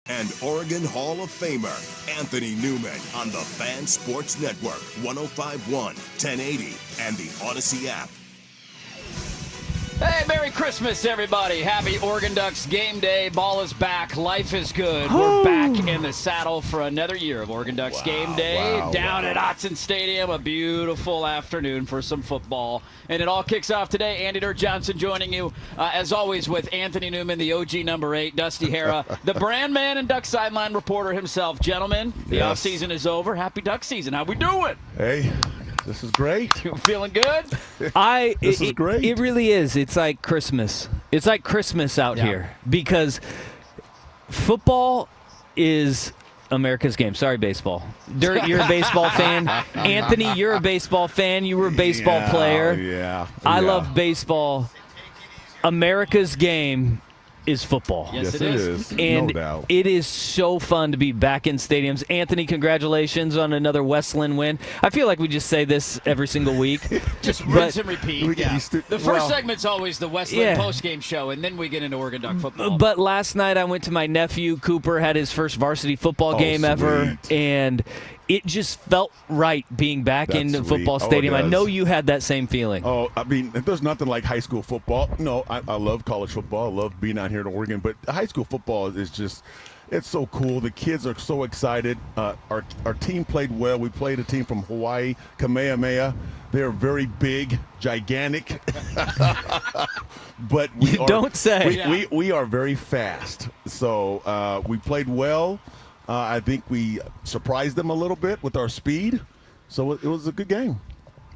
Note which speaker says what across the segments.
Speaker 1: and Oregon Hall of Famer Anthony Newman on the Fan Sports Network, 105.1, 1080, and the Odyssey app.
Speaker 2: Hey, Merry Christmas, everybody. Happy Oregon Ducks game day. Ball is back. Life is good. We're back in the saddle for another year of Oregon Ducks game day down at Autzen Stadium. A beautiful afternoon for some football. And it all kicks off today. Andy Dirt Johnson joining you, as always, with Anthony Newman, the OG number 8, Dusty Hara, the brand man and Duck sideline reporter himself. Gentlemen, the offseason is over. Happy Duck season. How we doing?
Speaker 3: Hey. This is great.
Speaker 2: You feeling good?
Speaker 3: This is great.
Speaker 4: It really is. It's like Christmas. It's like Christmas out here because football is America's game. Sorry, baseball. Dirt, you're a baseball fan. Anthony, you're a baseball fan. You were a baseball player.
Speaker 3: Yeah.
Speaker 4: I love baseball. America's game is football.
Speaker 2: Yes, it
Speaker 3: is.
Speaker 4: And
Speaker 3: no doubt.
Speaker 4: it is so fun to be back in stadiums. Anthony, congratulations on another Westland win. I feel like we just say this every single week.
Speaker 2: Just rinse and repeat. The first segment's always the Westland postgame show, and then we get into Oregon Duck football.
Speaker 4: But last night I went to my nephew. Cooper had his first varsity football game ever, and it just felt right being back in the football stadium. I know you had that same feeling.
Speaker 3: Oh, I mean, there's nothing like high school football. No, I love college football. I love being out here in Oregon. But high school football is just – it's so cool. The kids are so excited. Our team played well. We played a team from Hawaii, Kamehameha. They're very big, gigantic. But we we are very fast. So we played well. I think we surprised them a little bit with our speed, so it was a good game.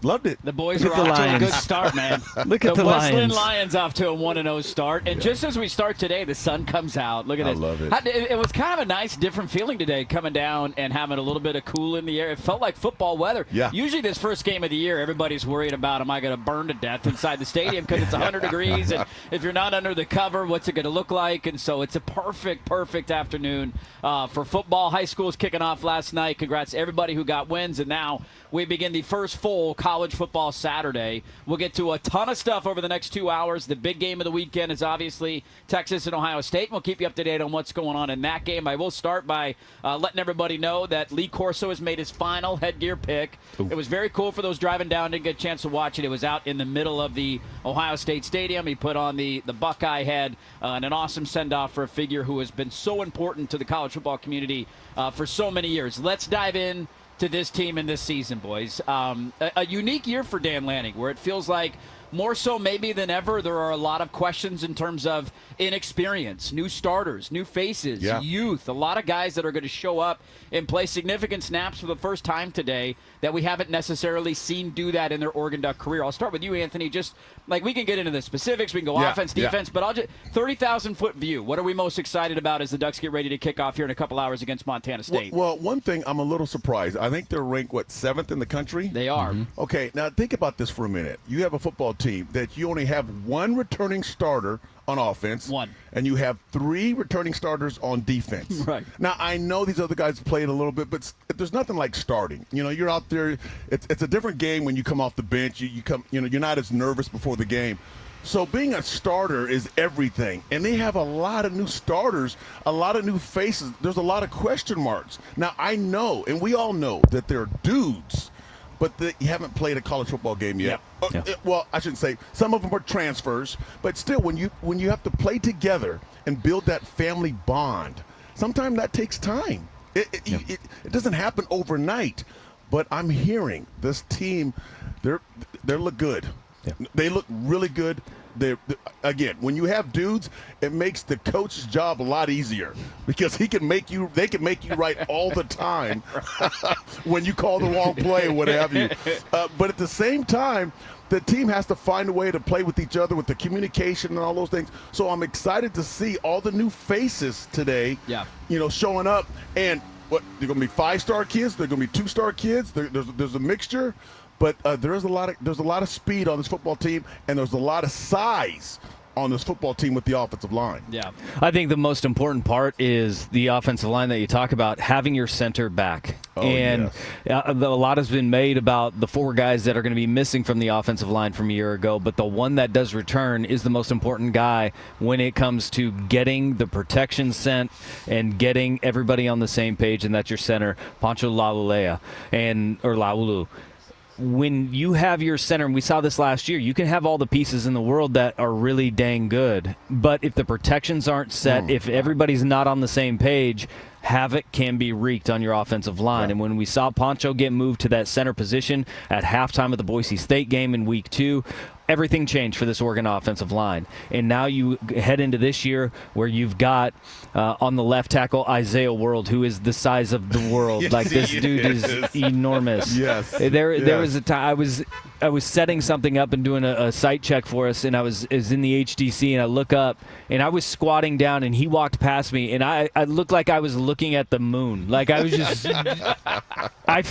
Speaker 3: Loved it.
Speaker 2: The boys are off to a good start, man.
Speaker 4: Look at the
Speaker 2: Westland Lions off to a 1-0 start. And just as we start today, the sun comes out. Look at this.
Speaker 3: I love it.
Speaker 2: It was kind of a nice, different feeling today coming down and having a little bit of cool in the air. It felt like football weather.
Speaker 3: Yeah.
Speaker 2: Usually this first game of the year, everybody's worried about, am I going to burn to death inside the stadium because it's 100 degrees? And if you're not under the cover, what's it going to look like? And so it's a perfect afternoon for football. High school is kicking off last night. Congrats to everybody who got wins. And now we begin the first full college football Saturday. We'll get to a ton of stuff over the next 2 hours. The big game of the weekend is obviously Texas and Ohio State. We'll keep you up to date on what's going on in that game. I will start by letting everybody know that Lee Corso has made his final headgear pick. Ooh. It was very cool for those driving down. Didn't get a chance to watch it. It was out in the middle of the Ohio State Stadium. He put on the Buckeye head and an awesome send-off for a figure who has been so important to the college football community for so many years. Let's dive in to this team in this season, boys. A unique year for Dan Lanning, where it feels like more so maybe than ever, there are a lot of questions in terms of inexperience, new starters, new faces, youth, a lot of guys that are going to show up and play significant snaps for the first time today that we haven't necessarily seen do that in their Oregon Duck career. I'll start with you, Anthony. Just like we can get into the specifics, we can go offense, defense, but I'll just 30,000-foot view. What are we most excited about as the Ducks get ready to kick off here in a couple hours against Montana State?
Speaker 3: Well, one thing I'm a little surprised. I think they're ranked, 7th in the country?
Speaker 2: They are.
Speaker 3: Mm-hmm. Okay, now think about this for a minute. You have a football team that you only have one returning starter on offense. And you have 3 returning starters on defense.
Speaker 2: Right.
Speaker 3: Now, I know these other guys played a little bit, but there's nothing like starting. You know, you're out there. It's a different game when you come off the bench. You're not as nervous before the game. So being a starter is everything. And they have a lot of new starters, a lot of new faces. There's a lot of question marks. Now, I know, and we all know, that they're dudes, but you haven't played a college football game yet. Well, I shouldn't say. Some of them are transfers, but still, when you have to play together and build that family bond, sometimes that takes time. It doesn't happen overnight. But I'm hearing this team, they look good. Yeah. They look really good. Again, when you have dudes, it makes the coach's job a lot easier because they can make you right all the time when you call the wrong play or what have you. But at the same time, the team has to find a way to play with each other with the communication and all those things. So I'm excited to see all the new faces today, showing up. And they're going to be 5-star kids. They're going to be 2-star kids. There's a mixture. But there's a lot of speed on this football team, and there's a lot of size on this football team with the offensive line.
Speaker 4: Yeah. I think the most important part is the offensive line that you talk about, having your center back. and a lot has been made about the 4 guys that are going to be missing from the offensive line from a year ago, but the one that does return is the most important guy when it comes to getting the protection sent and getting everybody on the same page, and that's your center, Pancho Laulea, or Laulu. When you have your center, and we saw this last year, you can have all the pieces in the world that are really dang good, but if the protections aren't set, if everybody's not on the same page, havoc can be wreaked on your offensive line. And when we saw Pancho get moved to that center position at halftime of the Boise State game in week 2, everything changed for this Oregon offensive line. And now you head into this year where you've got on the left tackle Isaiah World, who is the size of the world.
Speaker 3: Yes,
Speaker 4: like, this dude is enormous.
Speaker 3: Yes.
Speaker 4: There was a time I was setting something up and doing a site check for us, and I was in the HDC, and I look up, and I was squatting down, and he walked past me, and I looked like I was looking at the moon. Like, I was just I've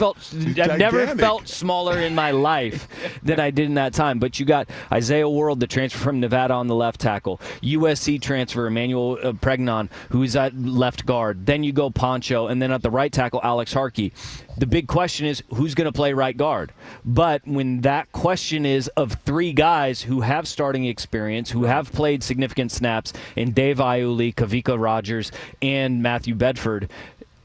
Speaker 4: never felt smaller in my life than I did in that time. But you got Isaiah World, the transfer from Nevada, on the left tackle. USC transfer Emmanuel Pregnon, who's at left guard. Then you go Pancho, and then at the right tackle, Alex Harkey. The big question is, who's going to play right guard? But when that question is of 3 guys who have starting experience, who have played significant snaps in Dave Iuli, Kavika Rogers, and Matthew Bedford,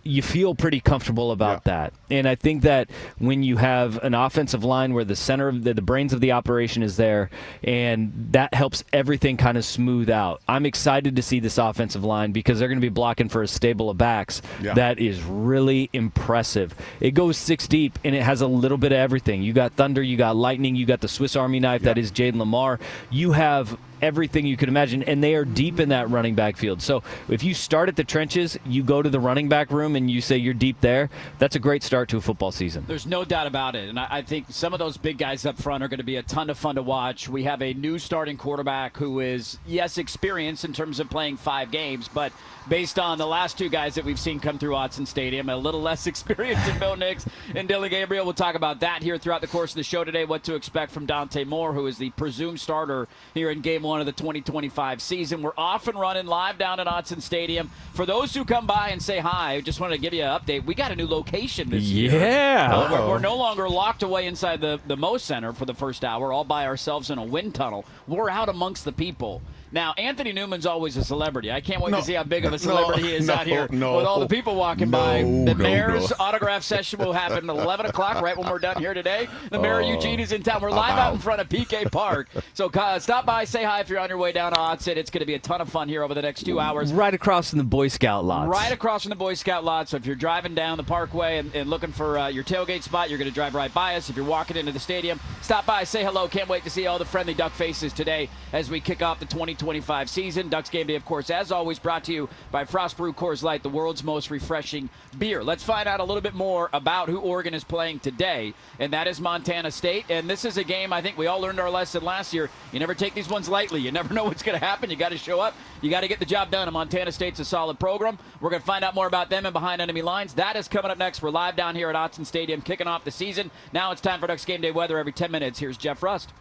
Speaker 4: you feel pretty comfortable about that. And I think that when you have an offensive line where the center of the brains of the operation is there, and that helps everything kind of smooth out. I'm excited to see this offensive line because they're going to be blocking for a stable of backs that is really impressive. It goes 6 deep, and it has a little bit of everything. You got thunder, you got lightning, you got the Swiss Army knife that is Jaden Lamar. You have everything you could imagine, and they are deep in that running back field. So if you start at the trenches, you go to the running back room, and you say you're deep there, that's a great start to a football season.
Speaker 2: There's no doubt about it, and I think some of those big guys up front are going to be a ton of fun to watch. We have a new starting quarterback who is, yes, experienced in terms of playing 5 games, but based on the last 2 guys that we've seen come through Autzen Stadium, a little less experienced than Bill Nix and Dylan Gabriel. We'll talk about that here throughout the course of the show today, what to expect from Dante Moore, who is the presumed starter here in Game 1 of the 2025 season. We're off and running live down at Autzen Stadium. For those who come by and say hi, I just wanted to give you an update. We got a new location this year.
Speaker 4: Yeah.
Speaker 2: We're no longer locked away inside the Mo Center for the first hour, all by ourselves in a wind tunnel. We're out amongst the people. Now, Anthony Newman's always a celebrity. I can't wait to see how big of a celebrity he is out here with all the people walking by. The mayor's autograph session will happen at 11 o'clock, right when we're done here today. The mayor of Eugene is in town. We're live out in front of PK Park. So stop by, say hi if you're on your way down to Autzen. It's going to be a ton of fun here over the next 2 hours.
Speaker 4: Right across from the Boy Scout lots.
Speaker 2: Right across from the Boy Scout lot. So if you're driving down the parkway and looking for your tailgate spot, you're going to drive right by us. If you're walking into the stadium, stop by, say hello. Can't wait to see all the friendly Duck faces today as we kick off the 2025 season. Ducks Game Day, of course, as always, brought to you by Frost Brew Coors Light, the world's most refreshing beer. Let's find out a little bit more about who Oregon is playing today, and that is Montana State. And this is a game, I think we all learned our lesson last year. You never take these ones lightly. You never know what's going to happen. You got to show up. You got to get the job done. And Montana State's a solid program. We're going to find out more about them and behind enemy lines. That is coming up next. We're live down here at Autzen Stadium, kicking off the season. Now it's time for Ducks Game Day weather every 10 minutes. Here's Jeff Rust.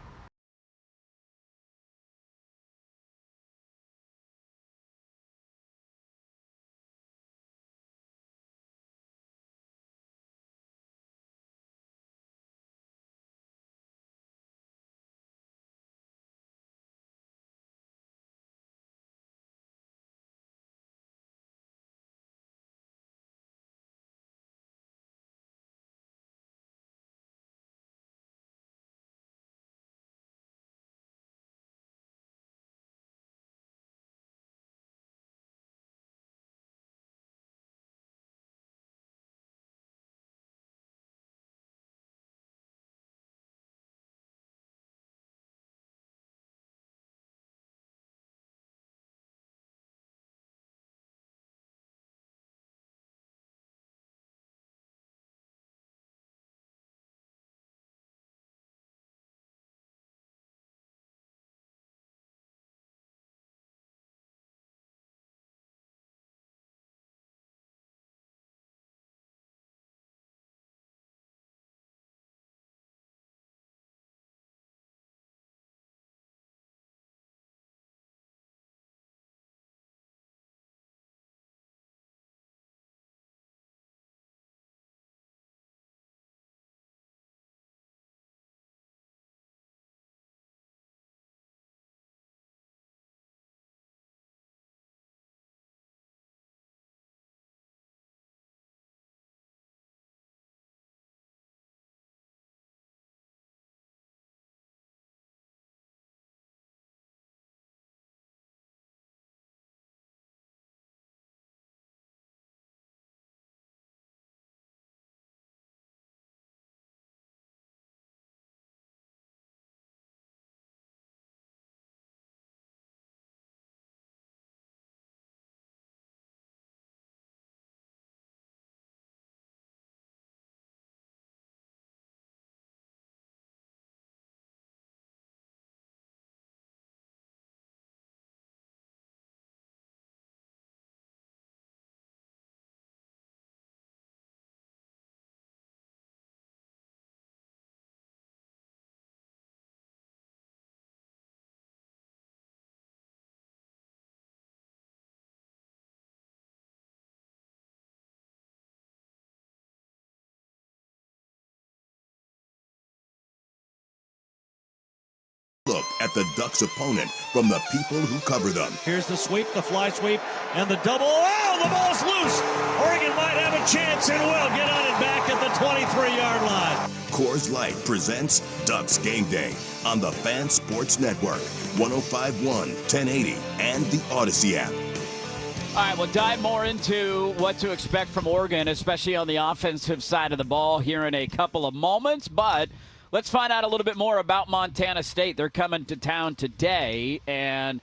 Speaker 1: at the Ducks' opponent from the people who cover them.
Speaker 5: Here's the sweep, the fly sweep, and the double. Oh, the ball's loose. Oregon might have a chance and will get on it back at the 23-yard line.
Speaker 1: Coors Light presents Ducks Game Day on the Fan Sports Network, 105.1, 1080, and the Odyssey app.
Speaker 2: All right, we'll dive more into what to expect from Oregon, especially on the offensive side of the ball here in a couple of moments. But let's find out a little bit more about Montana State. They're coming to town today, and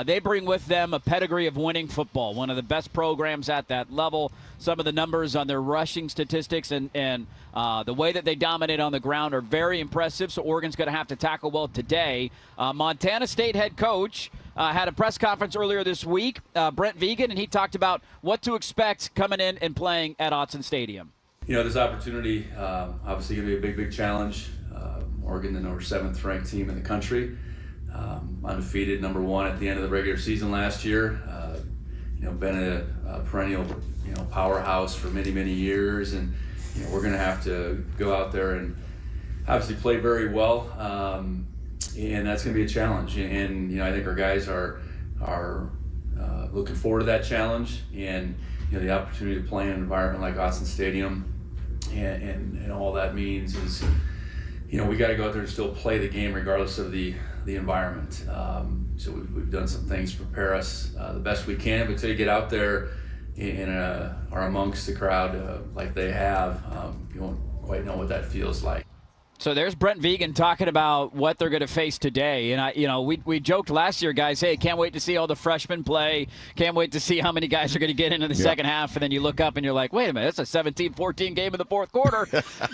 Speaker 2: they bring with them a pedigree of winning football, one of the best programs at that level. Some of the numbers on their rushing statistics and the way that they dominate on the ground are very impressive, so Oregon's going to have to tackle well today. Montana State head coach had a press conference earlier this week, Brent Vigen, and he talked about what to expect coming in and playing at Autzen Stadium.
Speaker 6: You know, this opportunity obviously going to be a big challenge. Oregon, the number 7th ranked team in the country, undefeated, number 1 at the end of the regular season last year. Been a perennial, powerhouse for many, many years, and we're going to have to go out there and obviously play very well, and that's going to be a challenge. And I think our guys are looking forward to that challenge, and the opportunity to play in an environment like Autzen Stadium, and all that means is, we got to go out there and still play the game regardless of the environment. So we've done some things to prepare us the best we can, but until you get out there and are amongst the crowd like they have, you won't quite know what that feels like.
Speaker 2: So there's Brent Vigen talking about what they're going to face today. And, we joked last year, guys, hey, can't wait to see all the freshmen play. Can't wait to see how many guys are going to get into the second half. And then you look up and you're like, wait a minute, it's a 17-14 game in the fourth quarter.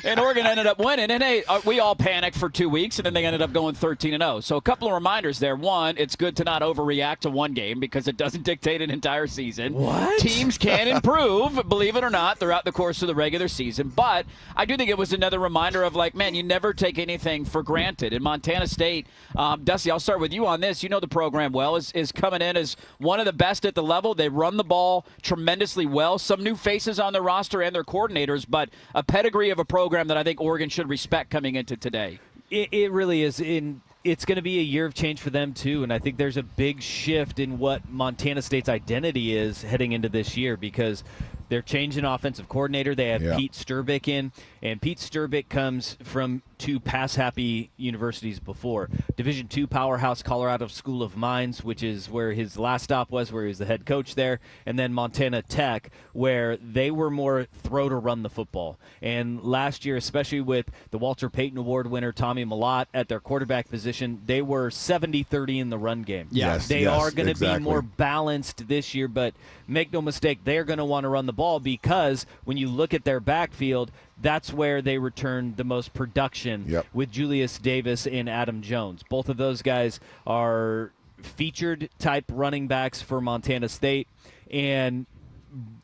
Speaker 2: And Oregon ended up winning. And, hey, we all panicked for 2 weeks, and then they ended up going 13-0. So a couple of reminders there. One, it's good to not overreact to one game because it doesn't dictate an entire season.
Speaker 4: What?
Speaker 2: Teams can improve, believe it or not, throughout the course of the regular season. But I do think it was another reminder of, like, man, you never take anything for granted. In Montana State, Dusty, I'll start with you on this. You know the program well, is coming in as one of the best at the level. They run the ball tremendously well. Some new faces on their roster and their coordinators, but a pedigree of a program that I think Oregon should respect coming into today.
Speaker 4: It really is. It's going to be a year of change for them, too, and I think there's a big shift in what Montana State's identity is heading into this year because they're changing offensive coordinator. They have Pete Sturbick in, and Pete Sturbick comes from 2 pass-happy universities before. Division II powerhouse Colorado School of Mines, which is where his last stop was, where he was the head coach there, and then Montana Tech, where they were more throw to run the football. And last year, especially with the Walter Payton Award winner Tommy Mellott at their quarterback position, they were 70-30 in the run game. They are going to be more balanced this year, but make no mistake, they're going to want to run the ball because when you look at their backfield, that's where they return the most production with Julius Davis and Adam Jones. Both of those guys are featured type running backs for Montana State, and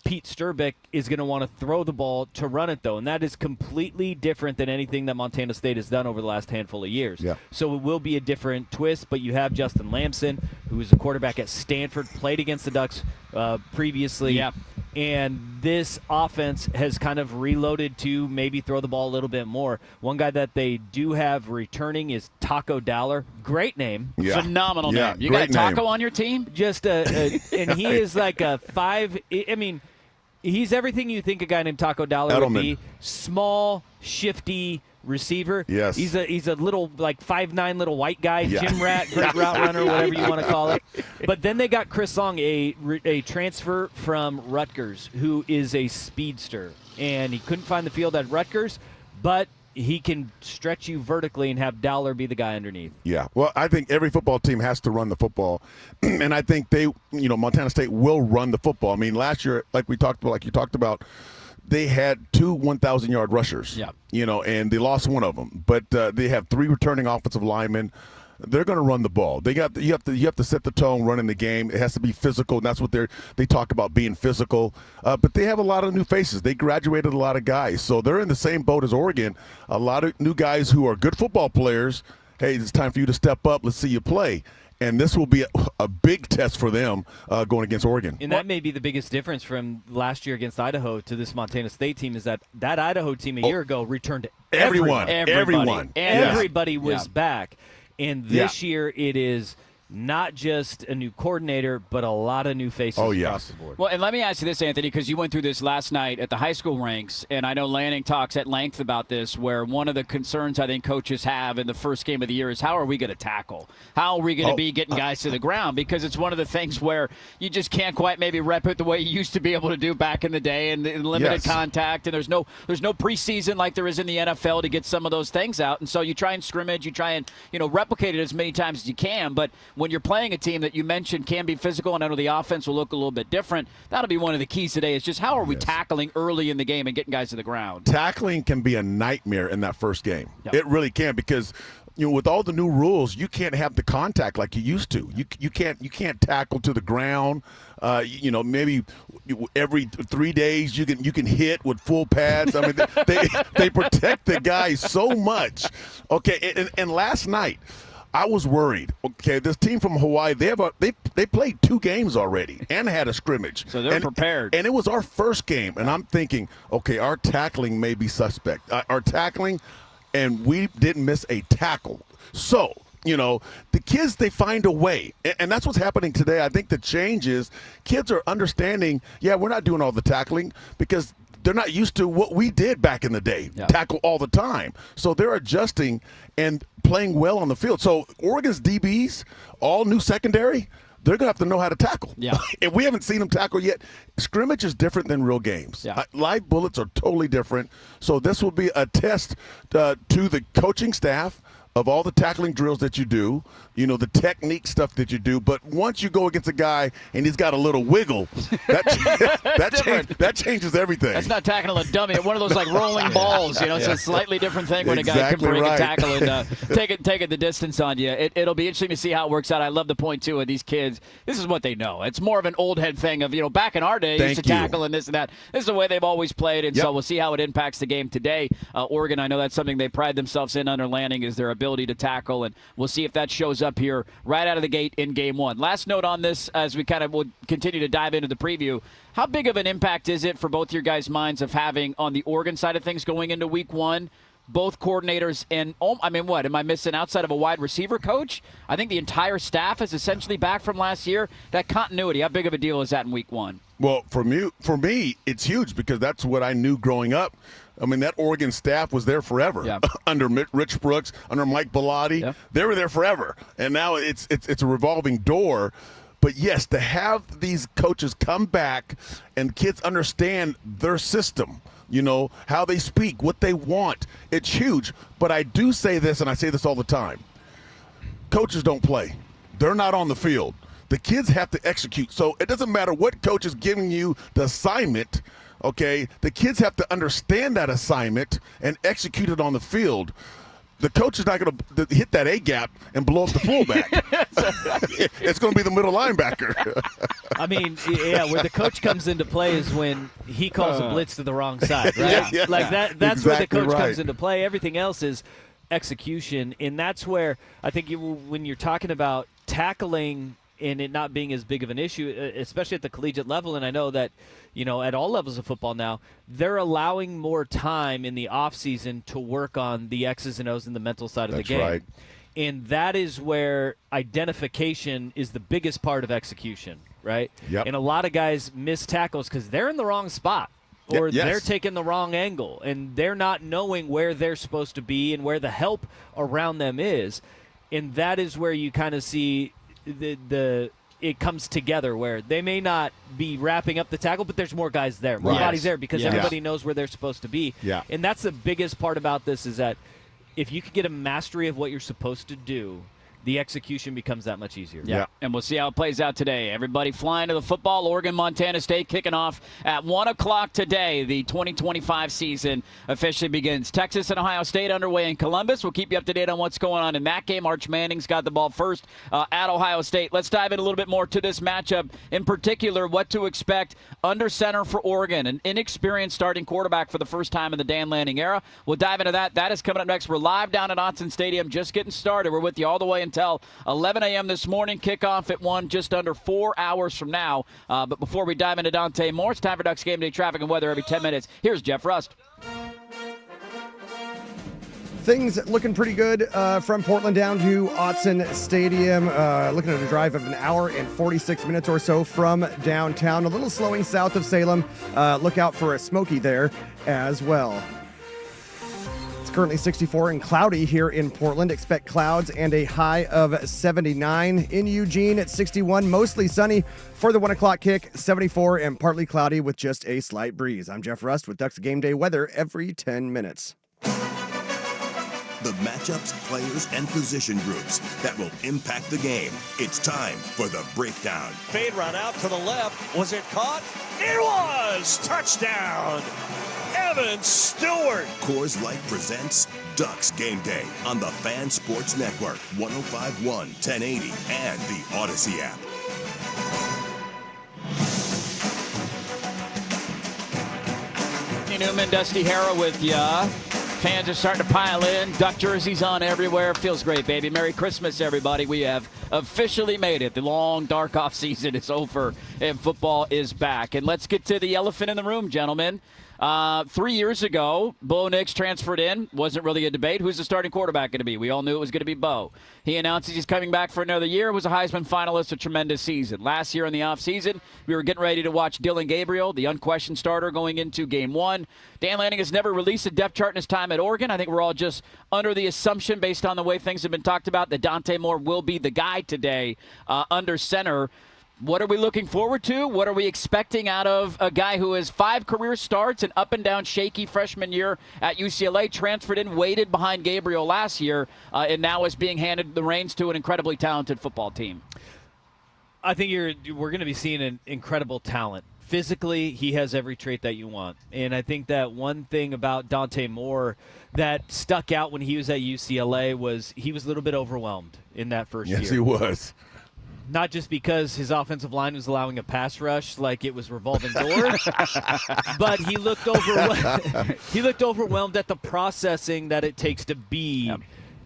Speaker 4: Pete Sturbick is going to want to throw the ball to run it, though, and that is completely different than anything that Montana State has done over the last handful of years. So it will be a different twist, but you have Justin Lamson, who is a quarterback at Stanford, played against the Ducks previously, and this offense has kind of reloaded to maybe throw the ball a little bit more. One guy that they do have returning is Taco Dowler. Great name.
Speaker 2: Phenomenal name. You got Taco on your team?
Speaker 4: Just and he is like a 5 – I mean, he's everything you think a guy named Taco Dowler would be. Small, shifty receiver. He's a little, like, 5'9" little white guy, gym rat, great route runner, whatever you want to call it. But then they got Chris Long, a transfer from Rutgers, who is a speedster. And he couldn't find the field at Rutgers, but he can stretch you vertically and have Dowler be the guy underneath.
Speaker 3: Well, I think every football team has to run the football, and I think Montana State will run the football. I mean, last year, like you talked about, they had 2 1,000-yard rushers, and they lost one of them. But they have 3 returning offensive linemen. They're going to run the ball. You have to set the tone running the game. It has to be physical, and that's what they talk about, being physical. But they have a lot of new faces. They graduated a lot of guys. So they're in the same boat as Oregon. A lot of new guys who are good football players. Hey, it's time for you to step up. Let's see you play. And this will be a big test for them going against Oregon.
Speaker 4: And that may be the biggest difference from last year against Idaho to this Montana State team is that Idaho team a year ago returned
Speaker 3: everyone.
Speaker 4: Everybody was back. And this year it is not just a new coordinator, but a lot of new faces across the board.
Speaker 2: Well, and let me ask you this, Anthony, because you went through this last night at the high school ranks, and I know Lanning talks at length about this, where one of the concerns I think coaches have in the first game of the year is how are we going to tackle? How are we going to be getting guys to the ground? Because it's one of the things where you just can't quite maybe rep it the way you used to be able to do back in the day, and limited contact, and there's no preseason like there is in the NFL to get some of those things out. And so you try and scrimmage, you try and replicate it as many times as you can, but when you're playing a team that you mentioned can be physical, and I know the offense will look a little bit different, that'll be one of the keys today is just how are we tackling early in the game and getting guys to the ground.
Speaker 3: Tackling can be a nightmare in that first game.
Speaker 2: Yep.
Speaker 3: It really can, because with all the new rules, you can't have the contact like you used to. You can't tackle to the ground. Maybe every 3 days you can hit with full pads. I mean, they protect the guys so much. Okay, and last night, I was worried. Okay, this team from Hawaii, they played 2 games already and had a scrimmage.
Speaker 2: So they're prepared.
Speaker 3: And it was our first game, and I'm thinking, okay, our tackling may be suspect. Our tackling, and we didn't miss a tackle. So, the kids, they find a way. And that's what's happening today. I think the change is kids are understanding, we're not doing all the tackling because they're not used to what we did back in the day, tackle all the time. So they're adjusting and playing well on the field. So Oregon's DBs, all new secondary, they're going to have to know how to tackle.
Speaker 2: Yeah.
Speaker 3: If we haven't seen them tackle yet, scrimmage is different than real games.
Speaker 2: Yeah.
Speaker 3: Live bullets are totally different. So this will be a test to the coaching staff of all the tackling drills that you do, the technique stuff that you do. But once you go against a guy and he's got a little wiggle, that changes everything.
Speaker 2: That's not tackling a dummy. One of those like rolling balls, It's a slightly different thing when a guy can bring a tackle and take it the distance on you. It'll be interesting to see how it works out. I love the point, too, of these kids. This is what they know. It's more of an old head thing of, back in our day, you used to tackle and this and that. This is the way they've always played, and so we'll see how it impacts the game today. Oregon, I know that's something they pride themselves in under Lanning is their ability to tackle, and we'll see if that shows up here right out of the gate in game 1. Last note on this as we kind of will continue to dive into the preview. How big of an impact is it for both your guys' minds of having on the Oregon side of things going into week 1, both coordinators and, what am I missing outside of a wide receiver coach? I think the entire staff is essentially back from last year. That continuity, how big of a deal is that in week 1?
Speaker 3: Well, for me, it's huge because that's what I knew growing up. I mean, that Oregon staff was there forever.
Speaker 2: Yeah.
Speaker 3: Under Rich Brooks, under Mike Bellotti. They were there forever. And now it's a revolving door. But, yes, to have these coaches come back and kids understand their system, how they speak, what they want, it's huge. But I do say this, and I say this all the time. Coaches don't play. They're not on the field. The kids have to execute. So it doesn't matter what coach is giving you the assignment, okay? The kids have to understand that assignment and execute it on the field. The coach is not going to hit that A-gap and blow up the fullback. It's going to be the middle linebacker.
Speaker 4: I mean, where the coach comes into play is when he calls a blitz to the wrong side, right? That's where the coach comes into play. Everything else is execution, and that's where I think when you're talking about tackling and it not being as big of an issue, especially at the collegiate level, and I know that, at all levels of football now, they're allowing more time in the offseason to work on the X's and O's and the mental side of the game.
Speaker 3: That's right.
Speaker 4: And that is where identification is the biggest part of execution, right?
Speaker 3: Yep.
Speaker 4: And a lot of guys miss tackles because they're in the wrong spot or they're taking the wrong angle, and they're not knowing where they're supposed to be and where the help around them is. And that is where you kind of see it comes together where they may not be wrapping up the tackle, but there's more guys there, more bodies there because everybody knows where they're supposed to be.
Speaker 3: Yeah.
Speaker 4: And that's the biggest part about this is that if you could get a mastery of what you're supposed to do, the execution becomes that much easier.
Speaker 2: Yeah, and we'll see how it plays out today. Everybody flying to the football. Oregon, Montana State kicking off at 1 o'clock today. The 2025 season officially begins. Texas and Ohio State underway in Columbus. We'll keep you up to date on what's going on in that game. Arch Manning's got the ball first at Ohio State. Let's dive in a little bit more to this matchup. In particular, what to expect under center for Oregon, an inexperienced starting quarterback for the first time in the Dan Lanning era. We'll dive into that. That is coming up next. We're live down at Autzen Stadium, just getting started. We're with you all the way until 11 a.m. this morning. Kickoff at 1, just under 4 hours from now. But before we dive into Dante Moore, it's time for Ducks Game Day traffic and weather every 10 minutes. Here's Jeff Rust.
Speaker 7: Things looking pretty good from Portland down to Autzen Stadium. Looking at a drive of an hour and 46 minutes or so from downtown. A little slowing south of Salem. Look out for a smoky there as well. It's currently 64 and cloudy here in Portland. Expect clouds and a high of 79. In Eugene at 61, mostly sunny for the 1 o'clock kick. 74 and partly cloudy with just a slight breeze. I'm Jeff Rust with Ducks Game Day weather every 10 minutes.
Speaker 1: The matchups, players, and position groups that will impact the game. It's time for the breakdown.
Speaker 5: Fade run out to the left. Was it caught? It was! Touchdown! Evan Stewart.
Speaker 1: Coors Light presents Ducks Game Day on the Fan Sports Network, 105.1, 1080, and the Odyssey app.
Speaker 2: Newman, Dusty Harrow with ya. Fans are starting to pile in. Duck jerseys on everywhere. Feels great, baby. Merry Christmas, everybody. We have officially made it. The long, dark off season is over, and football is back. And let's get to the elephant in the room, gentlemen. 3 years ago, Bo Nix transferred in. Wasn't really a debate. Who's the starting quarterback going to be? We all knew it was going to be Bo. He announces he's coming back for another year. Was a Heisman finalist, a tremendous season. Last year in the offseason, we were getting ready to watch Dillon Gabriel, the unquestioned starter, going into Game 1. Dan Lanning has never released a depth chart in his time at Oregon. I think we're all just under the assumption, based on the way things have been talked about, that Dante Moore will be the guy today under center. What are we looking forward to? What are we expecting out of a guy who has 5 career starts, an up-and-down shaky freshman year at UCLA, transferred in, waited behind Gabriel last year, and now is being handed the reins to an incredibly talented football team?
Speaker 4: I think we're going to be seeing an incredible talent. Physically, he has every trait that you want. And I think that one thing about Dante Moore that stuck out when he was at UCLA was he was a little bit overwhelmed in that first year.
Speaker 3: Yes, he was.
Speaker 4: Not just because his offensive line was allowing a pass rush like it was revolving door, but he looked overwhelmed at the processing that it takes to be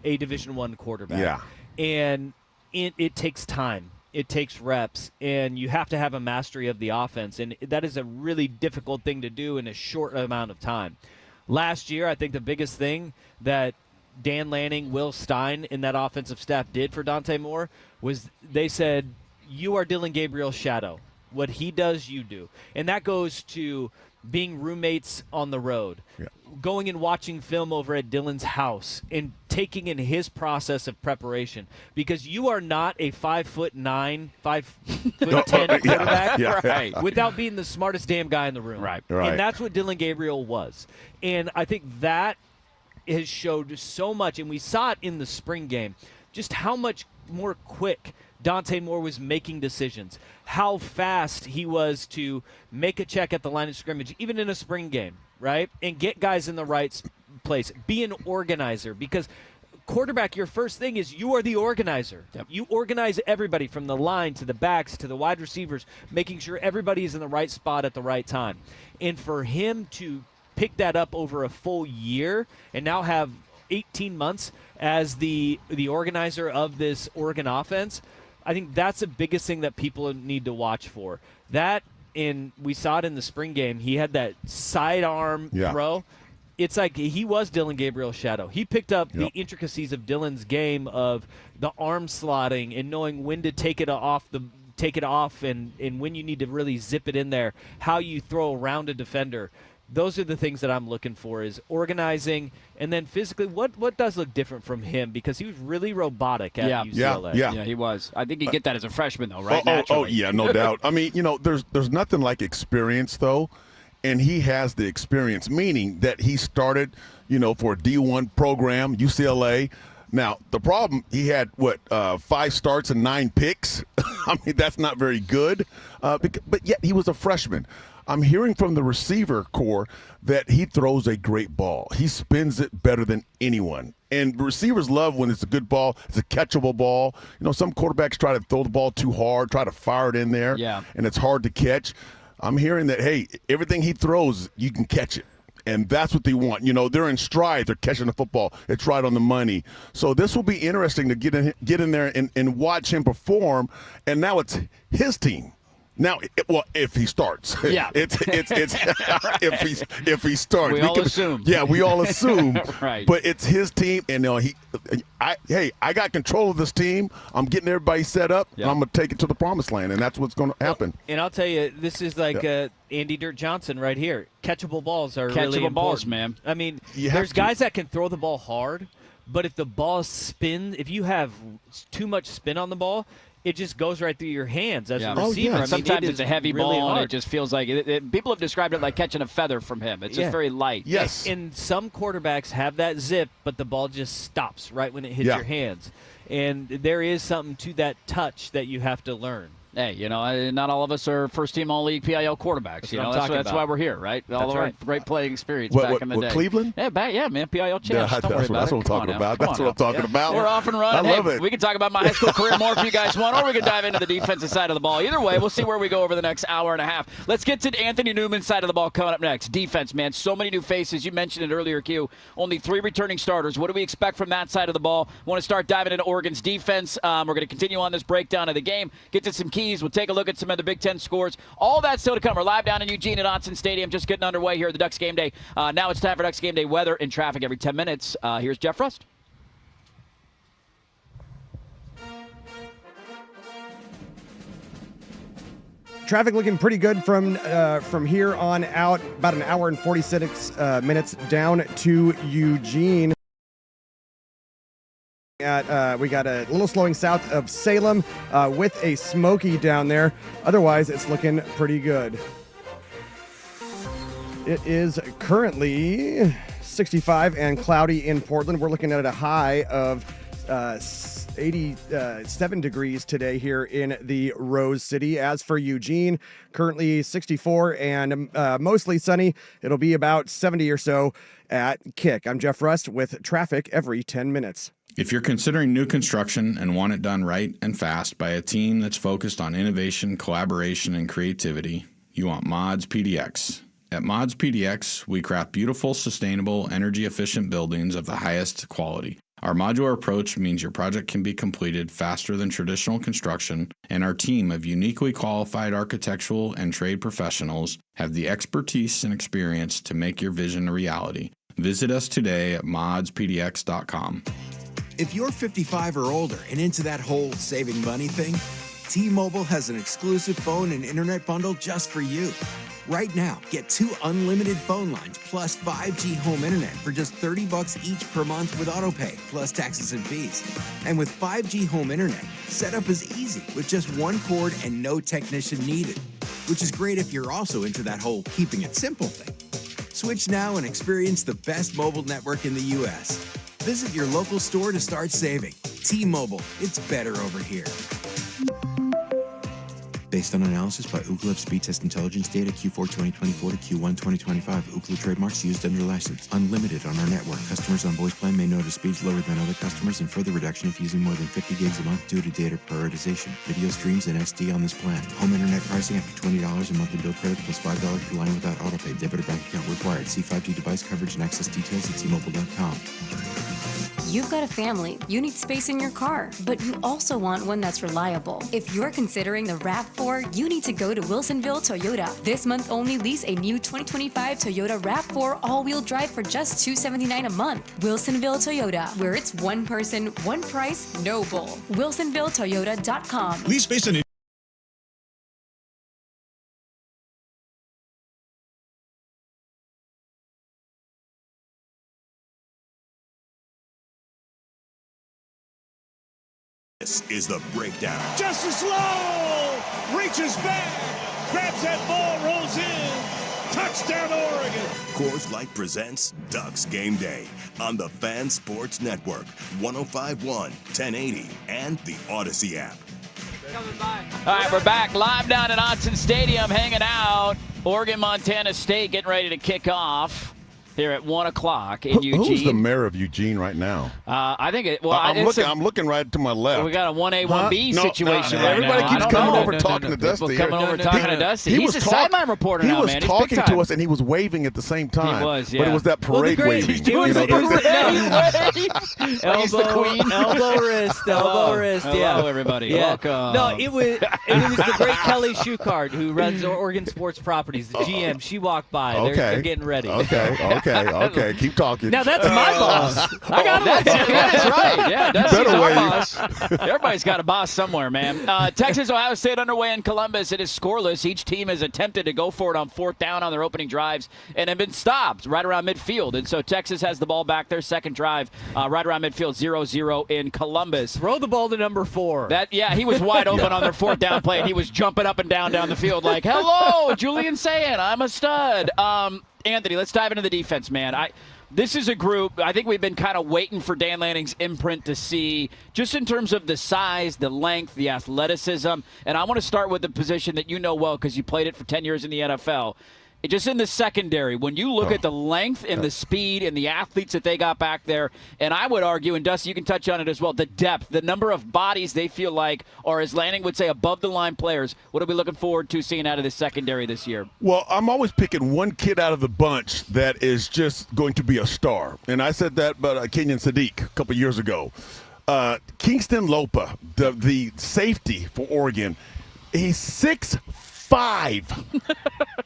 Speaker 4: a Division I quarterback.
Speaker 3: Yeah.
Speaker 4: And it takes time. It takes reps, and you have to have a mastery of the offense, and that is a really difficult thing to do in a short amount of time. Last year, I think the biggest thing that Dan Lanning, Will Stein, and that offensive staff did for Dante Moore was they said, you are Dillon Gabriel's shadow. What he does, you do. And that goes to being roommates on the road, going and watching film over at Dillon's house, and taking in his process of preparation. Because you are not a 5'9", 5'10" quarterback
Speaker 2: Right.
Speaker 4: without being the smartest damn guy in the room.
Speaker 2: Right.
Speaker 4: And that's what Dillon Gabriel was. And I think that has showed so much, and we saw it in the spring game, just how much more quick Dante Moore was making decisions, how fast he was to make a check at the line of scrimmage, even in a spring game, right? And get guys in the right place. Be an organizer, because quarterback, your first thing is you are the organizer. Yep. You organize everybody from the line to the backs to the wide receivers, making sure everybody is in the right spot at the right time. And for him to pick that up over a full year and now have 18 months as the organizer of this Oregon offense, I think that's the biggest thing that people need to watch for. That, and we saw it in the spring game, he had that sidearm throw. It's like he was Dillon Gabriel's shadow. He picked up the intricacies of Dillon's game of the arm slotting and knowing when to take it off and when you need to really zip it in there, how you throw around a defender. Those are the things that I'm looking for, is organizing, and then physically, what does look different from him, because he was really robotic at UCLA.
Speaker 2: Yeah, he was. I think you get that as a freshman, though, right? Naturally.
Speaker 3: Yeah, no doubt. I mean, there's nothing like experience, though, and he has the experience, meaning that he started, for a D1 program, UCLA. Now, the problem, he had, 5 starts and 9 picks? I mean, that's not very good, but yet he was a freshman. I'm hearing from the receiver core that he throws a great ball. He spins it better than anyone. And receivers love when it's a good ball, it's a catchable ball. Some quarterbacks try to throw the ball too hard, try to fire it in there, and it's hard to catch. I'm hearing that, hey, everything he throws, you can catch it. And that's what they want. They're in stride. They're catching the football. It's right on the money. So this will be interesting to get in there and watch him perform. And now it's his team. Now, if he starts,
Speaker 2: Yeah.
Speaker 3: it's if he starts,
Speaker 2: We all assume.
Speaker 3: Yeah, we all assume.
Speaker 2: Right.
Speaker 3: But it's his team, and I got control of this team. I'm getting everybody set up, and I'm gonna take it to the promised land, and that's what's gonna happen.
Speaker 4: And I'll tell you, this is like Andy Dirt Johnson right here. Catchable balls are really
Speaker 2: Catchable balls,
Speaker 4: important.
Speaker 2: man.
Speaker 4: I mean,
Speaker 3: You have
Speaker 4: there's
Speaker 3: to.
Speaker 4: guys that can throw the ball hard, but if the ball spins, if you have too much spin on the ball, it just goes right through your hands as a
Speaker 3: Oh,
Speaker 4: receiver.
Speaker 3: yeah.
Speaker 4: I mean,
Speaker 2: Sometimes
Speaker 4: it
Speaker 2: it's
Speaker 4: is
Speaker 2: a heavy
Speaker 4: really
Speaker 2: ball,
Speaker 4: hard.
Speaker 2: and it just feels like people have described it like catching a feather from him. It's just very light.
Speaker 3: Yes.
Speaker 4: And some quarterbacks have that zip, but the ball just stops right when it hits
Speaker 3: Yeah.
Speaker 4: your hands. And there is something to that touch that you have to learn.
Speaker 2: Hey, not all of us are first-team All-League PIL quarterbacks.
Speaker 4: What I'm talking
Speaker 2: That's
Speaker 4: about.
Speaker 2: why we're here, right? All of our
Speaker 4: right.
Speaker 2: great playing experience
Speaker 3: What,
Speaker 2: back in the day.
Speaker 3: Cleveland?
Speaker 2: Yeah, man, PIL champs.
Speaker 3: Yeah,
Speaker 2: Don't worry
Speaker 3: that's
Speaker 2: about
Speaker 3: what
Speaker 2: it.
Speaker 3: I'm
Speaker 2: Come on
Speaker 3: talking
Speaker 2: now.
Speaker 3: about.
Speaker 2: Come
Speaker 3: That's
Speaker 2: on
Speaker 3: what I'm
Speaker 2: now.
Speaker 3: talking about.
Speaker 2: We're off and running.
Speaker 3: I love
Speaker 2: Hey,
Speaker 3: it.
Speaker 2: We can talk about my high school career more if you guys want, or we can dive into the defensive side of the ball. Either way, we'll see where we go over the next hour and a half. Let's get to Anthony Newman's side of the ball coming up next. Defense, man. So many new faces. You mentioned it earlier, Q. Only 3 returning starters. What do we expect from that side of the ball? Want to start diving into Oregon's defense. We're going to continue on this breakdown of the game, get to some keys. We'll take a look at some of the Big Ten scores. All that still to come. We're live down in Eugene at Autzen Stadium, just getting underway here at the Ducks Game Day. Now it's time for Ducks Game Day weather and traffic every 10 minutes. Here's Jeff Rust.
Speaker 7: Traffic looking pretty good from here on out. About an hour and 46 minutes down to Eugene. We got a little slowing south of Salem with a smoky down there. Otherwise, it's looking pretty good. It is currently 65 and cloudy in Portland. We're looking at a high of 87 degrees today here in the Rose City. As for Eugene, currently 64 and mostly sunny. It'll be about 70 or so at Kick. I'm Jeff Rust with traffic every 10 minutes.
Speaker 8: If you're considering new construction and want it done right and fast by a team that's focused on innovation, collaboration, and creativity, you want Mods PDX. At Mods PDX, we craft beautiful, sustainable, energy-efficient buildings of the highest quality. Our modular approach means your project can be completed faster than traditional construction, and our team of uniquely qualified architectural and trade professionals have the expertise and experience to make your vision a reality. Visit us today at modspdx.com.
Speaker 9: If you're 55 or older and into that whole saving money thing, T-Mobile has an exclusive phone and internet bundle just for you. Right now, get 2 unlimited phone lines plus 5G home internet for just $30 each per month with AutoPay, plus taxes and fees. And with 5G home internet, setup is easy with just 1 cord and no technician needed, which is great if you're also into that whole keeping it simple thing. Switch now and experience the best mobile network in the U.S. Visit your local store to start saving. T-Mobile, it's better over here. Based on analysis by Ookla of speed test intelligence data Q4 2024 to Q1 2025, Ookla trademarks used under license. Unlimited on our network. Customers on voice plan may notice speeds lower than other customers and further reduction if using more than 50 gigs a month due to data prioritization. Video streams and SD on this plan. Home internet pricing after $20 a monthly bill credit plus $5 per line without autopay. Debit or bank account required. See 5G device coverage and access details at T-Mobile.com.
Speaker 10: You've got a family, you need space in your car, but you also want one that's reliable. If you're considering the RAV4, you need to go to Wilsonville Toyota. This month only, lease a new 2025 Toyota RAV4 all-wheel drive for just $279 a month. Wilsonville Toyota, where it's one person, one price, no bull. WilsonvilleToyota.com.
Speaker 5: Lease space in
Speaker 1: This is The Breakdown.
Speaker 5: Justice Lowe reaches back, grabs that ball, rolls in. Touchdown, Oregon.
Speaker 1: Coors Light presents Ducks Game Day on the Fan Sports Network, 105.1, 1080, and the Odyssey app.
Speaker 2: All right, we're back live down at Autzen Stadium, hanging out. Oregon, Montana State getting ready to kick off. here at 1 o'clock in Eugene.
Speaker 3: Who's the mayor of Eugene right now?
Speaker 2: I think it. Well,
Speaker 3: I'm looking right to my left.
Speaker 2: We got a 1A, 1B situation right
Speaker 3: everybody
Speaker 2: now.
Speaker 3: keeps coming over talking to Dusty.
Speaker 2: Coming over talking to Dusty. He's a sideline reporter
Speaker 3: he
Speaker 2: now,
Speaker 3: was
Speaker 2: man.
Speaker 3: talking to us, and he was waving at the same time.
Speaker 2: He was,
Speaker 3: But it was that parade waving.
Speaker 2: It was
Speaker 4: elbow wrist, yeah.
Speaker 2: Hello, everybody.
Speaker 4: Yeah.
Speaker 2: Welcome.
Speaker 4: No, it was the great Kelly Schuchard, who runs Oregon Sports Properties, the GM. She walked by.
Speaker 3: Okay.
Speaker 4: They're getting ready.
Speaker 3: Okay. Keep talking.
Speaker 4: Now that's my boss. I got
Speaker 2: That's right. Yeah, Dusty's
Speaker 3: Better
Speaker 2: our
Speaker 3: wave.
Speaker 2: boss. Everybody's got a boss somewhere, man. Texas, Ohio State underway in Columbus. It is scoreless. Each team has attempted to go for it on 4th down on their opening drives and have been stopped right around midfield. And so Texas has the ball back. Their second drive right around midfield, 0-0 in Columbus.
Speaker 4: Throw the ball to number 4.
Speaker 2: He was wide open on their 4th down play, and he was jumping up and down the field like, hello, Julian saying, I'm a stud. Anthony, let's dive into the defense, man. This is a group, I think we've been kind of waiting for Dan Lanning's imprint to see, just in terms of the size, the length, the athleticism. And I want to start with the position that you know well because you played it for 10 years in the NFL. Just in the secondary, when you look at the length and the speed and the athletes that they got back there, and I would argue, and Dusty, you can touch on it as well, the depth, the number of bodies they feel like, or as Lanning would say, above-the-line players. What are we looking forward to seeing out of the secondary this year?
Speaker 3: Well, I'm always picking one kid out of the bunch that is just going to be a star. And I said that about Kenyon Sadiq a couple years ago. Kingston Lopa, the safety for Oregon, he's 6'5".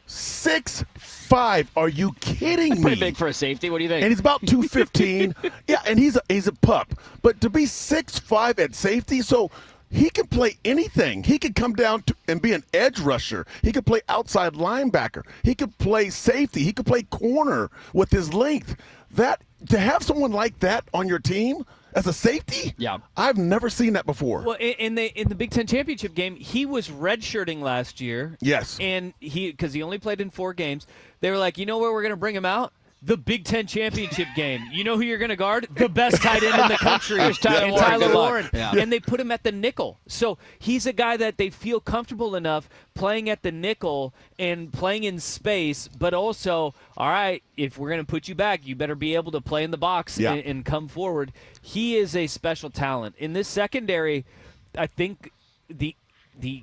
Speaker 3: 6'5". Are you kidding me?
Speaker 2: Pretty big for a safety. What do you think?
Speaker 3: And he's about 215. Yeah, and he's a pup. But to be 6'5" at safety, so he can play anything. He could come down and be an edge rusher. He could play outside linebacker. He could play safety. He could play corner with his length. To have someone like that on your team as a safety, I've never seen that before.
Speaker 4: Well, in the Big Ten championship game, he was redshirting last year.
Speaker 3: Yes,
Speaker 4: and because he only played in 4 games, they were like, you know where we're going to bring him out? The Big Ten championship game. You know who you're going to guard? The best tight end in the country, Tyler Warren.
Speaker 2: Yeah.
Speaker 4: And they put him at the nickel. So he's a guy that they feel comfortable enough playing at the nickel and playing in space, but also, all right, if we're going to put you back, you better be able to play in the box and come forward. He is a special talent. In this secondary, I think the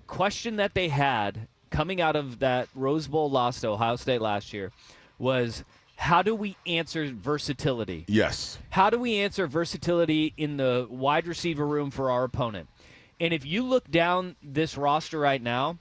Speaker 4: question that they had coming out of that Rose Bowl loss to Ohio State last year was, how do we answer versatility?
Speaker 3: Yes.
Speaker 4: How do we answer versatility in the wide receiver room for our opponent? And if you look down this roster right now,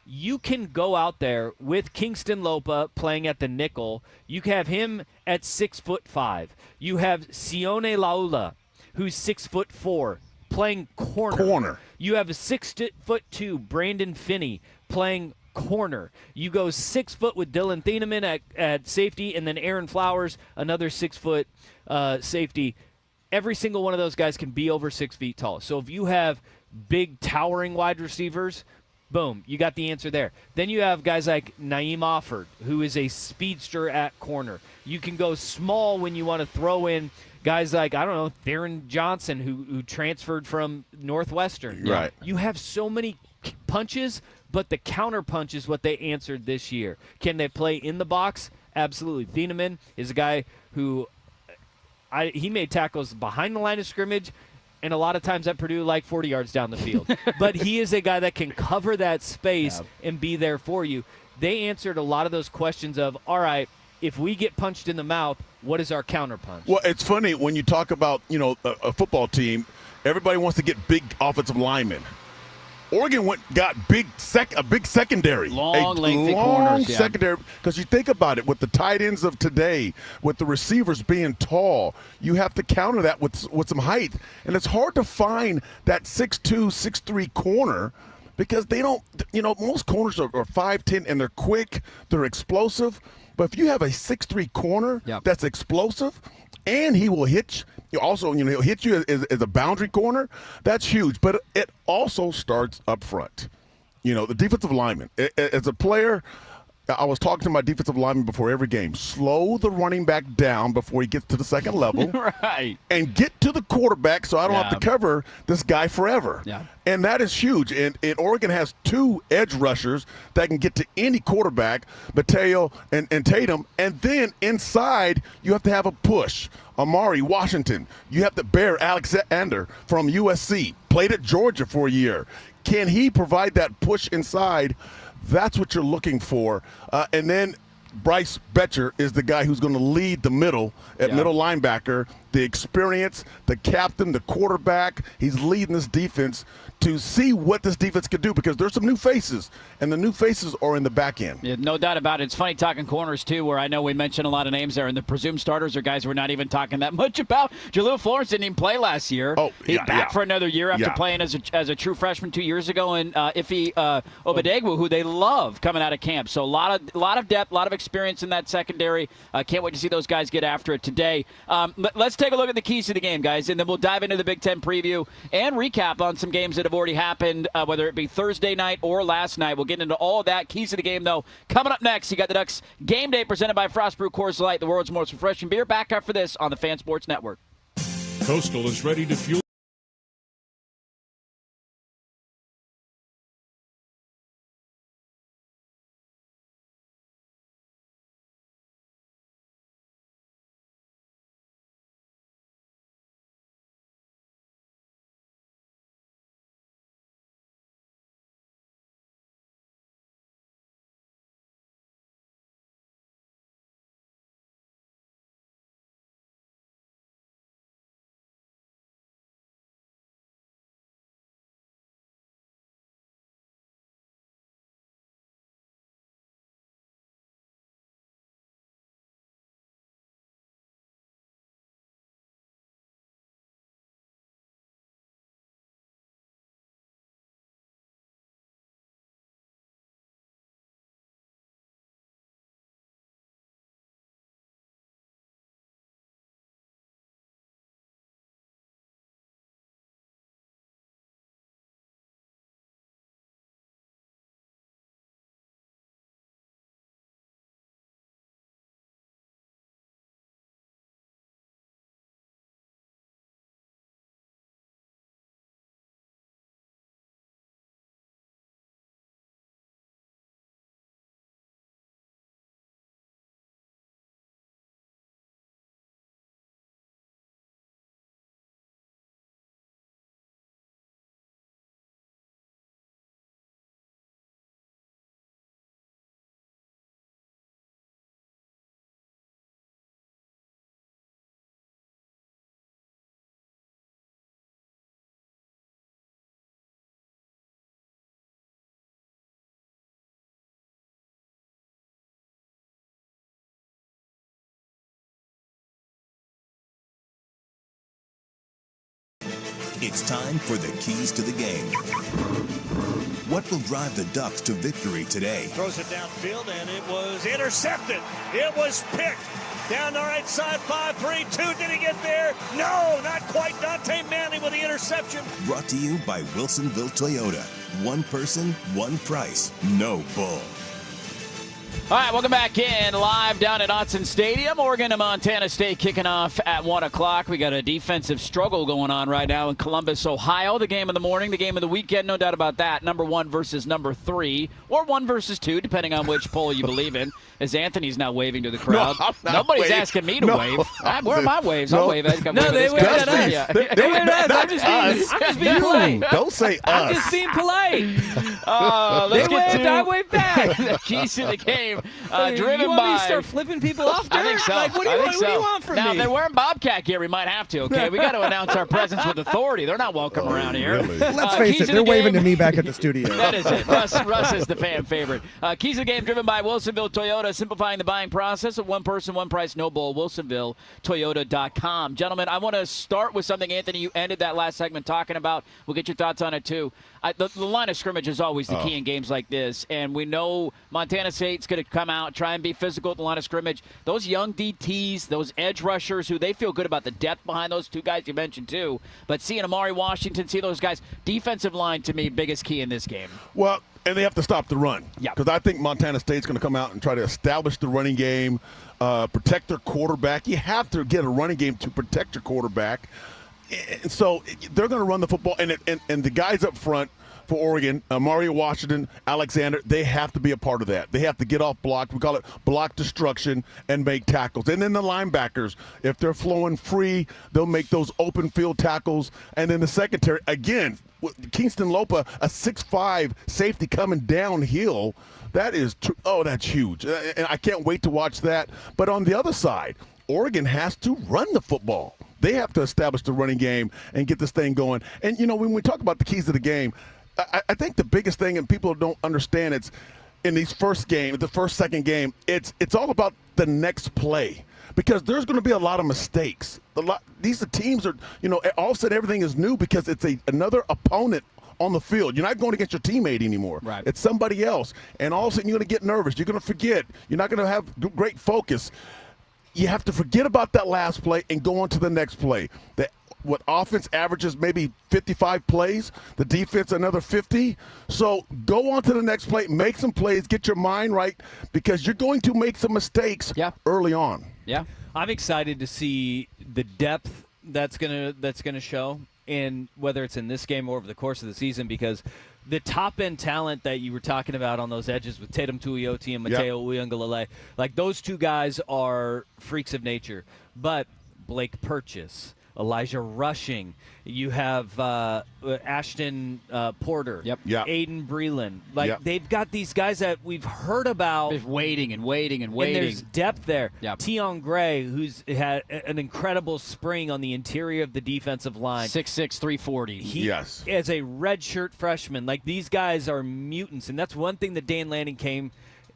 Speaker 4: you can go out there with Kingston Lopa playing at the nickel. You can have him at 6'5". You have Sione Laula, who's 6'4", playing corner. You have a 6'2" Brandon Finney playing corner. You go 6 foot with Dylan Thieneman at safety, and then Aaron Flowers, another 6 foot safety. Every single one of those guys can be over 6 feet tall. So if you have big towering wide receivers, boom, you got the answer there. Then you have guys like Naeem Offord, who is a speedster at corner. You can go small when you want to throw in guys like, I don't know, Theron Johnson, who transferred from Northwestern.
Speaker 3: Right.
Speaker 4: You have so many punches, but the counter punch is what they answered this year. Can they play in the box? Absolutely. Thieneman is a guy who he made tackles behind the line of scrimmage, and a lot of times at Purdue, like 40 yards down the field. But he is a guy that can cover that space and be there for you. They answered a lot of those questions of, all right, if we get punched in the mouth, what is our counter punch?
Speaker 3: Well, it's funny when you talk about, a football team, everybody wants to get big offensive linemen. Oregon got a big secondary.
Speaker 2: Lengthy corners. Yeah.
Speaker 3: Secondary. Because you think about it, with the tight ends of today, with the receivers being tall, you have to counter that with some height. And it's hard to find that 6'2", 6'3" corner because they don't, most corners are 5'10", and they're quick, they're explosive. But if you have a 6'3" corner that's explosive, and he will hit you. Also, he'll hit you as a boundary corner. That's huge. But it also starts up front. The defensive lineman. As a player, I was talking to my defensive lineman before every game. Slow the running back down before he gets to the second level.
Speaker 2: Right.
Speaker 3: And get to the quarterback so I don't have to cover this guy forever.
Speaker 2: Yeah.
Speaker 3: And that is huge. And Oregon has 2 edge rushers that can get to any quarterback, Mateo and Tatum. And then inside, you have to have a push. Amari Washington. You have the Bear Alexander from USC. Played at Georgia for a year. Can he provide that push inside? That's what you're looking for. And then Bryce Betcher is the guy who's going to lead the middle at middle linebacker, the experience, the captain, the quarterback. He's leading this defense to see what this defense could do because there's some new faces, and the new faces are in the back end.
Speaker 2: Yeah, no doubt about it. It's funny talking corners, too, where I know we mentioned a lot of names there, and the presumed starters are guys we're not even talking that much about. Jalil Florence didn't even play last year. He's back for another year after playing as a true freshman 2 years ago, and Ife Obadegwu, who they love coming out of camp. So a lot of depth, a lot of experience in that secondary. Can't wait to see those guys get after it today. Let's take a look at the keys to the game, guys, and then we'll dive into the Big Ten preview and recap on some games that have already happened, whether it be Thursday night or last night. We'll get into all of that. Keys to the game, though, coming up next. You got the Ducks Game Day presented by Frost Brew Coors Light, the world's most refreshing beer. Back after this on the Fan Sports Network.
Speaker 11: Coastal is ready to fuel.
Speaker 1: It's time for the keys to the game. What will drive the Ducks to victory today?
Speaker 5: Throws it downfield, and it was intercepted. It was picked. Down the right side, 5-3-2. Did he get there? No, not quite. Dante Manley with the interception.
Speaker 1: Brought to you by Wilsonville Toyota. One person, one price, no bull.
Speaker 2: All right, welcome back in live down at Autzen Stadium. Oregon and Montana State kicking off at 1 o'clock. We got a defensive struggle going on right now in Columbus, Ohio. The game of the morning, the game of the weekend, no doubt about that. Number 1 versus number 3, or 1 versus 2, depending on which poll you believe in. As Anthony's now waving to the crowd.
Speaker 3: No,
Speaker 2: Nobody's asking me to wave. Where are my waves? I'll wave.
Speaker 4: They waved at us. They waved at us. I'm just being polite.
Speaker 3: Don't say us.
Speaker 4: I'm just being polite.
Speaker 2: Let's
Speaker 4: they waved, I waved back.
Speaker 2: the keys to the game. Driven
Speaker 4: you want
Speaker 2: by.
Speaker 4: me to start flipping people off there?
Speaker 2: I think so.
Speaker 4: Like, what do you want from
Speaker 2: now,
Speaker 4: me?
Speaker 2: if they're wearing Bobcat gear, we might have to, okay? We got to announce our presence with authority. They're not welcome around here.
Speaker 3: Really?
Speaker 7: Let's face it, they're waving to me back at the studio.
Speaker 2: That is it. Russ is the fan favorite. Keys of the game driven by Wilsonville Toyota, simplifying the buying process of one person, one price, no bull. WilsonvilleToyota.com. Gentlemen, I want to start with something, Anthony, you ended that last segment talking about. We'll get your thoughts on it, too. The line of scrimmage is always the key in games like this, and we know Montana State's going to come out, try and be physical at the line of scrimmage. Those young DTs, those edge rushers, who they feel good about the depth behind those two guys you mentioned too. But seeing Amari Washington, see those guys, defensive line to me, biggest key in this game.
Speaker 3: Well, And they have to stop the run.
Speaker 2: Yeah.
Speaker 3: Because I think Montana State's going to come out and try to establish the running game, protect their quarterback. You have to get a running game to protect your quarterback. And so they're going to run the football. And the guys up front for Oregon, Mario Washington, Alexander, they have to be a part of that. They have to get off block. We call it block destruction and make tackles. And then the linebackers, if they're flowing free, they'll make those open field tackles. And then the secondary, again, Kingston Lopa, a 6'5" safety coming downhill. That is that's huge. And I can't wait to watch that. But on the other side, Oregon has to run the football. They have to establish the running game and get this thing going. And, when we talk about the keys to the game, I think the biggest thing, and people don't understand, it's in these second game, it's all about the next play. Because there's going to be a lot of mistakes. These teams are, all of a sudden everything is new because it's another opponent on the field. You're not going against your teammate anymore.
Speaker 2: Right.
Speaker 3: It's somebody else. And all of a sudden you're going to get nervous. You're going to forget. You're not going to have great focus. You have to forget about that last play and go on to the next play. What offense averages maybe 55 plays, the defense another 50. So go on to the next play, make some plays, get your mind right, because you're going to make some mistakes early on.
Speaker 2: Yeah.
Speaker 4: I'm excited to see the depth that's gonna show, and whether it's in this game or over the course of the season, because the top-end talent that you were talking about on those edges with Tatum Tuioti and Mateo Uiagalelei, like those two guys are freaks of nature. But Blake Purchase, Elijah Rushing, you have Ashton Porter, Aiden Breland. They've got these guys that we've heard about.
Speaker 2: Just waiting. And
Speaker 4: there's depth there.
Speaker 2: Yep.
Speaker 4: Tion Gray, who's had an incredible spring on the interior of the defensive line.
Speaker 2: 6'6", 340.
Speaker 4: As a redshirt freshman, these guys are mutants. And that's one thing that Dan Lanning came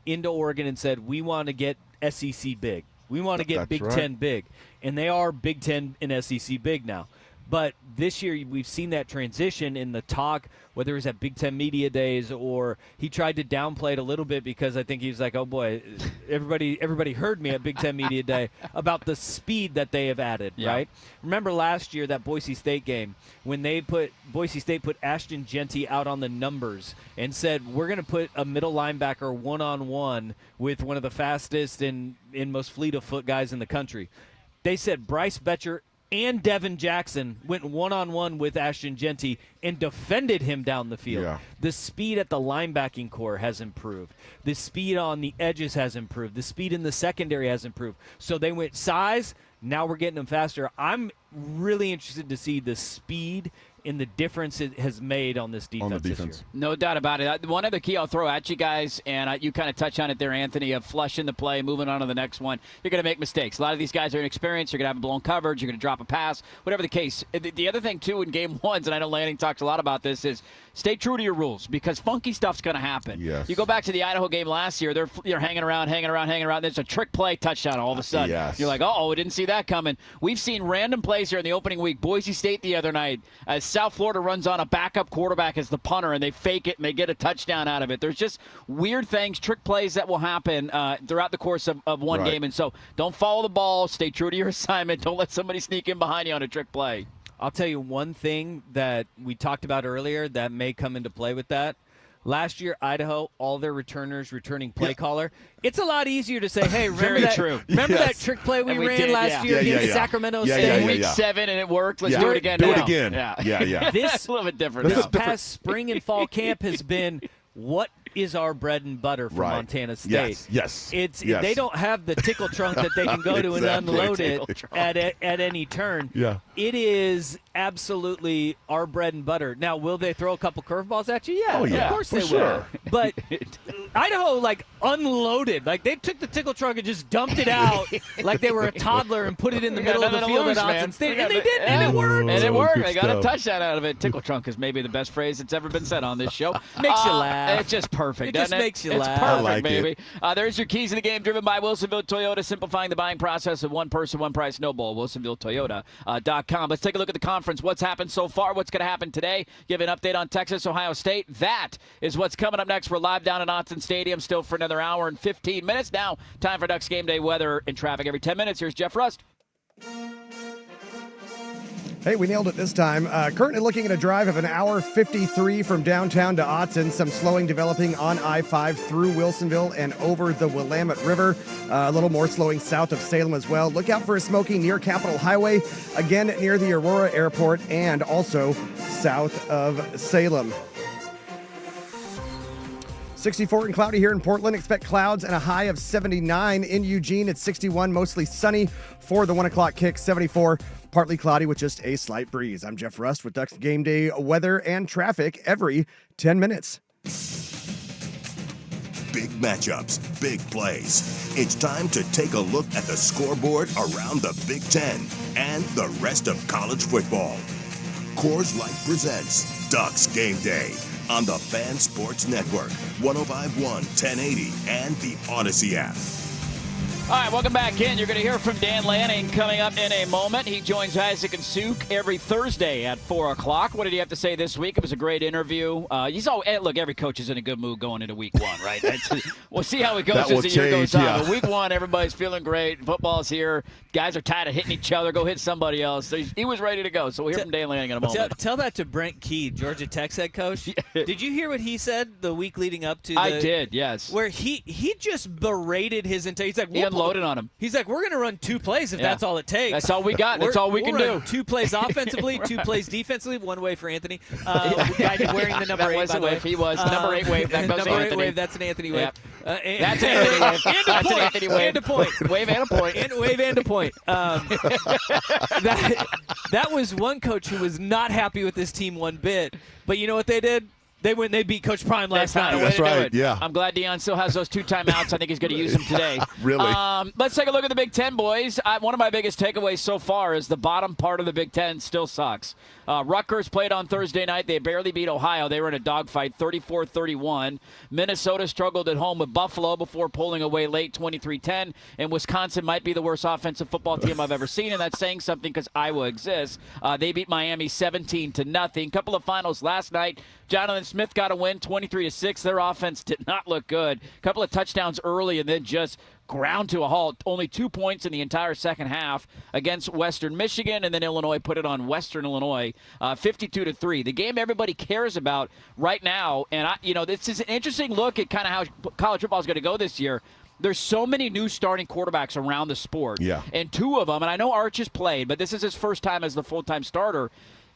Speaker 4: into Oregon and said, we want to get SEC big. We want to get Big Ten big. And they are Big Ten and SEC big now. But this year we've seen that transition in the talk, whether it was at Big Ten Media Days or he tried to downplay it a little bit because I think he was like, oh, boy, everybody heard me at Big Ten Media Day about the speed that they have added, right? Remember last year, that Boise State game, when Boise State put Ashton Jeanty out on the numbers and said, we're going to put a middle linebacker one-on-one with one of the fastest and most fleet-of-foot guys in the country. They said Bryce Betcher and Devin Jackson went one-on-one with Ashton Jeanty and defended him down the field.
Speaker 3: Yeah.
Speaker 4: The speed at the linebacking core has improved. The speed on the edges has improved. The speed in the secondary has improved. So they went size. Now we're getting them faster. I'm really interested to see the speed and the difference it has made on this defense, this year.
Speaker 2: No doubt about it. One other key I'll throw at you guys, and you kind of touch on it there, Anthony, of flushing the play, moving on to the next one. You're going to make mistakes. A lot of these guys are inexperienced. You're going to have a blown coverage. You're going to drop a pass, whatever the case. The other thing, too, in game ones, and I know Lanning talks a lot about this, is stay true to your rules because funky stuff's going to happen.
Speaker 3: Yes.
Speaker 2: You go back to the Idaho game last year, they're hanging around. There's a trick play, touchdown all of a sudden.
Speaker 3: Yes.
Speaker 2: You're like, we didn't see that coming. We've seen random plays here in the opening week. Boise State the other night, as South Florida runs on a backup quarterback as the punter, and they fake it, and they get a touchdown out of it. There's just weird things, trick plays that will happen throughout the course of one game. And so don't follow the ball. Stay true to your assignment. Don't let somebody sneak in behind you on a trick play.
Speaker 4: I'll tell you one thing that we talked about earlier that may come into play with that. Last year, Idaho, all their returners returning play caller. It's a lot easier to say, hey, remember that trick play we ran last year against Sacramento State?
Speaker 2: Week 7 and it worked. Let's do it again
Speaker 3: now.
Speaker 2: Do
Speaker 3: it again.
Speaker 2: Yeah.
Speaker 4: This
Speaker 2: a little bit different.
Speaker 4: This past spring and fall camp has been what is our bread and butter for Montana State.
Speaker 3: Yes.
Speaker 4: They don't have the tickle trunk that they can go to and unload it at any turn.
Speaker 3: Yeah.
Speaker 4: It is absolutely our bread and butter. Now, will they throw a couple curveballs at you? Yeah, of course they will. But Idaho, unloaded. They took the tickle trunk and just dumped it out like they were a toddler and put it in the middle of the field at Autzen State. And they did, and it worked.
Speaker 2: And it worked. They got a touchdown out of it. Tickle trunk is maybe the best phrase that's ever been said on this show.
Speaker 4: Makes you laugh.
Speaker 2: It's just perfect,
Speaker 4: doesn't it?
Speaker 2: Makes you
Speaker 4: laugh.
Speaker 2: It's perfect,
Speaker 3: like
Speaker 2: baby. There's your keys to the game, driven by Wilsonville Toyota, simplifying the buying process of one person, one price, no bull. WilsonvilleToyota.com. Let's take a look at the conference. What's happened so far? What's going to happen today? Give an update on Texas, Ohio State. That is what's coming up next. We're live down at Autzen Stadium, still for another hour and 15 minutes. Now, time for Ducks game day weather and traffic every 10 minutes. Here's Jeff Rust.
Speaker 7: Hey, we nailed it this time. Currently looking at a drive of an hour 53 from downtown to Autzen. Some slowing developing on I-5 through Wilsonville and over the Willamette River. A little more slowing south of Salem as well. Look out for a smoking near Capitol Highway, again near the Aurora Airport, and also south of Salem. 64 and cloudy here in Portland. Expect clouds and a high of 79. In Eugene, it's 61, mostly sunny for the 1 o'clock kick, 74. Partly cloudy with just a slight breeze. I'm Jeff Rust with Ducks Game Day weather and traffic every 10 minutes.
Speaker 1: Big matchups, big plays. It's time to take a look at the scoreboard around the Big Ten and the rest of college football. Coors Light presents Ducks Game Day on the Fan Sports Network, 105.1, 1080, and the Odyssey app.
Speaker 2: All right, welcome back in. You're going to hear from Dan Lanning coming up in a moment. He joins Isaac and Suk every Thursday at 4 o'clock. What did he have to say this week? It was a great interview. Look, every coach is in a good mood going into week one, right? We'll see how it goes as the year goes on.
Speaker 3: Yeah.
Speaker 2: But week one, everybody's feeling great. Football's here. Guys are tired of hitting each other. Go hit somebody else. So he was ready to go. So we'll hear from Dan Lanning in a moment.
Speaker 4: Tell that to Brent Key, Georgia Tech's head coach. Did you hear what he said the week leading up to
Speaker 2: I did, yes.
Speaker 4: Where he just berated his entire – he's like,
Speaker 2: he unloaded on him.
Speaker 4: He's like, we're going to run 2 plays if that's all it takes.
Speaker 2: That's all we got. That's all we can do.
Speaker 4: 2 plays offensively, 2 plays defensively, 1 way for Anthony. Guy wearing the number 8, by the way.
Speaker 2: He was. Number 8 wave. That goes
Speaker 4: number
Speaker 2: to Anthony.
Speaker 4: 8 wave, that's an Anthony wave.
Speaker 2: Yep. That's an Anthony wave.
Speaker 4: And a point.
Speaker 2: Anthony wave.
Speaker 4: And a point.
Speaker 2: Wave and a point.
Speaker 4: And wave and a point. That was one coach who was not happy with this team one bit. But you know what they did? They went and they beat Coach Prime last night.
Speaker 3: That's right, yeah.
Speaker 2: I'm glad Deion still has those 2 timeouts. I think he's going to use them today.
Speaker 3: Really?
Speaker 2: Let's take a look at the Big Ten, boys. One of my biggest takeaways so far is the bottom part of the Big Ten still sucks. Rutgers played on Thursday night. They barely beat Ohio. They were in a dogfight, 34-31. Minnesota struggled at home with Buffalo before pulling away late, 23-10. And Wisconsin might be the worst offensive football team I've ever seen, and that's saying something because Iowa exists. They beat Miami 17-0. Couple of finals last night. Jonathan Smith got a win, 23-6. Their offense did not look good. Couple of touchdowns early and then just ground to a halt. Only 2 points in the entire second half against Western Michigan, and then Illinois put it on Western Illinois, 52-3. The game everybody cares about right now, and this is an interesting look at kind of how college football is going to go this year. There's so many new starting quarterbacks around the sport, and 2 of them, and I know Arch has played, but this is his first time as the full-time starter.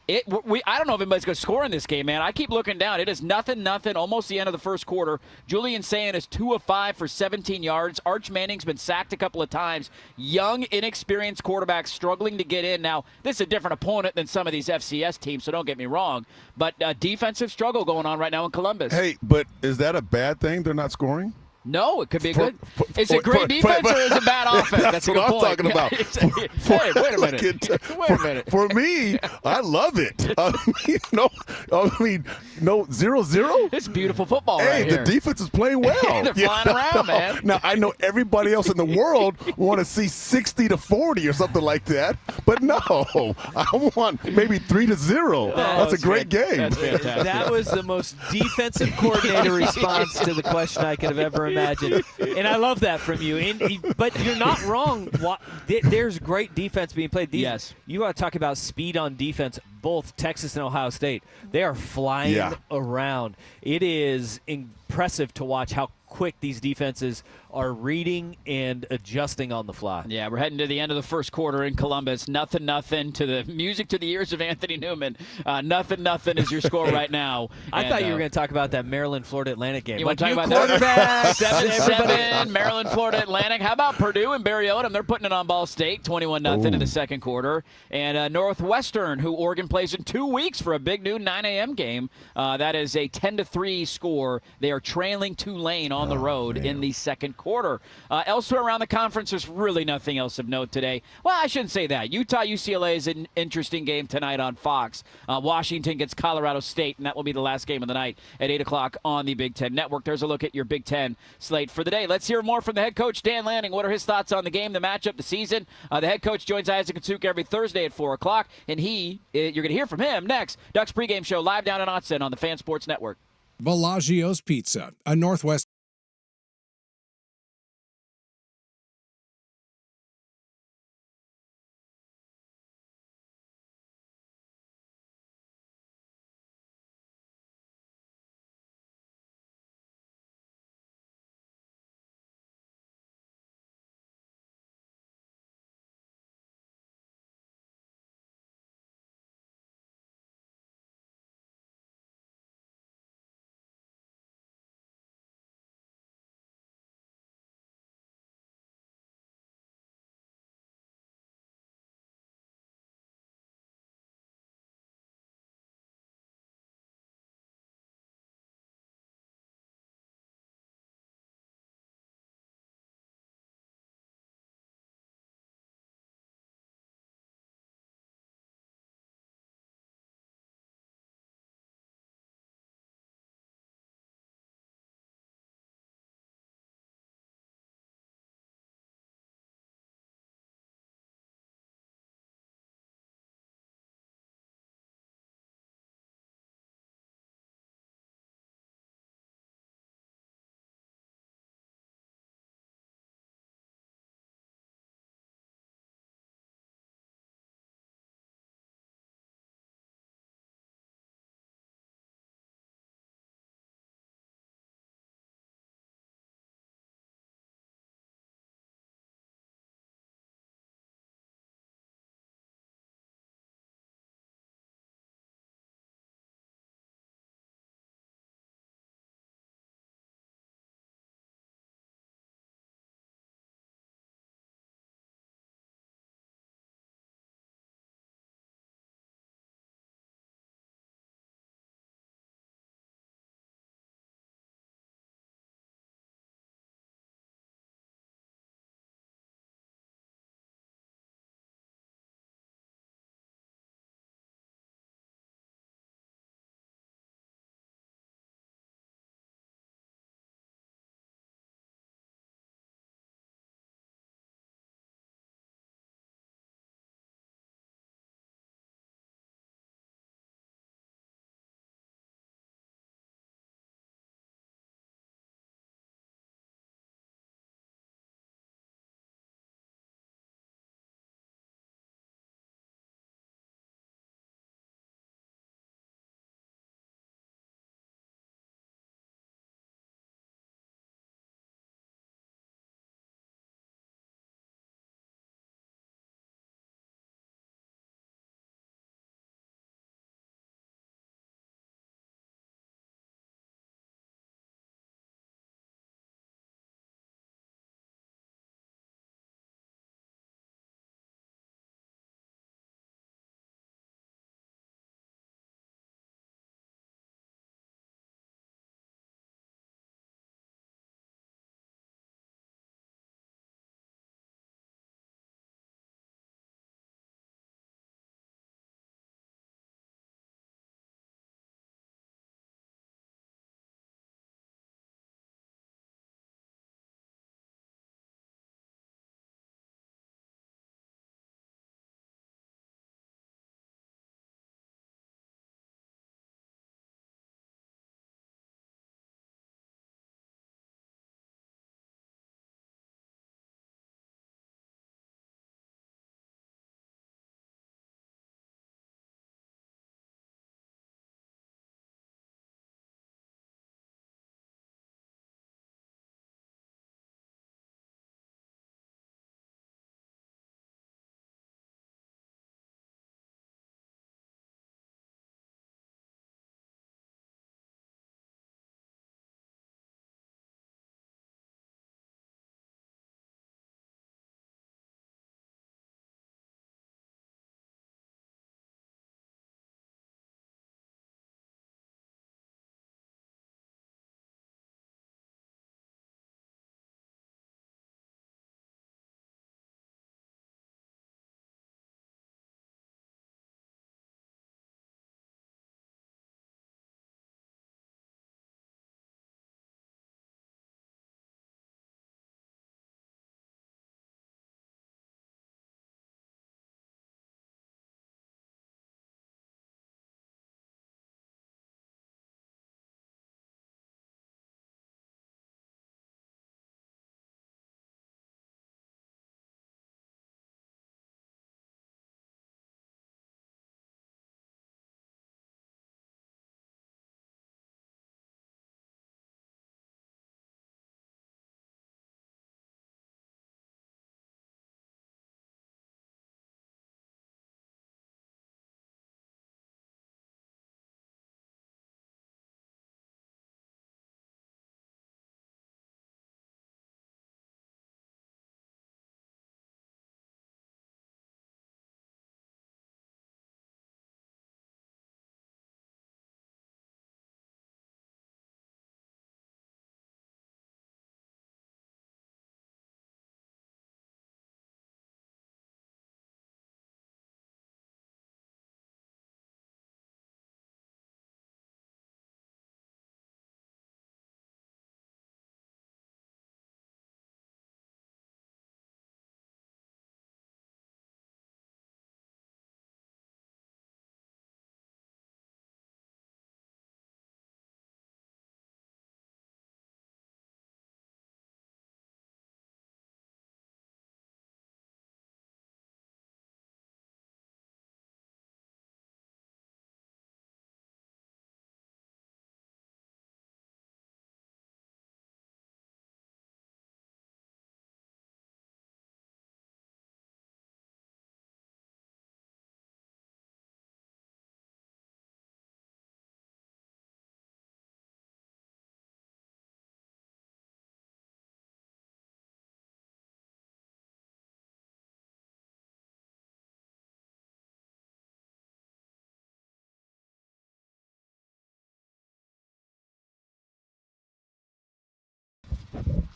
Speaker 2: I don't know if anybody's going to score in this game, man. I keep looking down. It is 0-0, almost the end of the first quarter. Julian Sayin is 2 of 5 for 17 yards. Arch Manning's been sacked a couple of times. Young, inexperienced quarterbacks struggling to get in. Now, this is a different opponent than some of these FCS teams, so don't get me wrong. But defensive struggle going on right now in Columbus.
Speaker 3: Hey, but is that a bad thing they're not scoring?
Speaker 2: No, it could be good. Is it great defense or is it bad offense?
Speaker 3: That's what I'm talking about.
Speaker 2: Hey, wait a minute.
Speaker 3: For me, I love it. 0-0.
Speaker 2: It's beautiful football
Speaker 3: right
Speaker 2: here.
Speaker 3: The defense is playing well.
Speaker 2: They're flying around, man.
Speaker 3: Now, I know everybody else in the world want to see 60-40 or something like that, but no, I want maybe 3-0. That's a great game.
Speaker 2: That's fantastic.
Speaker 4: That was the most defensive coordinator response to the question I could have ever imagined. And I love that from you. But you're not wrong. There's great defense being played.
Speaker 2: Yes.
Speaker 4: You want to talk about speed on defense. Both Texas and Ohio State, they are flying around. It is impressive to watch how quick these defenses are reading and adjusting on the fly.
Speaker 2: Yeah, we're heading to the end of the first quarter in Columbus. 0-0 to the music to the ears of Anthony Newman. 0-0 is your score right now.
Speaker 4: I thought you were going to talk about that Maryland-Florida Atlantic game.
Speaker 2: You want to talk about that? 7-7, Maryland-Florida Atlantic. How about Purdue and Barry Odom? They're putting it on Ball State, 21-0 in the second quarter. And Northwestern, who Oregon plays in 2 weeks for a big new 9 a.m. game. That is a 10-3 score. They are trailing Tulane on the road in the second quarter. Elsewhere around the conference, there's really nothing else of note today. Well, I shouldn't say that. Utah-UCLA is an interesting game tonight on Fox. Washington gets Colorado State, and that will be the last game of the night at 8 o'clock on the Big Ten Network. There's a look at your Big Ten slate for the day. Let's hear more from the head coach, Dan Lanning. What are his thoughts on the game, the matchup, the season? The head coach joins Isaac and Suk every Thursday at 4 o'clock, and you're going to hear from him next. Ducks pregame show live down in Autzen on the Fan Sports Network.
Speaker 11: Bellagio's Pizza, a Northwest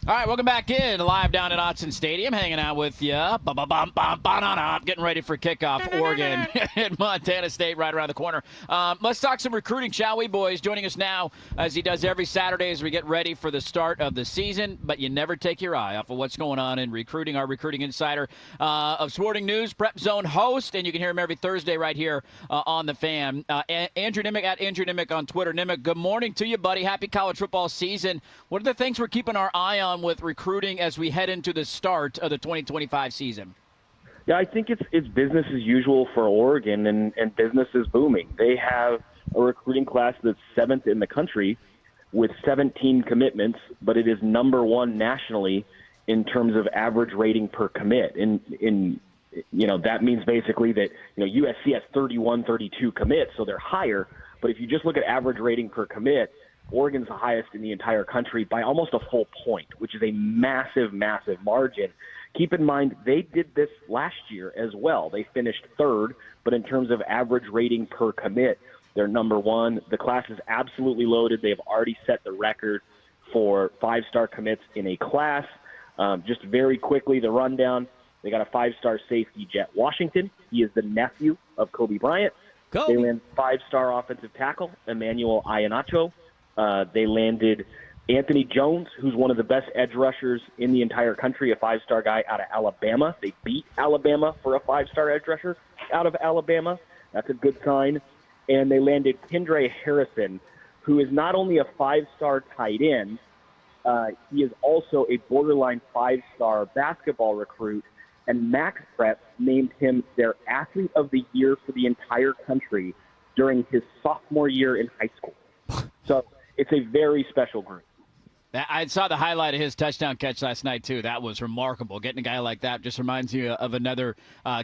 Speaker 2: All right, welcome back in. Live down at Autzen Stadium, hanging out with you. Getting ready for kickoff. Oregon and Montana State right around the corner. Let's talk some recruiting, shall we, boys? Joining us now, as he does every Saturday, as we get ready for the start of the season. But you never take your eye off of what's going on in recruiting. Our recruiting insider of Sporting News, Prep Zone host, and you can hear him every Thursday right here on The Fan. Andrew Nimick, at Andrew Nimick on Twitter. Nimick, good morning to you, buddy. Happy college football season. What are the things we're keeping our eye on with recruiting as we head into the start of the 2025 season?
Speaker 12: Yeah, I think it's business as usual for Oregon, and business is booming. They have a recruiting class that's 7th in the country with 17 commitments, but it is number 1 nationally in terms of average rating per commit. That means basically that USC has 31, 32 commits, so they're higher. But if you just look at average rating per commit, Oregon's the highest in the entire country by almost a full point, which is a massive, massive margin. Keep in mind, they did this last year as well. They finished 3rd, but in terms of average rating per commit, they're number 1. The class is absolutely loaded. They've already set the record for 5-star commits in a class. Just very quickly, the rundown, they got a 5-star safety, Jet Washington. He is the nephew of Kobe Bryant. They land 5-star offensive tackle, Emmanuel Iheanacho. They landed Anthony Jones, who's one of the best edge rushers in the entire country, a 5-star guy out of Alabama. They beat Alabama for a 5-star edge rusher out of Alabama. That's a good sign. And they landed Kendra Harrison, who is not only a 5-star tight end, he is also a borderline 5-star basketball recruit. And Max Prep named him their athlete of the year for the entire country during his sophomore year in high school. So it's a very special group.
Speaker 2: I saw the highlight of his touchdown catch last night, too. That was remarkable. Getting a guy like that just reminds you of another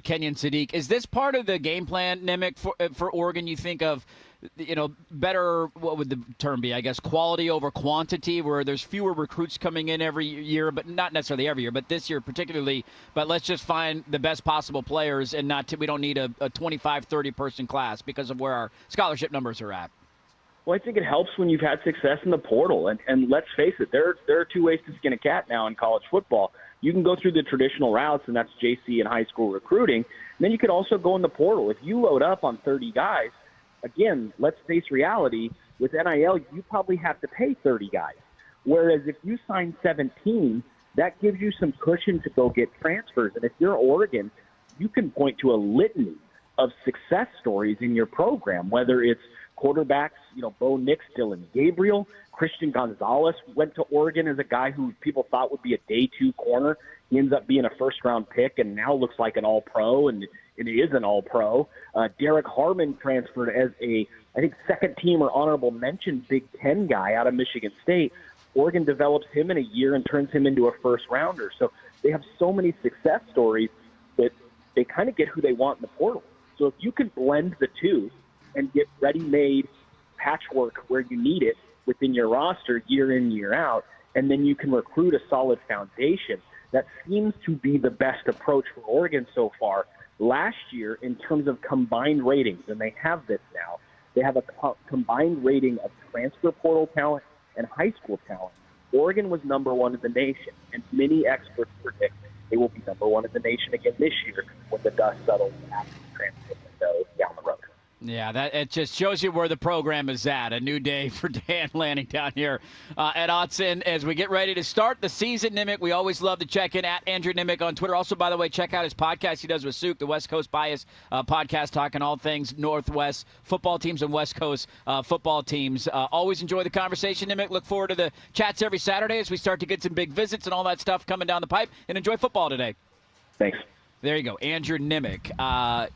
Speaker 2: Kenyon Sadiq. Is this part of the game plan, Nimick, for Oregon? You think of, better, what would the term be, I guess, quality over quantity, where there's fewer recruits coming in every year, but not necessarily every year, but this year particularly. But let's just find the best possible players and we don't need a 25, 30-person class because of where our scholarship numbers are at.
Speaker 12: Well, I think it helps when you've had success in the portal. And let's face it, there are 2 ways to skin a cat now in college football. You can go through the traditional routes, and that's JC and high school recruiting. And then you could also go in the portal. If you load up on 30 guys, again, let's face reality, with NIL, you probably have to pay 30 guys. Whereas if you sign 17, that gives you some cushion to go get transfers. And if you're Oregon, you can point to a litany of success stories in your program, whether it's quarterbacks, Bo Nix, Dylan Gabriel. Christian Gonzalez went to Oregon as a guy who people thought would be a day 2 corner. He ends up being a first-round pick and now looks like an all-pro, and it is an all-pro. Derek Harmon transferred as I think, second-team or honorable mention Big Ten guy out of Michigan State. Oregon develops him in a year and turns him into a first-rounder. So they have so many success stories that they kind of get who they want in the portal. So if you can blend the two and get ready-made patchwork where you need it within your roster year in, year out, and then you can recruit a solid foundation. That seems to be the best approach for Oregon so far. Last year, in terms of combined ratings, and they have this now, they have a combined rating of transfer portal talent and high school talent. Oregon was number 1 in the nation, and many experts predict they will be number 1 in the nation again this year when the dust settles after the transfer window down the road.
Speaker 2: Yeah, it just shows you where the program is at. A new day for Dan Lanning down here at Autzen as we get ready to start the season. Nimick, we always love to check in at Andrew Nimick on Twitter. Also, by the way, check out his podcast he does with Suk, the West Coast Bias podcast, talking all things Northwest football teams and West Coast football teams. Always enjoy the conversation, Nimick. Look forward to the chats every Saturday as we start to get some big visits and all that stuff coming down the pipe. And enjoy football today.
Speaker 12: Thanks.
Speaker 2: There you go, Andrew Nimick,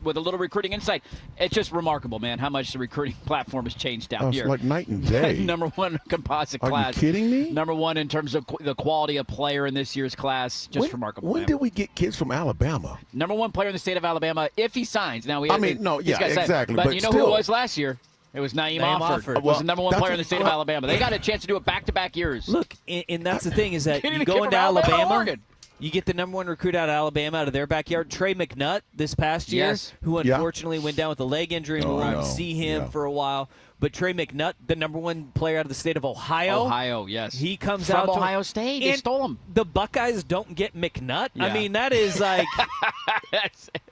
Speaker 2: with a little recruiting insight. It's just remarkable, man, how much the recruiting platform has changed down here.
Speaker 3: It's like night and day.
Speaker 2: Number 1 composite class.
Speaker 3: Are you kidding me?
Speaker 2: Number 1 in terms of the quality of player in this year's class. Just remarkable.
Speaker 3: When did we get kids from Alabama?
Speaker 2: Number 1 player in the state of Alabama, if he signs. Now,
Speaker 3: exactly.
Speaker 2: But you know who it was last year? It was Naeem Offord. Was the number 1 player in the state of Alabama. They got a chance to do it back-to-back years.
Speaker 4: Look, and that's the thing is that you go into Alabama. You get the number 1 recruit out of Alabama, out of their backyard. Trey McNutt this past year, who unfortunately went down with a leg injury, and we won't see him for a while. But Trey McNutt, the number 1 player out of the state of
Speaker 2: Ohio, yes.
Speaker 4: He comes
Speaker 2: from
Speaker 4: out
Speaker 2: Ohio State. They stole him.
Speaker 4: The Buckeyes don't get McNutt.
Speaker 2: Yeah.
Speaker 4: I mean, that is like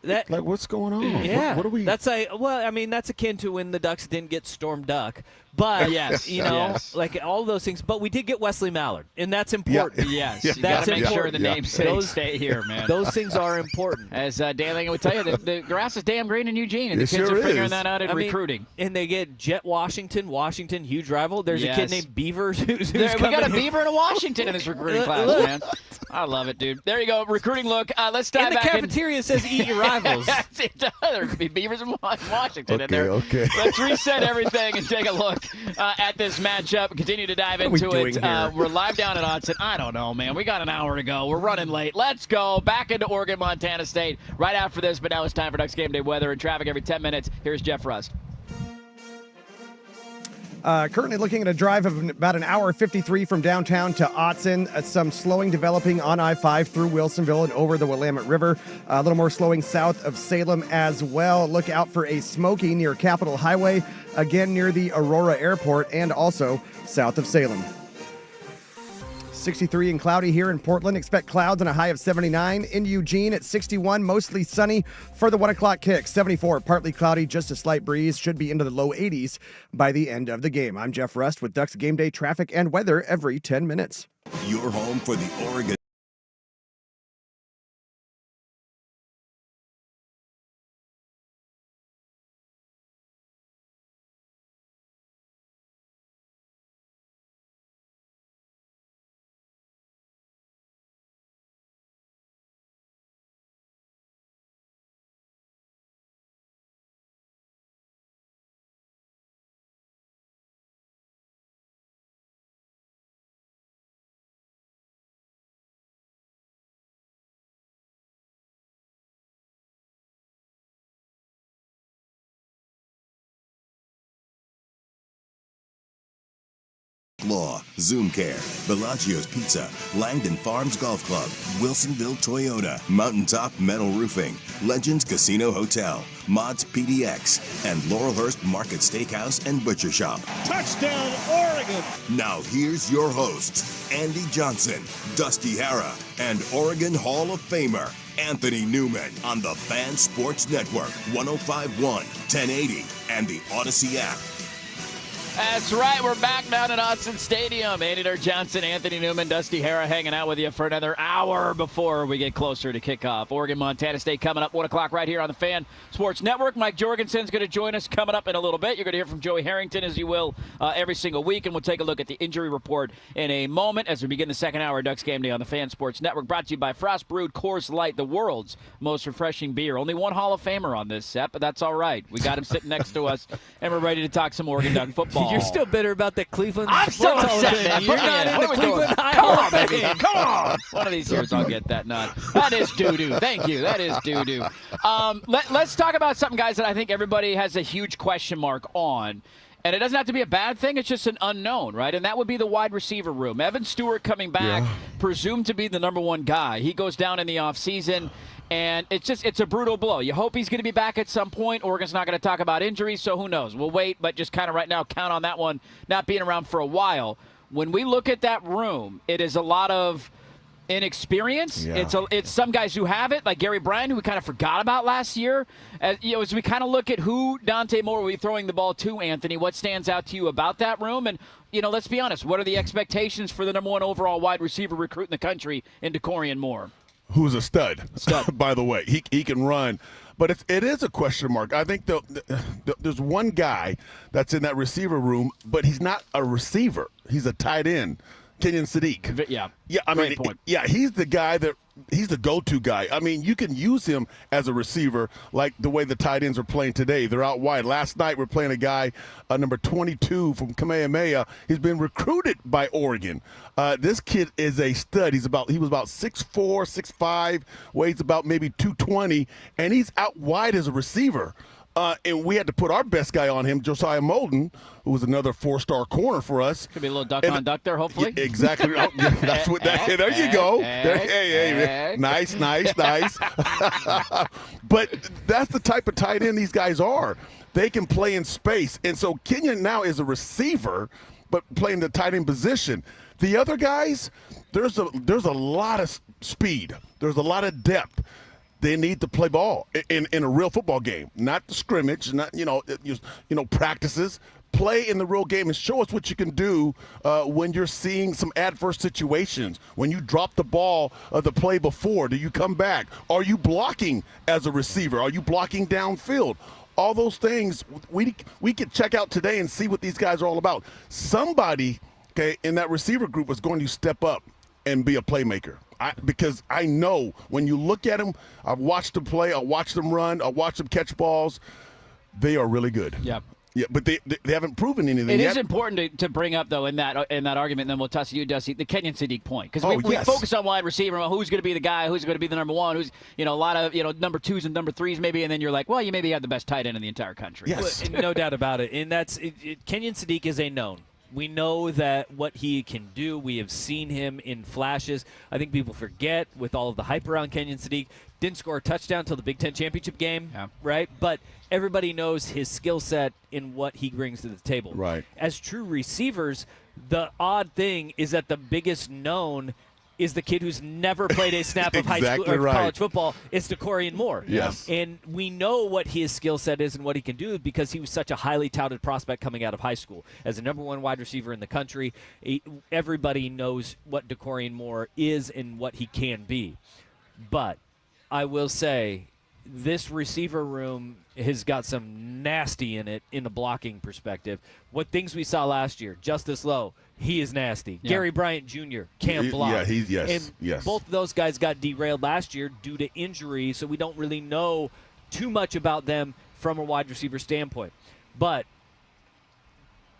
Speaker 3: Like, what's going on?
Speaker 4: Yeah,
Speaker 3: What are we?
Speaker 4: That's that's akin to when the Ducks didn't get Storm Duck. But
Speaker 2: yes,
Speaker 4: like all those things. But we did get Wesley Mallard, and that's important.
Speaker 2: Yes,
Speaker 3: Yeah.
Speaker 2: you
Speaker 4: That's
Speaker 2: got to make sure
Speaker 4: important.
Speaker 2: the namesakes stay here, man.
Speaker 4: Those things are important.
Speaker 2: As Dan Langan would tell you, the grass is damn green in Eugene, and
Speaker 3: It
Speaker 2: the kids
Speaker 3: sure
Speaker 2: are figuring
Speaker 3: is.
Speaker 2: that out in
Speaker 4: I mean,
Speaker 2: recruiting.
Speaker 4: And they get Jet Washington, huge rival. There's a
Speaker 2: Yes.
Speaker 4: kid named Beavers who's
Speaker 2: We got a
Speaker 4: coming in.
Speaker 2: Beaver and a Washington in this recruiting class, man. I love it, dude. There you go, recruiting look. Let's dive
Speaker 4: And the
Speaker 2: back
Speaker 4: cafeteria says eat your rivals.
Speaker 2: Yes, it does. There could be Beavers and Washington in there.
Speaker 3: Okay.
Speaker 2: Let's reset everything and take a look at this matchup. Continue to dive into it. We're live down at Autzen. I don't know, man. We got an hour to go. We're running late. Let's go back into Oregon, Montana State right after this. But now it's time for Ducks Game Day weather and traffic every 10 minutes. Here's Jeff Rust.
Speaker 7: Currently looking at a drive of about an hour 53 from downtown to Autzen. Some slowing developing on I-5 through Wilsonville and over the Willamette River. A little more slowing south of Salem as well. Look out for a smoky near Capitol Highway, again near the Aurora Airport, and also south of Salem. 63 and cloudy here in Portland. Expect clouds and a high of 79. In Eugene at 61, mostly sunny for the 1 o'clock kick. 74, partly cloudy, just a slight breeze. Should be into the low 80s by the end of the game. I'm Jeff Rust with Ducks Game Day traffic and weather every 10 minutes.
Speaker 1: Your home for the Oregon Law, Zoom Care, Bellagio's Pizza, Langdon Farms Golf Club, Wilsonville Toyota, Mountaintop Metal Roofing, Legends Casino Hotel, Mods PDX, and Laurelhurst Market Steakhouse and Butcher Shop.
Speaker 5: Touchdown, Oregon!
Speaker 1: Now here's your hosts, Andy Johnson, Dusty Hara, and Oregon Hall of Famer, Anthony Newman on the Fan Sports Network, 105.1, 1080, and the Odyssey app.
Speaker 2: That's right. We're back down at Autzen Stadium. Andy Johnson, Anthony Newman, Dusty Hara hanging out with you for another hour before we get closer to kickoff. Oregon, Montana State coming up 1 o'clock right here on the Fan Sports Network. Mike Jorgensen's going to join us coming up in a little bit. You're going to hear from Joey Harrington, as you will, every single week, and we'll take a look at the injury report in a moment as we begin the second hour of Ducks Game Day on the Fan Sports Network, brought to you by Frost Brewed Coors Light, the world's most refreshing beer. Only one Hall of Famer on this set, but that's all right. We got him sitting next to us, and we're ready to talk some Oregon Duck football.
Speaker 4: You're still bitter about the Cleveland
Speaker 2: I'm still
Speaker 4: Sports Hall of
Speaker 2: upset,
Speaker 4: Fame.
Speaker 2: man.
Speaker 4: You're not in the Cleveland High
Speaker 2: Come
Speaker 4: Hall
Speaker 2: on,
Speaker 4: of
Speaker 2: baby.
Speaker 4: Fame.
Speaker 2: Come on. One of these years I'll get that nod. That is doo-doo. Thank you. That is doo-doo. Let's talk about something, guys, that I think everybody has a huge question mark on. And it doesn't have to be a bad thing. It's just an unknown, right? And that would be the wide receiver room. Evan Stewart coming back, presumed to be the number one guy. He goes down in the offseason. And it's a brutal blow. You hope he's going to be back at some point. Oregon's not going to talk about injuries, so who knows? We'll wait, but just kind of right now count on that one not being around for a while. When we look at that room, it is a lot of inexperience.
Speaker 3: Yeah.
Speaker 2: It's some guys who have it, like Gary Bryan, who we kind of forgot about last year. As we kind of look at who Dante Moore will be throwing the ball to, Anthony, what stands out to you about that room? And, let's be honest, what are the expectations for the number one overall wide receiver recruit in the country in Decorian Moore?
Speaker 3: Who's a stud. By the way. He can run. But it is a question mark. I think there's one guy that's in that receiver room, but he's not a receiver. He's a tight end. Kenyon Sadiq.
Speaker 2: Yeah.
Speaker 3: Yeah,
Speaker 2: Great point.
Speaker 3: Yeah, he's the guy he's the go-to guy. I mean, you can use him as a receiver like the way the tight ends are playing today. They're out wide. Last night we're playing a guy, number 22 from Kamehameha. He's been recruited by Oregon. This kid is a stud. He was about 6'4", 6'5", weighs about maybe 220, and he's out wide as a receiver. And we had to put our best guy on him, Josiah Molden, who was another 4-star corner for us.
Speaker 2: Could be a little duck on duck there, hopefully.
Speaker 3: Yeah, exactly. Oh, yeah, that's what that. There you go. Hey, nice. But that's the type of tight end these guys are. They can play in space, and so Kenyon now is a receiver, but playing the tight end position. The other guys, there's a lot of speed. There's a lot of depth. They need to play ball in a real football game, not the scrimmage, not practices. Play in the real game and show us what you can do when you're seeing some adverse situations. When you drop the ball the play before, do you come back? Are you blocking as a receiver? Are you blocking downfield? All those things we could check out today and see what these guys are all about. Somebody, in that receiver group is going to step up and be a playmaker. Because I know when you look at them, I've watched them play, I'll watch them run, I'll watch them catch balls. They are really good.
Speaker 2: Yeah.
Speaker 3: Yeah, but they haven't proven anything yet.
Speaker 2: It is important to bring up, though, in that argument, and then we'll toss to you, Dusty, the Kenyon Sadiq point. Because we focus on wide receiver, who's going to be the guy, who's going to be the number one, who's, a lot of, number twos and number threes maybe, and then you're like, well, you maybe have the best tight end in the entire country.
Speaker 4: Yes. Well, no doubt about it. And that's Kenyon Sadiq is a known. We know that what he can do. We have seen him in flashes. I think people forget with all of the hype around Kenyon Sadiq. Didn't score a touchdown until the Big Ten championship game, right? But everybody knows his skill set in what he brings to the table.
Speaker 3: Right.
Speaker 4: As true receivers, the odd thing is that the biggest known is the kid who's never played a snap of high school or college football. It's DeCorian Moore.
Speaker 3: Yes.
Speaker 4: And we know what his skill set is and what he can do because he was such a highly touted prospect coming out of high school. As the number one wide receiver in the country, everybody knows what DeCorian Moore is and what he can be. But I will say this receiver room has got some nasty in it in the blocking perspective. What things we saw last year, Justice Lowe, he is nasty.
Speaker 2: Yeah.
Speaker 4: Gary Bryant Jr. can't block.
Speaker 3: Yeah,
Speaker 4: And
Speaker 3: yes.
Speaker 4: both of those guys got derailed last year due to injury, so we don't really know too much about them from a wide receiver standpoint. But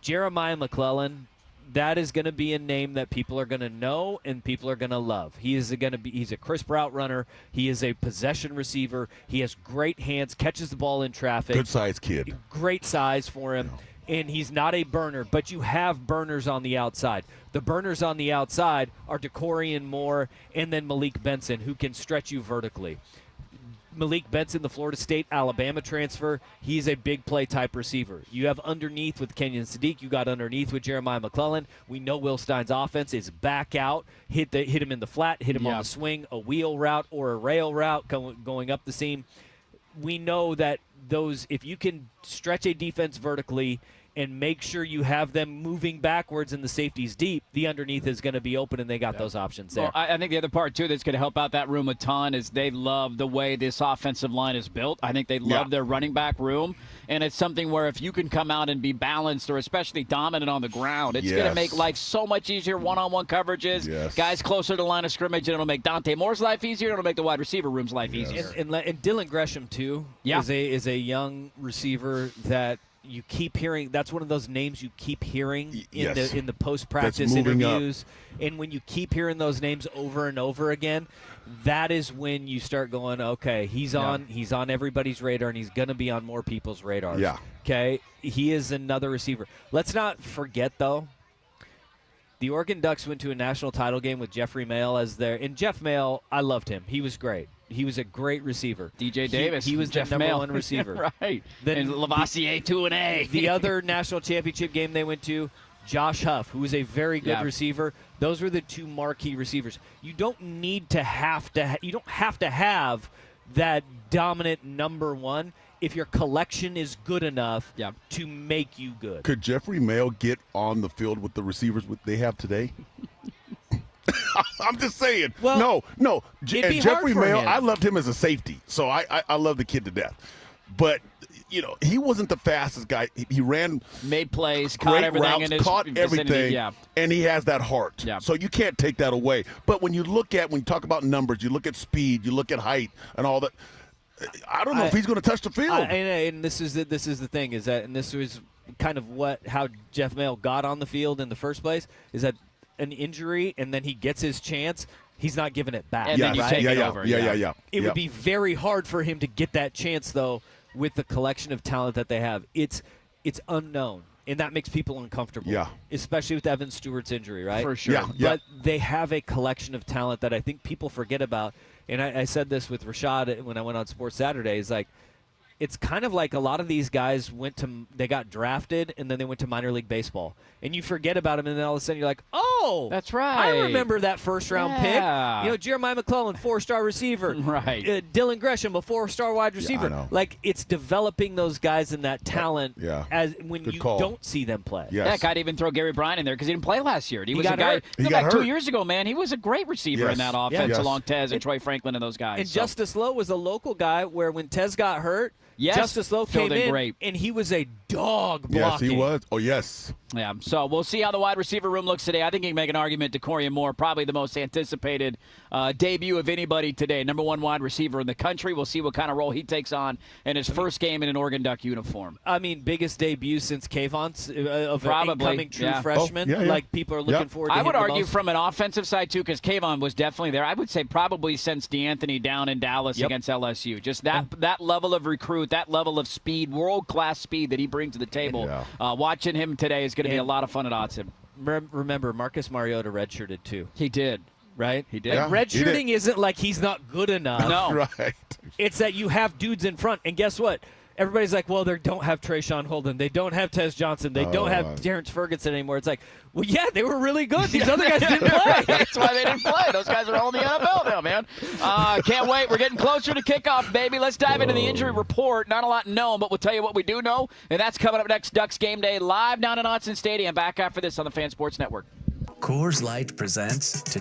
Speaker 4: Jeremiah McClellan, that is going to be a name that people are going to know and people are going to love. He's a crisp route runner. He is a possession receiver. He has great hands, catches the ball in traffic.
Speaker 3: Good size kid.
Speaker 4: Great size for him. And he's not a burner, but you have burners on the outside. The burners on the outside are DeCorian Moore and then Malik Benson, who can stretch you vertically. Malik Benson, the Florida State, Alabama transfer, he's a big play type receiver. You have underneath with Kenyon Sadiq. You got underneath with Jeremiah McClellan. We know Will Stein's offense is back out. Hit him in the flat, hit him on the swing, a wheel route or a rail route going up the seam. We know that if you can stretch a defense vertically and make sure you have them moving backwards and the safety's deep, the underneath is going to be open, and they got those options there.
Speaker 2: Well, I think the other part, too, that's going to help out that room a ton is they love the way this offensive line is built. I think they love their running back room, and it's something where if you can come out and be balanced or especially dominant on the ground, it's going to make life so much easier, one-on-one coverages, guys closer to the line of scrimmage, and it'll make Dante Moore's life easier, and it'll make the wide receiver room's life easier.
Speaker 4: And Dylan Gresham, too, is a young receiver that you keep hearing. That's one of those names you keep hearing in the post-practice interviews. And when you keep hearing those names over and over again, that is when you start going, okay, he's on everybody's radar, and he's going to be on more people's radars.
Speaker 3: Yeah.
Speaker 4: Okay? He is another receiver. Let's not forget, though, the Oregon Ducks went to a national title game with Jeffrey Mail as their – and Jeff Mail, I loved him. He was great. He was a great receiver.
Speaker 2: DJ Davis.
Speaker 4: He was
Speaker 2: Jeff
Speaker 4: the number
Speaker 2: Mail.
Speaker 4: one receiver.
Speaker 2: Right.
Speaker 4: Then
Speaker 2: and Lavoisier, 2-A.
Speaker 4: The other national championship game they went to, Josh Huff, who was a very good receiver. Those were the two marquee receivers. You don't need to you don't have to have that dominant number one if your collection is good enough to make you good.
Speaker 3: Could Jeffrey Mail get on the field with the receivers they have today? I'm just saying.
Speaker 4: Well,
Speaker 3: no.
Speaker 4: It'd be
Speaker 3: Jeffrey
Speaker 4: hard for
Speaker 3: Mail,
Speaker 4: him.
Speaker 3: I loved him as a safety, so I love the kid to death. But he wasn't the fastest guy. He ran,
Speaker 2: made plays,
Speaker 3: great
Speaker 2: caught everything
Speaker 3: routes,
Speaker 2: in his
Speaker 3: caught everything,
Speaker 2: vicinity.
Speaker 3: and he has that heart.
Speaker 2: Yeah.
Speaker 3: So you can't take that away. But when you talk about numbers, you look at speed, you look at height, and all that. I don't know if he's going to touch the field.
Speaker 4: And this is the thing is that, and this was kind of how Jeff Mail got on the field in the first place, is that an injury and then he gets his chance, he's not giving it back.
Speaker 2: And then you take it over.
Speaker 3: Yeah.
Speaker 4: It would be very hard for him to get that chance, though, with the collection of talent that they have. It's unknown, and that makes people uncomfortable.
Speaker 3: Yeah.
Speaker 4: Especially with Evan Stewart's injury, right?
Speaker 2: For sure.
Speaker 3: Yeah, yeah.
Speaker 4: But they have a collection of talent that I think people forget about. And I said this with Rashad when I went on Sports Saturday. Is like, it's kind of like a lot of these guys they got drafted and then they went to minor league baseball, and you forget about them, and then all of a sudden you're like, oh,
Speaker 2: that's right.
Speaker 4: I remember that first round pick. Jeremiah McClellan, 4-star receiver.
Speaker 2: Right.
Speaker 4: Dylan Gresham, a 4-star wide receiver.
Speaker 3: I know.
Speaker 4: Like, it's developing those guys and that talent as when
Speaker 3: Good
Speaker 4: you
Speaker 3: call.
Speaker 4: don't see them play.
Speaker 3: Yes.
Speaker 2: Heck, I'd even throw Gary Bryant in there because he didn't play last year. He was
Speaker 4: got
Speaker 2: a guy.
Speaker 4: hurt.
Speaker 3: He
Speaker 2: Go
Speaker 3: got
Speaker 2: back 2
Speaker 3: hurt.
Speaker 2: years ago, man. He was a great receiver in that offense,
Speaker 3: Yes.
Speaker 2: along Tez and Troy Franklin and those guys.
Speaker 4: And Justice Lowe was a local guy where when Tez got hurt, Justice Lowe came in
Speaker 2: great.
Speaker 4: and he was a dog blocking.
Speaker 3: Yes, he was. Oh, yes.
Speaker 2: Yeah, so we'll see how the wide receiver room looks today. I think you can make an argument DeCorian Moore, probably the most anticipated debut of anybody today. Number 1 wide receiver in the country. We'll see what kind of role he takes on in his first game in an Oregon Duck uniform.
Speaker 4: I mean, biggest debut since Kayvon's of
Speaker 2: Probably,
Speaker 4: an incoming true
Speaker 2: yeah.
Speaker 4: freshman.
Speaker 3: Oh, yeah.
Speaker 4: Like, people are looking forward to
Speaker 2: I
Speaker 4: him
Speaker 2: would
Speaker 4: the
Speaker 2: argue
Speaker 4: most.
Speaker 2: from an offensive side, too, because Kayvon was definitely there. I would say probably since DeAnthony down in Dallas against LSU. Just that level of recruit, that level of speed, world-class speed that he brings to the table. Watching him today is going to be a lot of fun at Autzen.
Speaker 4: Remember, Marcus Mariota redshirted, too.
Speaker 2: He did.
Speaker 4: Right?
Speaker 2: He did.
Speaker 4: Like, redshirting isn't like he's not good enough.
Speaker 2: No.
Speaker 3: Right.
Speaker 4: It's that you have dudes in front. And guess what? Everybody's like, well, they don't have Trayshawn Holden. They don't have Tez Johnson. They don't have Terrence Ferguson anymore. It's like, well, yeah, they were really good. These other guys didn't play.
Speaker 2: That's why they didn't play. Those guys are all in the NFL now, man. Can't wait. We're getting closer to kickoff, baby. Let's dive into the injury report. Not a lot known, but we'll tell you what we do know. And that's coming up next. Ducks Game Day live down in Autzen Stadium. Back after this on the Fan Sports Network.
Speaker 13: Coors Light presents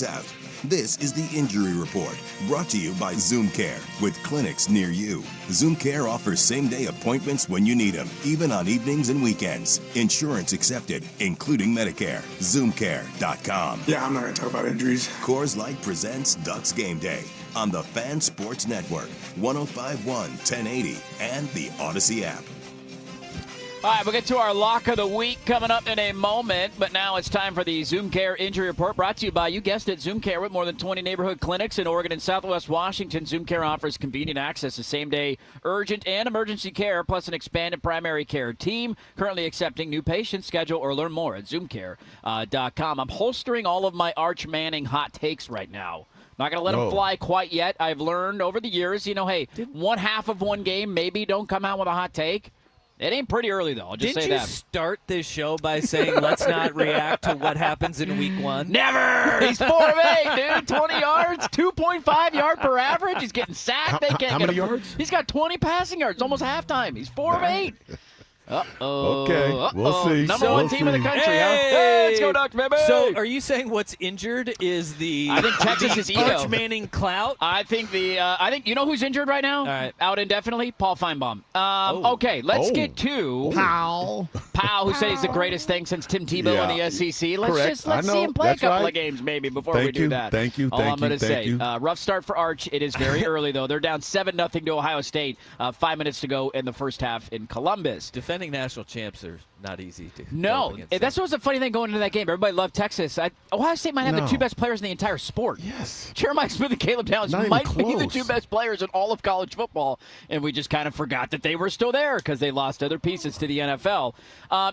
Speaker 1: Out. This is the Injury Report, brought to you by Zoom Care, with clinics near you. Zoom Care offers same-day appointments when you need them, even on evenings and weekends. Insurance accepted, including Medicare. ZoomCare.com.
Speaker 14: Yeah, I'm not going to talk about injuries.
Speaker 1: Coors Light presents Ducks Game Day on the Fan Sports Network, 105.1, 1080, and the Odyssey app.
Speaker 2: All right, we'll get to our lock of the week coming up in a moment, but now it's time for the Zoom Care Injury Report, brought to you by, you guessed it, Zoom Care. With more than 20 neighborhood clinics in Oregon and Southwest Washington, Zoom Care offers convenient access to same-day urgent and emergency care, plus an expanded primary care team, currently accepting new patients. Schedule or learn more at zoomcare.com. I'm holstering all of my Arch Manning hot takes right now. Not going to let him fly quite yet. I've learned over the years, hey, one half of one game, maybe don't come out with a hot take. It ain't pretty early, though. I'll just say that.
Speaker 4: Didn't you start this show by saying let's not react to what happens in week one?
Speaker 2: Never! He's 4 of 8, dude. 20 yards, 2.5 yard per average. He's getting sacked.
Speaker 3: How many yards?
Speaker 2: He's got 20 passing yards, almost halftime. He's 4 of 8. Uh-oh.
Speaker 3: Okay, we'll see.
Speaker 2: Number one team in the country, huh? Hey, let's go, Ducks, baby!
Speaker 4: So, are you saying what's injured is
Speaker 2: I think Texas is ego.
Speaker 4: Arch Manning clout?
Speaker 2: I think you know who's injured right now?
Speaker 4: All right.
Speaker 2: Out indefinitely? Paul Feinbaum. Okay, let's get to Powell, who said he's the greatest thing since Tim Tebow in the SEC. Let's see him play a couple of games maybe before we do that.
Speaker 3: Thank you.
Speaker 2: All I'm going to say, rough start for Arch. It is very early, though. They're down 7-0 to Ohio State. 5 minutes to go in the first half in Columbus.
Speaker 4: Defending national champs are not easy to
Speaker 2: No, that's what was the funny thing going into that game. Everybody loved Texas. Ohio State might have the two best players in the entire sport.
Speaker 3: Yes.
Speaker 2: Jeremiah Smith and Caleb Downs might be the two best players in all of college football, and we just kind of forgot that they were still there because they lost other pieces to the NFL.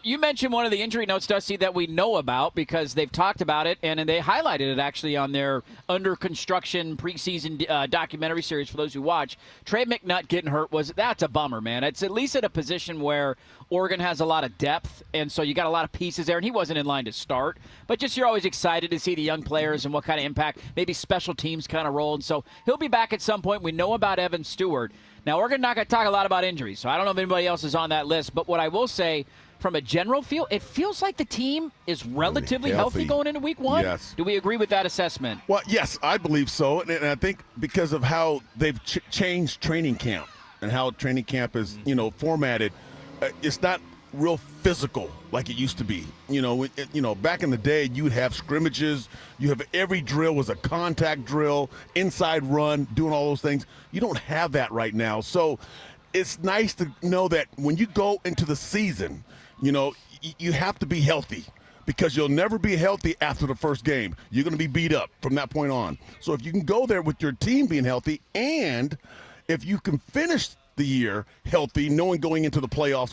Speaker 2: You mentioned one of the injury notes, Dusty, that we know about because they've talked about it, and they highlighted it actually on their under construction preseason documentary series for those who watch. Trey McNutt getting hurt that's a bummer, man. It's at least at a position where Oregon has a lot of depth, and so you got a lot of pieces there, and he wasn't in line to start. But just you're always excited to see the young players and what kind of impact, maybe special teams kind of role. And so he'll be back at some point. We know about Evan Stewart. Now, Oregon not going to talk a lot about injuries, so I don't know if anybody else is on that list. But what I will say, from a general feel, it feels like the team is relatively healthy going into week one.
Speaker 3: Yes.
Speaker 2: Do we agree with that assessment?
Speaker 3: Well, yes, I believe so. And I think because of how they've changed training camp and how training camp is, formatted, it's not real physical like it used to be. Back in the day, you'd have scrimmages. You have every drill was a contact drill, inside run, doing all those things. You don't have that right now. So it's nice to know that when you go into the season, you have to be healthy because you'll never be healthy after the first game. You're going to be beat up from that point on. So if you can go there with your team being healthy, and if you can finish the year healthy, knowing going into the playoffs,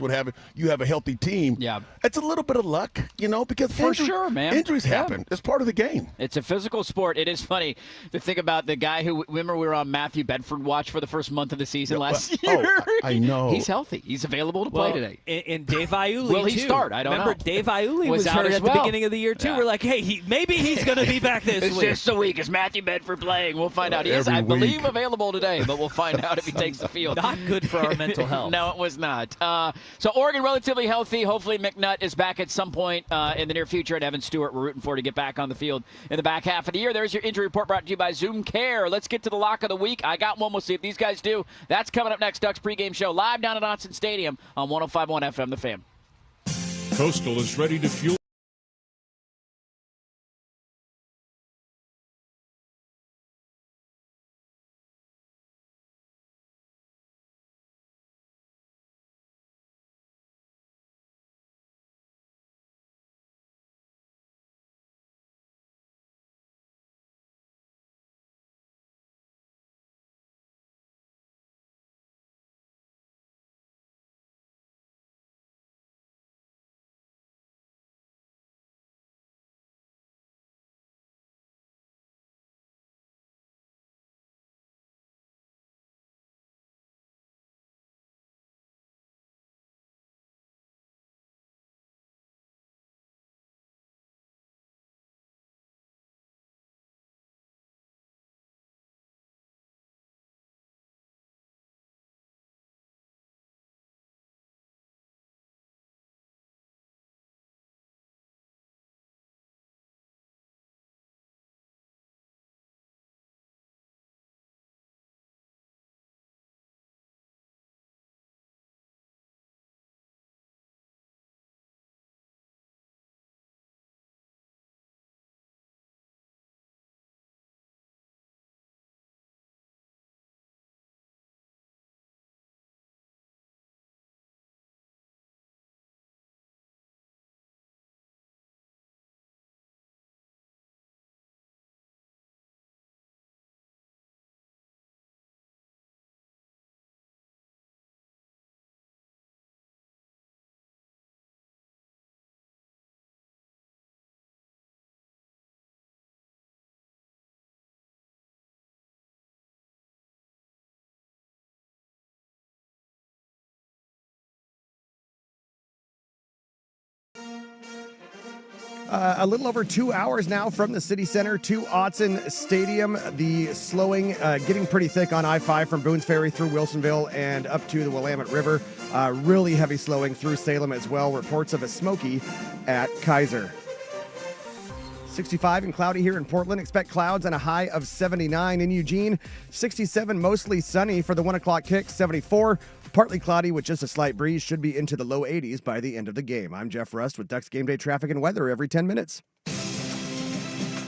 Speaker 3: you have a healthy team.
Speaker 2: Yeah,
Speaker 3: it's a little bit of luck, because
Speaker 2: sure, man,
Speaker 3: injuries happen. It's part of the game.
Speaker 2: It's a physical sport. It is funny to think about the guy who, remember we were on Matthew Bedford watch for the first month of the season last year.
Speaker 3: I know.
Speaker 2: He's healthy. He's available to play today.
Speaker 4: And Dave Iuli,
Speaker 2: will he start? I don't know.
Speaker 4: Remember Dave Iuli was hurt at the beginning of the year too.
Speaker 2: Yeah.
Speaker 4: We're like, hey, maybe he's going to be back this
Speaker 2: it's
Speaker 4: week.
Speaker 2: It's just a week. Is Matthew Bedford playing? We'll find out. He is, I believe, available today, but we'll find out if he takes the field.
Speaker 4: Not good for our mental health.
Speaker 2: No, it was not. So Oregon relatively healthy. Hopefully McNutt is back at some point in the near future. And Evan Stewart, we're rooting for to get back on the field in the back half of the year. There's your injury report brought to you by Zoom Care. Let's get to the lock of the week. I got one. We'll see if these guys do. That's coming up next. Ducks pregame show live down at Autzen Stadium on 105.1 FM The Fan.
Speaker 14: Coastal is ready to fuel
Speaker 7: A little over 2 hours now from the city center to Autzen Stadium. The slowing getting pretty thick on I-5 from Boones Ferry through Wilsonville and up to the Willamette River. Really heavy slowing through Salem as well. Reports of a smoky at Kaiser. 65 and cloudy here in Portland. Expect clouds and a high of 79 in Eugene. 67, mostly sunny for the 1 o'clock kick. 74, partly cloudy with just a slight breeze. Should be into the low 80s by the end of the game. I'm Jeff Rust with Ducks Game Day traffic and weather every 10 minutes.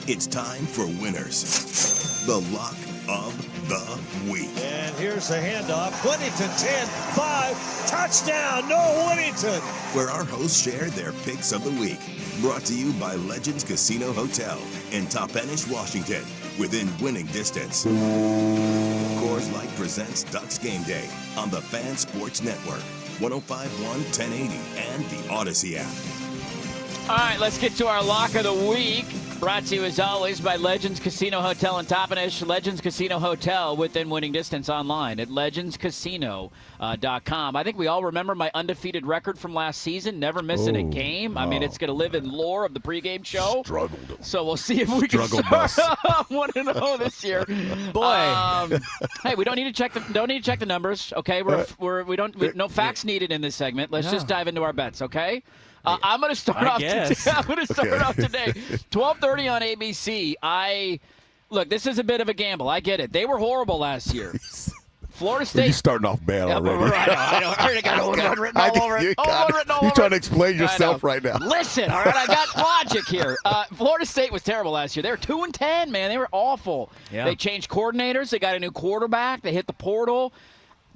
Speaker 1: It's time for winners. The lock of the week.
Speaker 5: And here's the handoff. Whittington 10-5. Touchdown. No Whittington.
Speaker 1: Where our hosts share their picks of the week. Brought to you by Legends Casino Hotel in Toppenish, Washington. Within winning distance. Coors Light presents Ducks Game Day on the Fan Sports Network, 105.1, 1080, and the Odyssey app.
Speaker 2: All right, let's get to our lock of the week. Brought to you, as always, by Legends Casino Hotel in Toppenish. Legends Casino Hotel within winning distance online at legendscasino.com. I think we all remember my undefeated record from last season, never missing a game. I mean, it's going to live in lore of the pregame show.
Speaker 3: Struggled.
Speaker 2: So we'll see if we can start 1-0 this year.
Speaker 4: Boy.
Speaker 2: Hey, we don't need to check the numbers, okay? No facts needed in this segment. Let's just dive into our bets, okay? I'm going to start off today. 12:30 on ABC. Look, this is a bit of a gamble. I get it. They were horrible last year. Florida State.
Speaker 3: You're starting off bad already.
Speaker 2: I know. I already got one written all over it.
Speaker 3: You're trying to explain yourself right now.
Speaker 2: Listen, all right, I got logic here. Florida State was terrible last year. They were 2-10, man. They were awful. Yeah. They changed coordinators. They got a new quarterback. They hit the portal.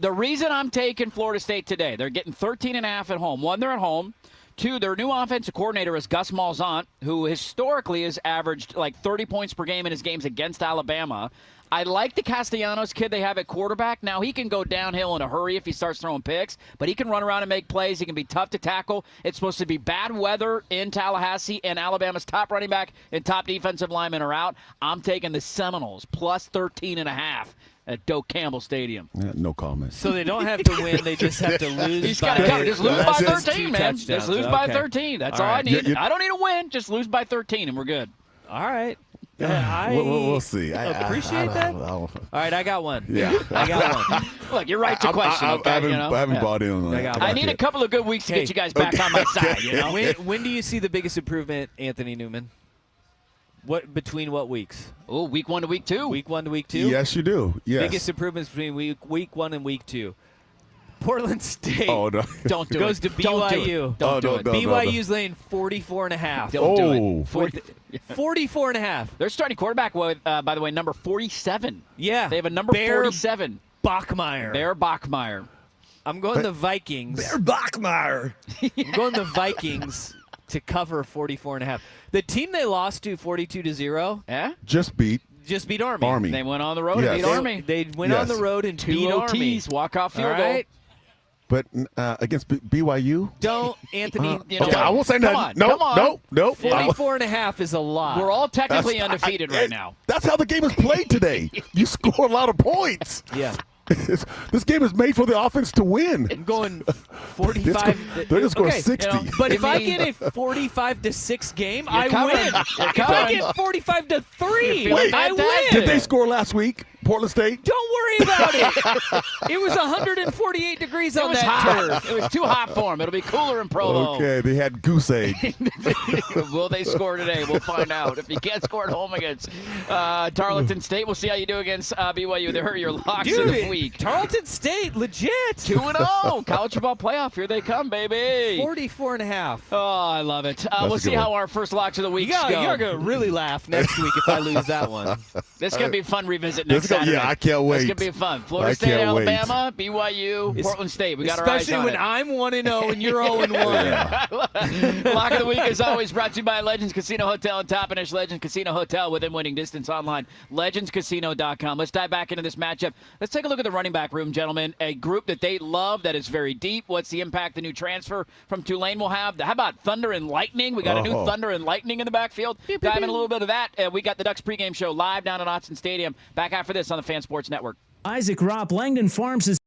Speaker 2: The reason I'm taking Florida State today, they're getting 13.5 at home. One, they're at home. Two, their new offensive coordinator is Gus Malzahn, who historically has averaged like 30 points per game in his games against Alabama. I like the Castellanos kid they have at quarterback. Now, he can go downhill in a hurry if he starts throwing picks, but he can run around and make plays. He can be tough to tackle. It's supposed to be bad weather in Tallahassee, and Alabama's top running back and top defensive linemen are out. I'm taking the Seminoles, plus 13.5. At Doak Campbell Stadium.
Speaker 3: Yeah, no comment.
Speaker 4: So they don't have to win; they just have to lose.
Speaker 2: He's got to cover. Just lose by 13, man. Just lose by 13. That's all I need. I don't need a win. Just lose by 13, and we're good.
Speaker 4: All right.
Speaker 3: We'll see.
Speaker 4: Appreciate that. All right, I got one.
Speaker 3: Yeah,
Speaker 4: I got one.
Speaker 2: Look, you're right to question.
Speaker 3: I haven't bought in on that.
Speaker 2: I need a couple of good weeks to get you guys back on my side. You know?
Speaker 4: When do you see the biggest improvement, Anthony Newman? Between what weeks?
Speaker 2: Oh, week 1 to week 2.
Speaker 4: Week 1 to week 2?
Speaker 3: Yes, you do. Yes.
Speaker 4: Biggest improvements between week 1 and week 2. Portland State
Speaker 2: don't do
Speaker 4: goes
Speaker 2: it.
Speaker 4: to BYU.
Speaker 2: Don't do it.
Speaker 4: BYU's laying 44.5.
Speaker 2: Don't do it.
Speaker 4: 44.5.
Speaker 2: They're starting quarterback with, by the way, number 47.
Speaker 4: Yeah.
Speaker 2: They have a number 47.
Speaker 4: Bachmeier.
Speaker 2: Bear Bachmeier.
Speaker 4: I'm going the Vikings.
Speaker 7: Bear Bachmeier.
Speaker 4: I'm going the Vikings to cover 44.5. The team they lost to 42-0.
Speaker 2: Yeah?
Speaker 3: Just beat
Speaker 4: Army.
Speaker 2: They went on the road and beat Army.
Speaker 4: They went on the road and beat Army.
Speaker 2: Walk-off field goal.
Speaker 3: But against BYU?
Speaker 4: Don't, Anthony.
Speaker 3: I won't say nothing. No.
Speaker 4: 44.5 is a lot.
Speaker 2: We're all technically undefeated right now.
Speaker 3: That's how the game is played today. You score a lot of points.
Speaker 4: Yeah.
Speaker 3: This game is made for the offense to win.
Speaker 4: I'm going 45.
Speaker 3: They're going to score 60.
Speaker 4: But if I get a 45-6 game, I win. If I get 45-3, I win.
Speaker 3: Did they score last week? Portland State?
Speaker 4: Don't worry about it. It was 148 degrees on that turf.
Speaker 2: It was too hot for them. It'll be cooler in Provo.
Speaker 3: Okay, they had goose egg.
Speaker 2: Will they score today? We'll find out. If you can't score at home against Tarleton State, we'll see how you do against BYU. They're your locks of the week.
Speaker 4: Tarleton State, legit.
Speaker 2: 2-0. College football playoff. Here they come, baby.
Speaker 4: 44.5.
Speaker 2: Oh, I love it. We'll see how our first locks of the week go.
Speaker 4: You're going to really laugh next week if I lose that one.
Speaker 2: This is going to be a fun revisit next Saturday.
Speaker 3: Yeah, I can't wait.
Speaker 2: It's going to be fun. Florida State, Alabama, BYU, Portland State. We got our eyes on
Speaker 4: it. Especially when I'm 1-0 and you're 0-1.
Speaker 2: Lock of the week, as always, brought to you by Legends Casino Hotel in Toppenish. Legends Casino Hotel within winning distance online. LegendsCasino.com. Let's dive back into this matchup. Let's take a look at the running back room, gentlemen. A group that they love that is very deep. What's the impact the new transfer from Tulane will have? How about Thunder and Lightning? We got a new Thunder and Lightning in the backfield. Dive in a little bit of that. We got the Ducks pregame show live down at Autzen Stadium. Back after this on the Fan Sports Network.
Speaker 15: Isaac Ropp, Langdon Farms is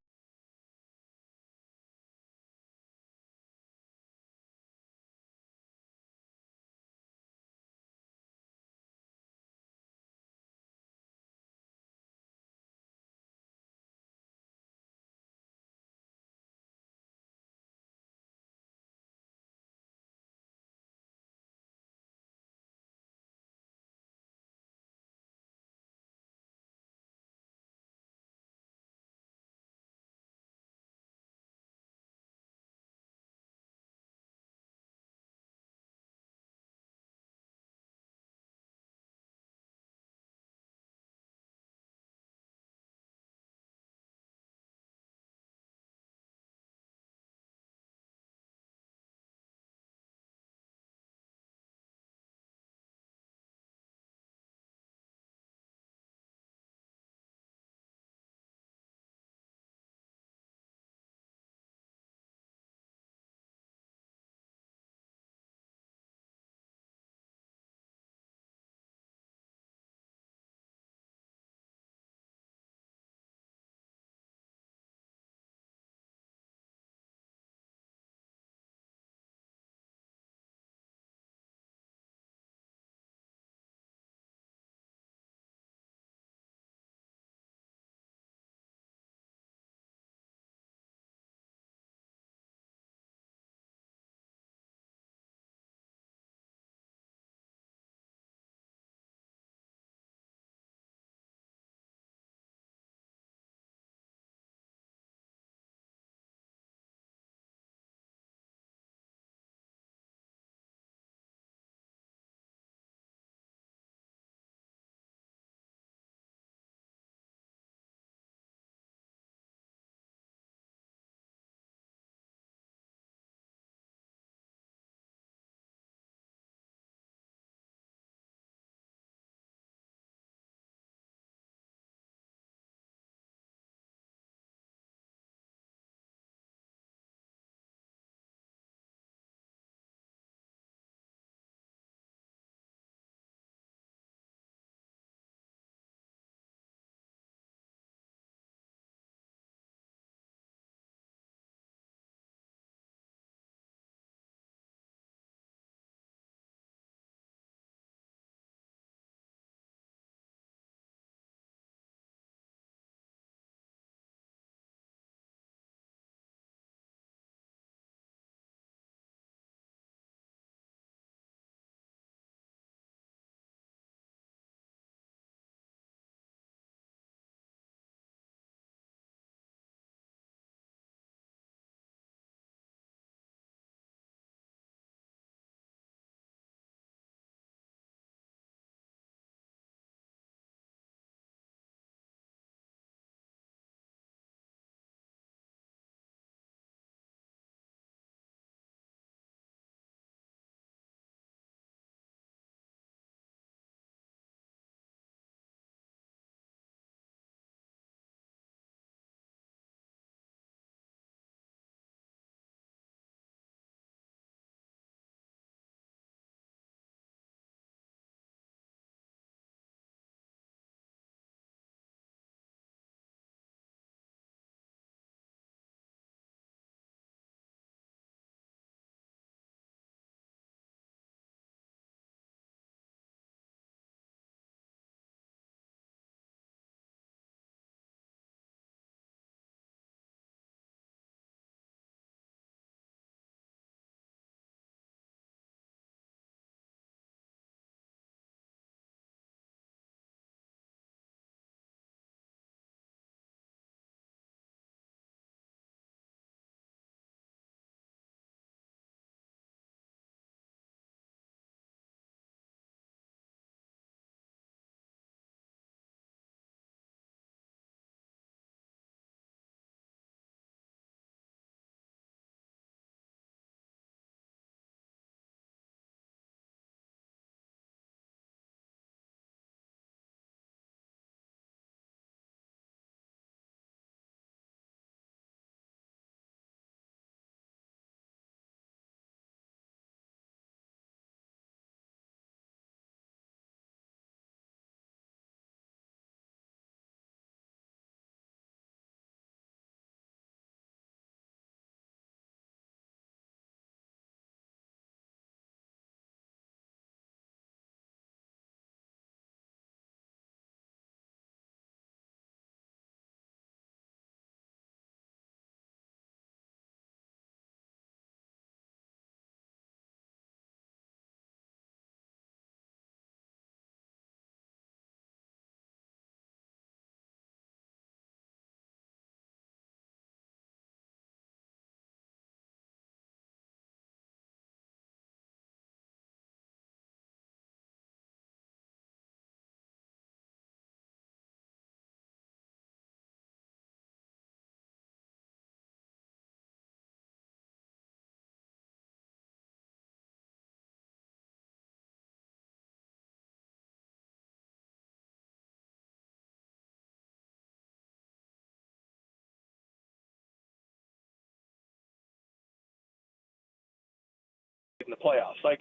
Speaker 16: playoffs. Like,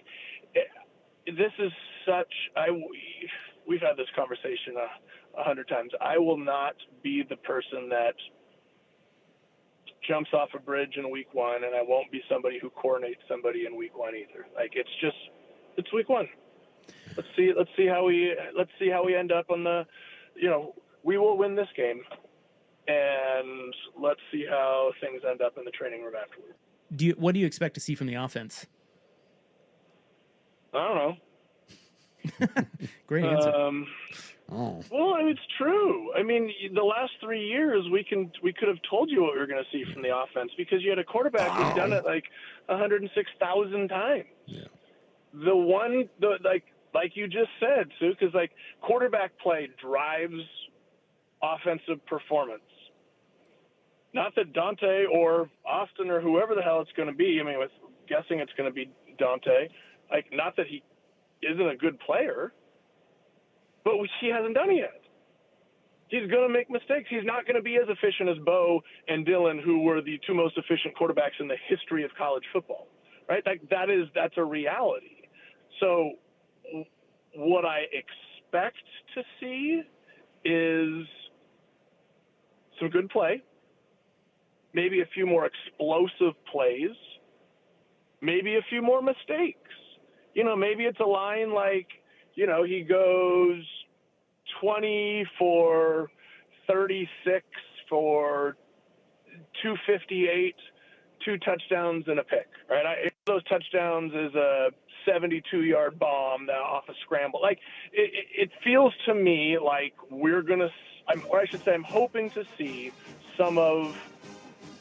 Speaker 16: this is such. We've had this conversation 100 times. I will not be the person that jumps off a bridge in week one, and I won't be somebody who coordinates somebody in week one either. Like, it's week one. Let's see how we end up on the, we will win this game, and let's see how things end up in the training room afterwards.
Speaker 17: What do you expect to see from the offense?
Speaker 16: I don't know.
Speaker 17: Great answer.
Speaker 16: Well, I mean, it's true. I mean, the last 3 years, we could have told you what we were going to see from the offense because you had a quarterback who's done it like 106,000 times.
Speaker 18: Yeah.
Speaker 16: Like you just said, Sue, because like quarterback play drives offensive performance. Not that Dante or Austin or whoever the hell it's going to be. I mean, with guessing it's going to be Dante. Like, not that he isn't a good player, but he hasn't done it yet. He's going to make mistakes. He's not going to be as efficient as Bo and Dylan, who were the two most efficient quarterbacks in the history of college football, right? That's a reality. So what I expect to see is some good play, maybe a few more explosive plays, maybe a few more mistakes. Maybe it's a line like, he goes 20 for 36 for 258, 2 touchdowns and a pick, right? Those touchdowns is a 72-yard bomb off a scramble. Like, it feels to me like I'm hoping to see some of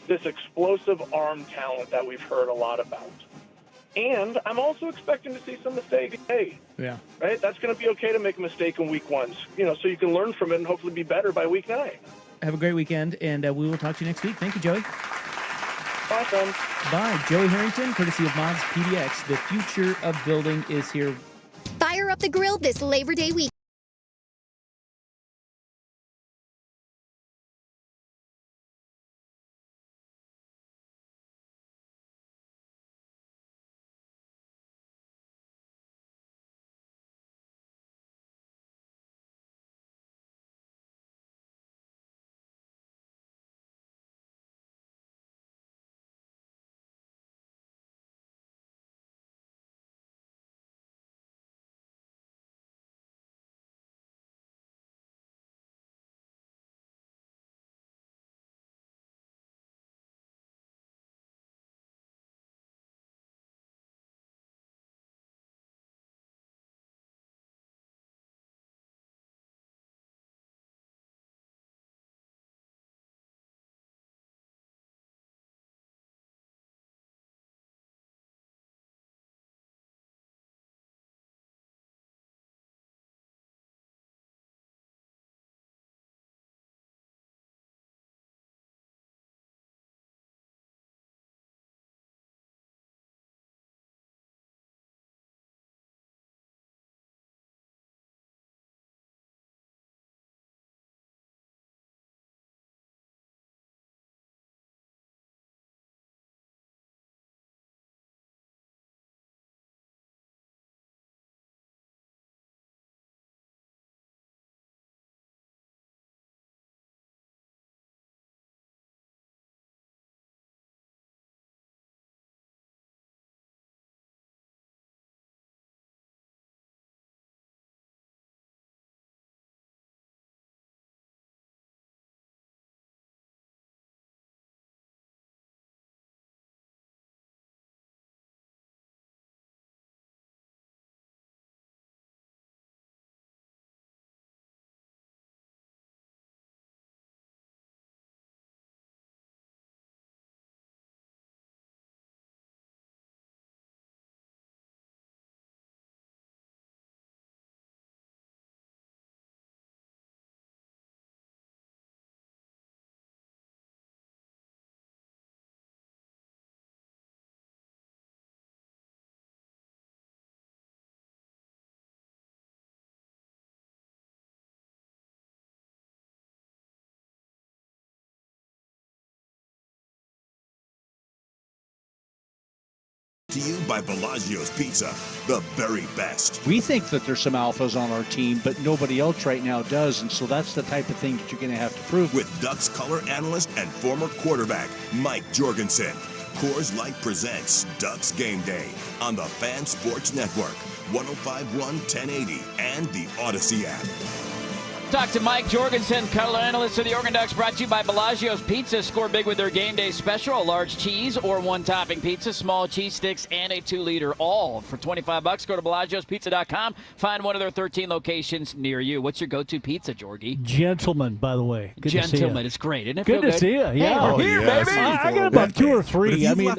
Speaker 16: this explosive arm talent that we've heard a lot about. And I'm also expecting to see some mistakes. Hey,
Speaker 17: yeah,
Speaker 16: right? That's going to be okay to make a mistake in week one, so you can learn from it and hopefully be better by week 9.
Speaker 17: Have a great weekend, and we will talk to you next week. Thank you, Joey.
Speaker 16: Awesome.
Speaker 17: Bye. Joey Harrington, courtesy of Mods PDX. The future of building is here.
Speaker 19: Fire up the grill this Labor Day week.
Speaker 1: to you by Bellagio's Pizza, the very best.
Speaker 18: We think that there's some alphas on our team, but nobody else right now does, and so that's the type of thing that you're going to have to prove.
Speaker 1: With Ducks color analyst and former quarterback Mike Jorgensen, Coors Light presents Ducks Game Day on the Fan Sports Network, 105.1 1080, and the Odyssey app.
Speaker 2: Talk to Mike Jorgensen, color analyst of the Oregon Ducks, brought to you by Bellagio's Pizza. Score big with their game day special, a large cheese or one-topping pizza, small cheese sticks, and a 2-liter, all for $25. Go to Bellagio'sPizza.com. Find one of their 13 locations near you. What's your go-to pizza, Jorgie?
Speaker 20: Gentleman, by the way. Good to see you.
Speaker 2: Gentleman, it's great. Isn't it?
Speaker 20: Good to see you. Yeah.
Speaker 2: Hey, we're here, baby.
Speaker 20: I got about 2 or 3. I mean,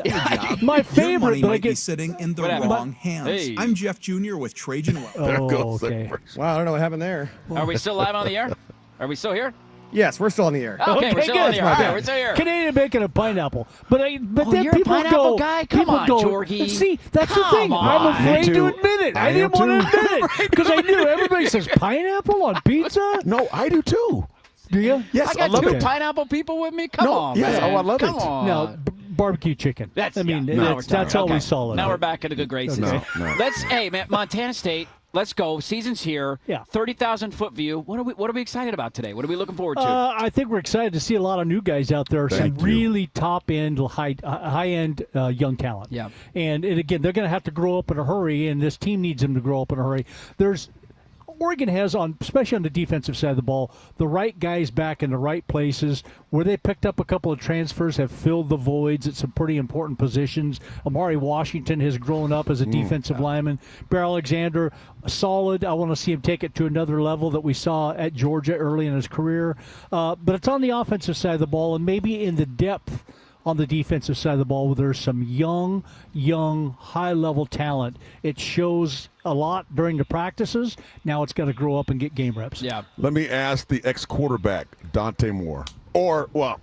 Speaker 20: my favorite, but I
Speaker 9: might be
Speaker 20: get
Speaker 9: sitting in the
Speaker 2: What
Speaker 9: wrong hands.
Speaker 2: Hey.
Speaker 9: I'm Jeff Jr. with Trajan Well.
Speaker 20: Oh, okay.
Speaker 7: Wow, I don't know what happened there.
Speaker 2: Are we still live on the air? Are we still here?
Speaker 7: Yes, we're still on the air.
Speaker 2: Okay, we're still on the air. All right, we're still here.
Speaker 20: Canadian bacon and pineapple. But then
Speaker 2: you're a
Speaker 20: people
Speaker 2: pineapple
Speaker 20: go,
Speaker 2: guy? Come
Speaker 20: people
Speaker 2: on,
Speaker 20: go,
Speaker 2: Jorgie.
Speaker 20: See, that's
Speaker 2: Come
Speaker 20: the thing. I'm
Speaker 2: on.
Speaker 20: afraid
Speaker 3: Me
Speaker 20: to
Speaker 3: too.
Speaker 20: admit it. I
Speaker 3: I
Speaker 20: didn't
Speaker 3: am
Speaker 20: want to
Speaker 3: too.
Speaker 20: admit it because I knew everybody says pineapple on pizza.
Speaker 3: No, I do too.
Speaker 20: Do you?
Speaker 3: Yes,
Speaker 2: I got
Speaker 3: love
Speaker 2: two
Speaker 3: it.
Speaker 2: pineapple people with me? Come on,
Speaker 3: yes,
Speaker 2: man.
Speaker 3: I love
Speaker 2: Come
Speaker 3: it.
Speaker 2: on.
Speaker 20: No, barbecue chicken.
Speaker 2: That's,
Speaker 20: I mean,
Speaker 2: yeah, now we're
Speaker 20: that's
Speaker 2: talking.
Speaker 20: always solid.
Speaker 2: Now we're back in the good graces.
Speaker 3: No.
Speaker 2: Hey, man, Montana State. Let's go. Season's here.
Speaker 20: Yeah.
Speaker 2: 30,000-foot view. What are we excited about today? What are we looking forward to?
Speaker 20: I think we're excited to see a lot of new guys out there.
Speaker 3: Thank
Speaker 20: some
Speaker 3: you.
Speaker 20: really top-end, high-end young talent.
Speaker 2: Yeah.
Speaker 20: And again, they're going to have to grow up in a hurry, and this team needs them to grow up in a hurry. Oregon has, especially on the defensive side of the ball, the right guys back in the right places. Where they picked up a couple of transfers, have filled the voids at some pretty important positions. Amari Washington has grown up as a defensive lineman. Bear Alexander, solid. I want to see him take it to another level that we saw at Georgia early in his career. But it's on the offensive side of the ball, and maybe in the depth on the defensive side of the ball where there's some young, high-level talent. It shows a lot during the practices. Now it's got to grow up and get game reps.
Speaker 2: Yeah.
Speaker 3: Let me ask the ex-quarterback, Dante Moore. Or, well,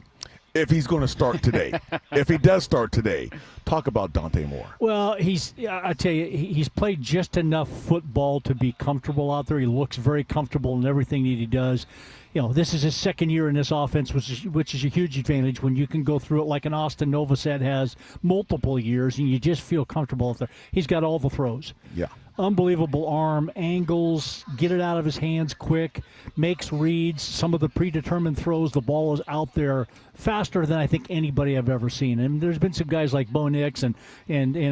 Speaker 3: if he's going to start today. If he does start today, talk about Dante Moore.
Speaker 20: Well, I tell you, he's played just enough football to be comfortable out there. He looks very comfortable in everything that he does. You know, this is his second year in this offense, which is a huge advantage when you can go through it like an Austin Novosad has multiple years, and you just feel comfortable out there. He's got all the throws.
Speaker 3: Yeah.
Speaker 20: Unbelievable arm, angles, get it out of his hands quick, makes reads, some of the predetermined throws, the ball is out there faster than I think anybody I've ever seen. And there's been some guys like Bo Nix and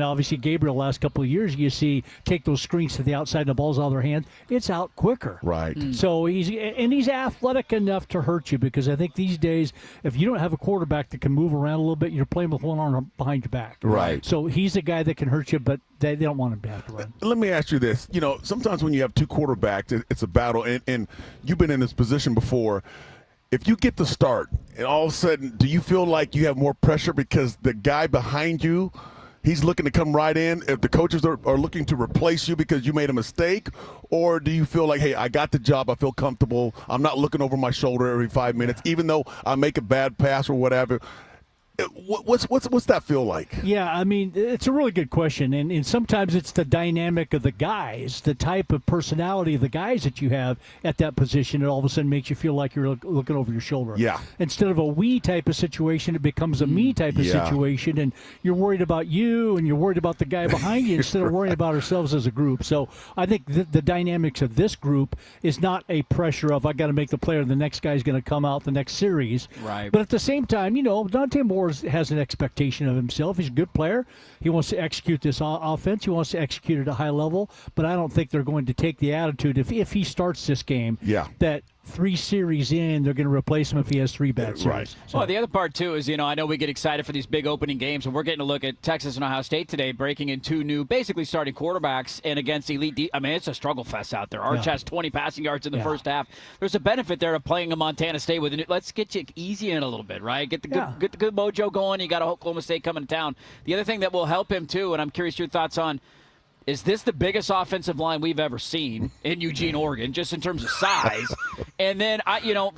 Speaker 20: obviously Gabriel last couple of years you see take those screens to the outside and the ball's out of their hands. It's out quicker.
Speaker 3: Right.
Speaker 20: So he's athletic enough to hurt you because I think these days if you don't have a quarterback that can move around a little bit, you're playing with one arm behind your back.
Speaker 3: Right.
Speaker 20: So he's a guy that can hurt you, but they don't want him to have to run.
Speaker 3: Let me ask you this. You know, sometimes when you have two quarterbacks, it's a battle, and you've been in this position before. If you get the start, and all of a sudden, do you feel like you have more pressure because the guy behind you, he's looking to come right in? If the coaches are looking to replace you because you made a mistake, or do you feel like, hey, I got the job, I feel comfortable, I'm not looking over my shoulder every 5 minutes, even though I make a bad pass or whatever? What's that feel like?
Speaker 20: Yeah, I mean, it's a really good question, and sometimes it's the dynamic of the guys, the type of personality of the guys that you have at that position, and all of a sudden makes you feel like you're looking over your shoulder.
Speaker 3: Yeah.
Speaker 20: Instead of a we type of situation, it becomes a me type of situation, and you're worried about you, and you're worried about the guy behind you instead of worrying about ourselves as a group. So I think the dynamics of this group is not a pressure of I got to make the play or the next guy's going to come out the next series.
Speaker 2: Right.
Speaker 20: But at the same time, you know, Dante Moore has an expectation of himself. He's a good player. He wants to execute this offense. He wants to execute at a high level. But I don't think they're going to take the attitude if he starts this game that 3 series in, they're going to replace him if he has 3 bad series.
Speaker 3: Right.
Speaker 20: So.
Speaker 2: Well, the other part, too, is, you know, I know we get excited for these big opening games, and we're getting to look at Texas and Ohio State today, breaking in 2 new, basically starting quarterbacks, and against elite. I mean, it's a struggle fest out there. Arch has 20 passing yards in the first half. There's a benefit there of playing in Montana State with let's get you easy in a little bit, right? Get the good mojo going. You got Oklahoma State coming to town. The other thing that will help him, too, and I'm curious your thoughts on, is this the biggest offensive line we've ever seen in Eugene, Oregon, just in terms of size? And then,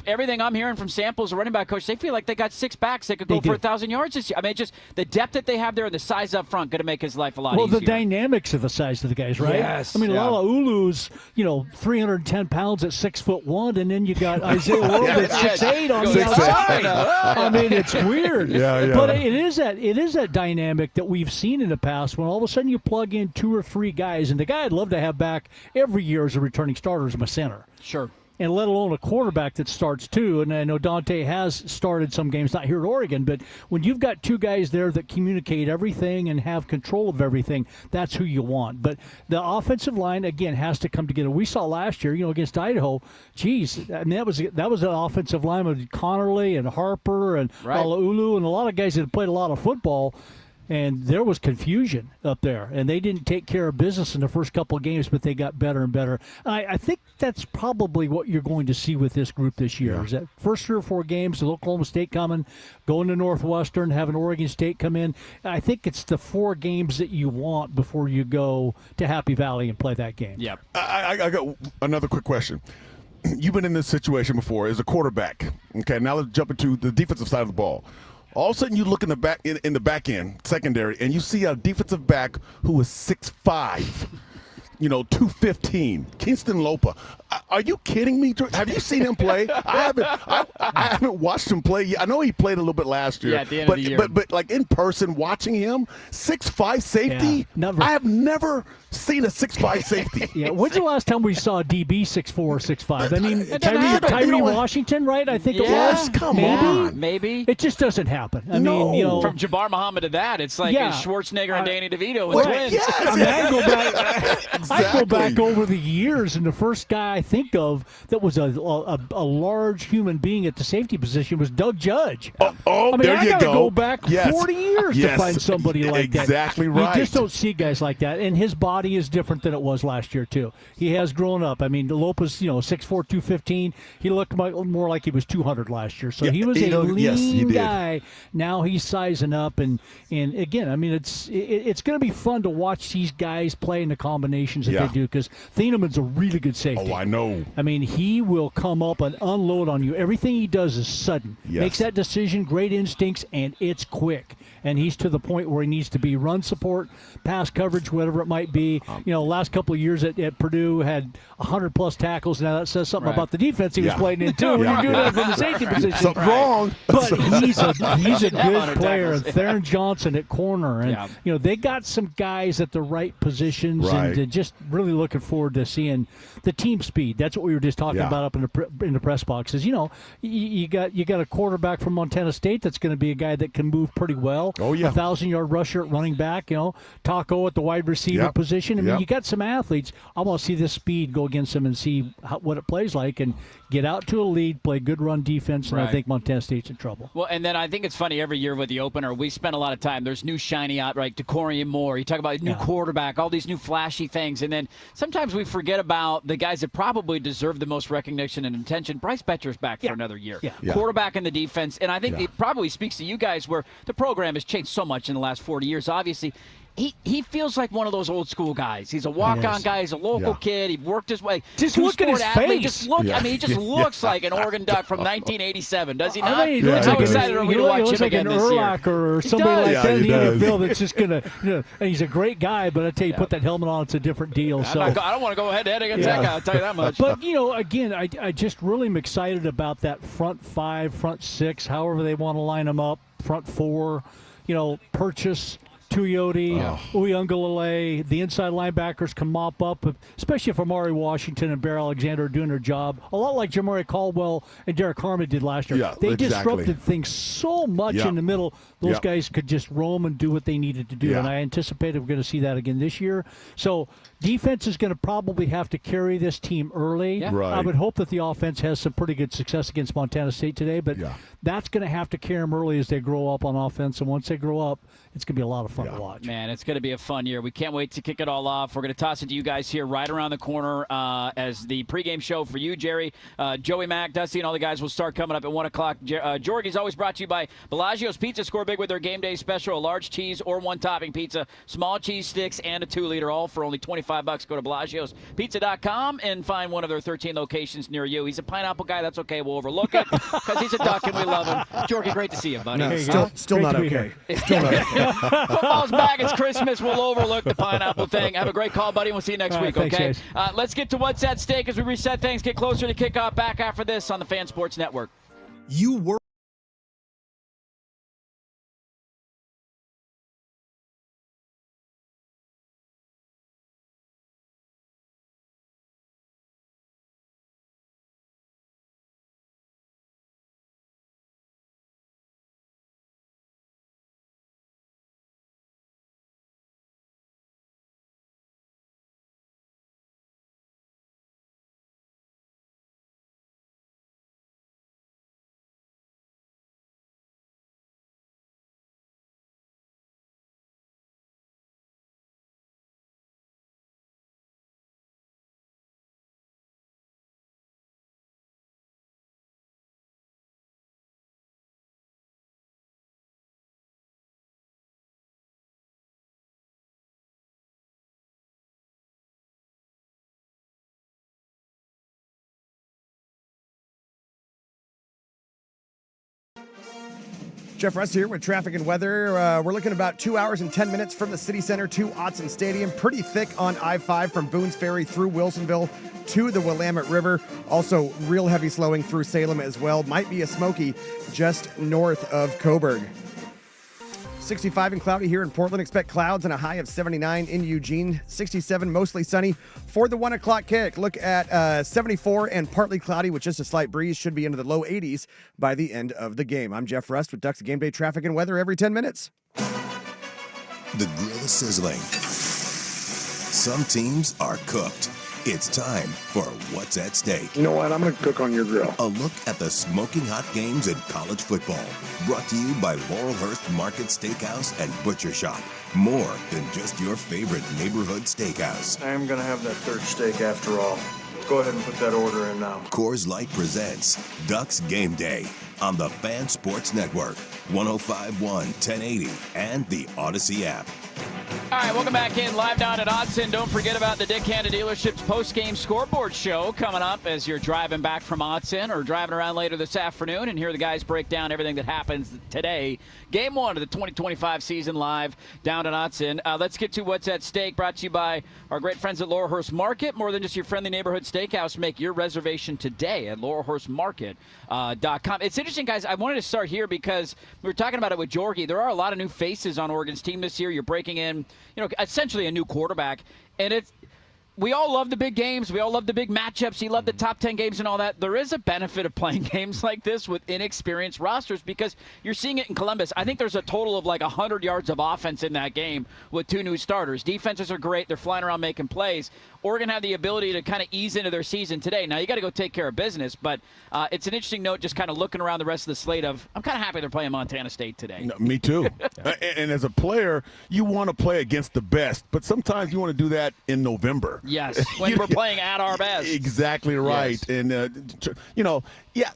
Speaker 2: everything I'm hearing from Samples, the running back coach, they feel like they got 6 backs that could go for 1,000 yards this year. I mean, just the depth that they have there and the size up front going to make his life a lot easier.
Speaker 20: Well, the dynamics of the size of the guys, right?
Speaker 2: Yes.
Speaker 20: I mean, Ulu's, 310 pounds at 6'1", and then you got Isaiah Ward at 6'8" on the outside. I mean, it's weird. But it is that dynamic that we've seen in the past when all of a sudden you plug in 2 or 3 guys, and the guy I'd love to have back every year as a returning starter is my center.
Speaker 2: Sure.
Speaker 20: And let alone a quarterback that starts too. And I know Dante has started some games, not here at Oregon, but when you've got 2 guys there that communicate everything and have control of everything, that's who you want. But the offensive line, again, has to come together. We saw last year, against Idaho, I mean, that was an offensive line with Connerly and Harper and Alaulu and a lot of guys that played a lot of football. And there was confusion up there, and they didn't take care of business in the first couple of games, but they got better and better. I think that's probably what you're going to see with this group this year. Is that first 3 or 4 games, with Oklahoma State coming, going to Northwestern, having Oregon State come in. I think it's the 4 games that you want before you go to Happy Valley and play that game.
Speaker 2: Yep.
Speaker 3: I got another quick question. You've been in this situation before as a quarterback. Okay, now let's jump into the defensive side of the ball. All of a sudden, you look in the back end, secondary, and you see a defensive back who is 6'5", 215, Kingston Lopa. Are you kidding me? Have you seen him play? I haven't watched him play yet. I know he played a little bit last year.
Speaker 2: Yeah, at the end of the year.
Speaker 3: But like in person, watching him, 6'5" safety.
Speaker 20: Never.
Speaker 3: I have never seen a 6'5" safety.
Speaker 20: Yeah, when's the last time we saw a DB 6'4" or 6'5"? I mean, Tyree Washington, right? I think it was.
Speaker 3: Come on.
Speaker 2: Maybe.
Speaker 20: It just doesn't happen. I mean,
Speaker 2: from Jabbar Muhammad to that, it's like Schwarzenegger and Danny DeVito with twins.
Speaker 3: Yes.
Speaker 20: I mean, I go back over the years, and the first guy I think of that was a large human being at the safety position was Doug Judge.
Speaker 3: I mean,
Speaker 20: there
Speaker 3: you
Speaker 20: I gotta
Speaker 3: go.
Speaker 20: go back 40 years to find somebody like that.
Speaker 3: Exactly right.
Speaker 20: You just don't see guys like that, and his body is different than it was last year too. He has grown up. I mean, Lopez, 6'4", 215. He looked more like he was 200 last year. So he was a lean guy. Now he's sizing up, and again, I mean, it's going to be fun to watch these guys play in the combinations that they do, because Thieneman's a really good safety.
Speaker 3: Oh, I know.
Speaker 20: I mean, he will come up and unload on you. Everything he does is sudden. Makes that decision, great instincts, and it's quick. And he's to the point where he needs to be run support, pass coverage, whatever it might be. Last couple of years at Purdue had 100-plus tackles. Now that says something about the defense he was playing in, too. When you do that from the safety position.
Speaker 3: Something wrong.
Speaker 20: But he's a good player. And Theron Johnson at corner. And, they got some guys at the right positions.
Speaker 3: Right.
Speaker 20: And just really looking forward to seeing the team speed. That's what we were just talking about up in the press boxes. You got a quarterback from Montana State that's going to be a guy that can move pretty well.
Speaker 3: Oh, yeah.
Speaker 20: 1,000-yard rusher at running back. Taco at the wide receiver position. I mean, you got some athletes. I want to see this speed go against them and see what it plays like and get out to a lead, play good run defense, and I think Montana State's in trouble.
Speaker 2: Well, and then I think it's funny every year with the opener, we spend a lot of time. There's new shiny out, right? DeCorian Moore. You talk about new quarterback, all these new flashy things, and then sometimes we forget about the guys that probably deserve the most recognition and attention. Bryce Betcher's back for another year. Quarterback in the defense, and I think it probably speaks to you guys where the program has changed so much in the last 40 years. Obviously, he feels like one of those old school guys. He's a walk-on guy. He's a local kid. He worked his way.
Speaker 20: Just look at his
Speaker 2: athlete.
Speaker 20: face.
Speaker 2: I mean, he just looks like an Oregon Duck from 1987, does he not?
Speaker 20: I mean, he looks
Speaker 2: How
Speaker 20: like
Speaker 2: excited are we to watch him again
Speaker 20: an
Speaker 2: this year?
Speaker 20: Urlacher or somebody like that in the NFL that's just going to, and he's a great guy, but I tell you, put that helmet on, it's a different deal. So
Speaker 2: I don't want to go head-to-head against that guy, I'll tell you that much.
Speaker 20: But, again, I just really am excited about that front 5, front 6, however they want to line them up, front 4, Purchase, Tuioti, Uyunglele, the inside linebackers can mop up, especially if Amari Washington and Bear Alexander are doing their job. A lot like Jamari Caldwell and Derek Harmon did last year. They disrupted things so much in the middle. Those guys could just roam and do what they needed to do. And I anticipated we're going to see that again this year. So defense is going to probably have to carry this team early.
Speaker 3: Yeah. Right.
Speaker 20: I would hope that the offense has some pretty good success against Montana State today, but that's going to have to carry them early as they grow up on offense. And once they grow up, it's going to be a lot of fun to watch.
Speaker 2: Man, it's going to be a fun year. We can't wait to kick it all off. We're going to toss it to you guys here right around the corner as the pregame show for you, Jerry. Joey, Mac, Dusty, and all the guys will start coming up at 1 o'clock. Jorgie's always brought to you by Bellagio's Pizza. Score big with their game day special, a large cheese or one-topping pizza, small cheese sticks, and a 2-liter, all for only $25. Go to Bellagio'sPizza.com and find one of their 13 locations near you. He's a pineapple guy. That's okay. We'll overlook it because he's a Duck and we love him. Jorgie, great to see you, buddy.
Speaker 7: No, still not okay. Still not okay.
Speaker 2: Football's back. It's Christmas. We'll overlook the pineapple thing. Have a great call, buddy. We'll see you next week,
Speaker 20: thanks,
Speaker 2: okay?
Speaker 20: guys.
Speaker 2: Let's get to What's at Stake as we reset things, get closer to kickoff. Back after this on the Fan Sports Network.
Speaker 9: You were.
Speaker 7: Jeff Russ here with traffic and weather. We're looking about 2 hours and 10 minutes from the city center to Autzen Stadium. Pretty thick on I-5 from Boones Ferry through Wilsonville to the Willamette River. Also real heavy slowing through Salem as well. Might be a smoky just north of Coburg. 65 and cloudy here in Portland. Expect clouds and a high of 79 in Eugene. 67, mostly sunny for the 1 o'clock kick. Look at 74 and partly cloudy with just a slight breeze. Should be into the low 80s by the end of the game. I'm Jeff Rust with Ducks Game Day traffic and weather every 10 minutes.
Speaker 1: The grill is sizzling. Some teams are cooked. It's time for What's at Stake.
Speaker 16: You know what? I'm going to cook on your grill.
Speaker 1: A look at the smoking hot games in college football. Brought to you by Laurelhurst Market Steakhouse and Butcher Shop. More than just your favorite neighborhood steakhouse.
Speaker 16: I am going to have that third steak after all. Go ahead and put that order in now.
Speaker 1: Coors Light presents Ducks Game Day on the Fan Sports Network, 105.1, 1080, and the Odyssey app.
Speaker 2: All right, welcome back in live down at Autzen. Don't forget about the Dick Hanna Dealerships post-game scoreboard show coming up as you're driving back from Autzen or driving around later this afternoon and hear the guys break down everything that happens today. Game 1 of the 2025 season live down at Autzen. Let's get to What's at Stake, brought to you by our great friends at Laurelhurst Market. More than just your friendly neighborhood steakhouse. Make your reservation today at laurelhurstmarket.com. It's interesting, guys. I wanted to start here because we were talking about it with Jorgie. There are a lot of new faces on Oregon's team this year. You're breaking in, essentially a new quarterback. And we all love the big games. We all love the big matchups. You love the top 10 games and all that. There is a benefit of playing games like this with inexperienced rosters because you're seeing it in Columbus. I think there's a total of like 100 yards of offense in that game with 2 new starters. Defenses are great. They're flying around making plays. Oregon had the ability to kind of ease into their season today. Now, you got to go take care of business, but it's an interesting note just kind of looking around the rest of the slate of, I'm kind of happy they're playing Montana State today.
Speaker 3: No, me too. And as a player, you want to play against the best, but sometimes you want to do that in November.
Speaker 2: Yes, when we're playing at our best.
Speaker 3: Exactly right. Yes. And,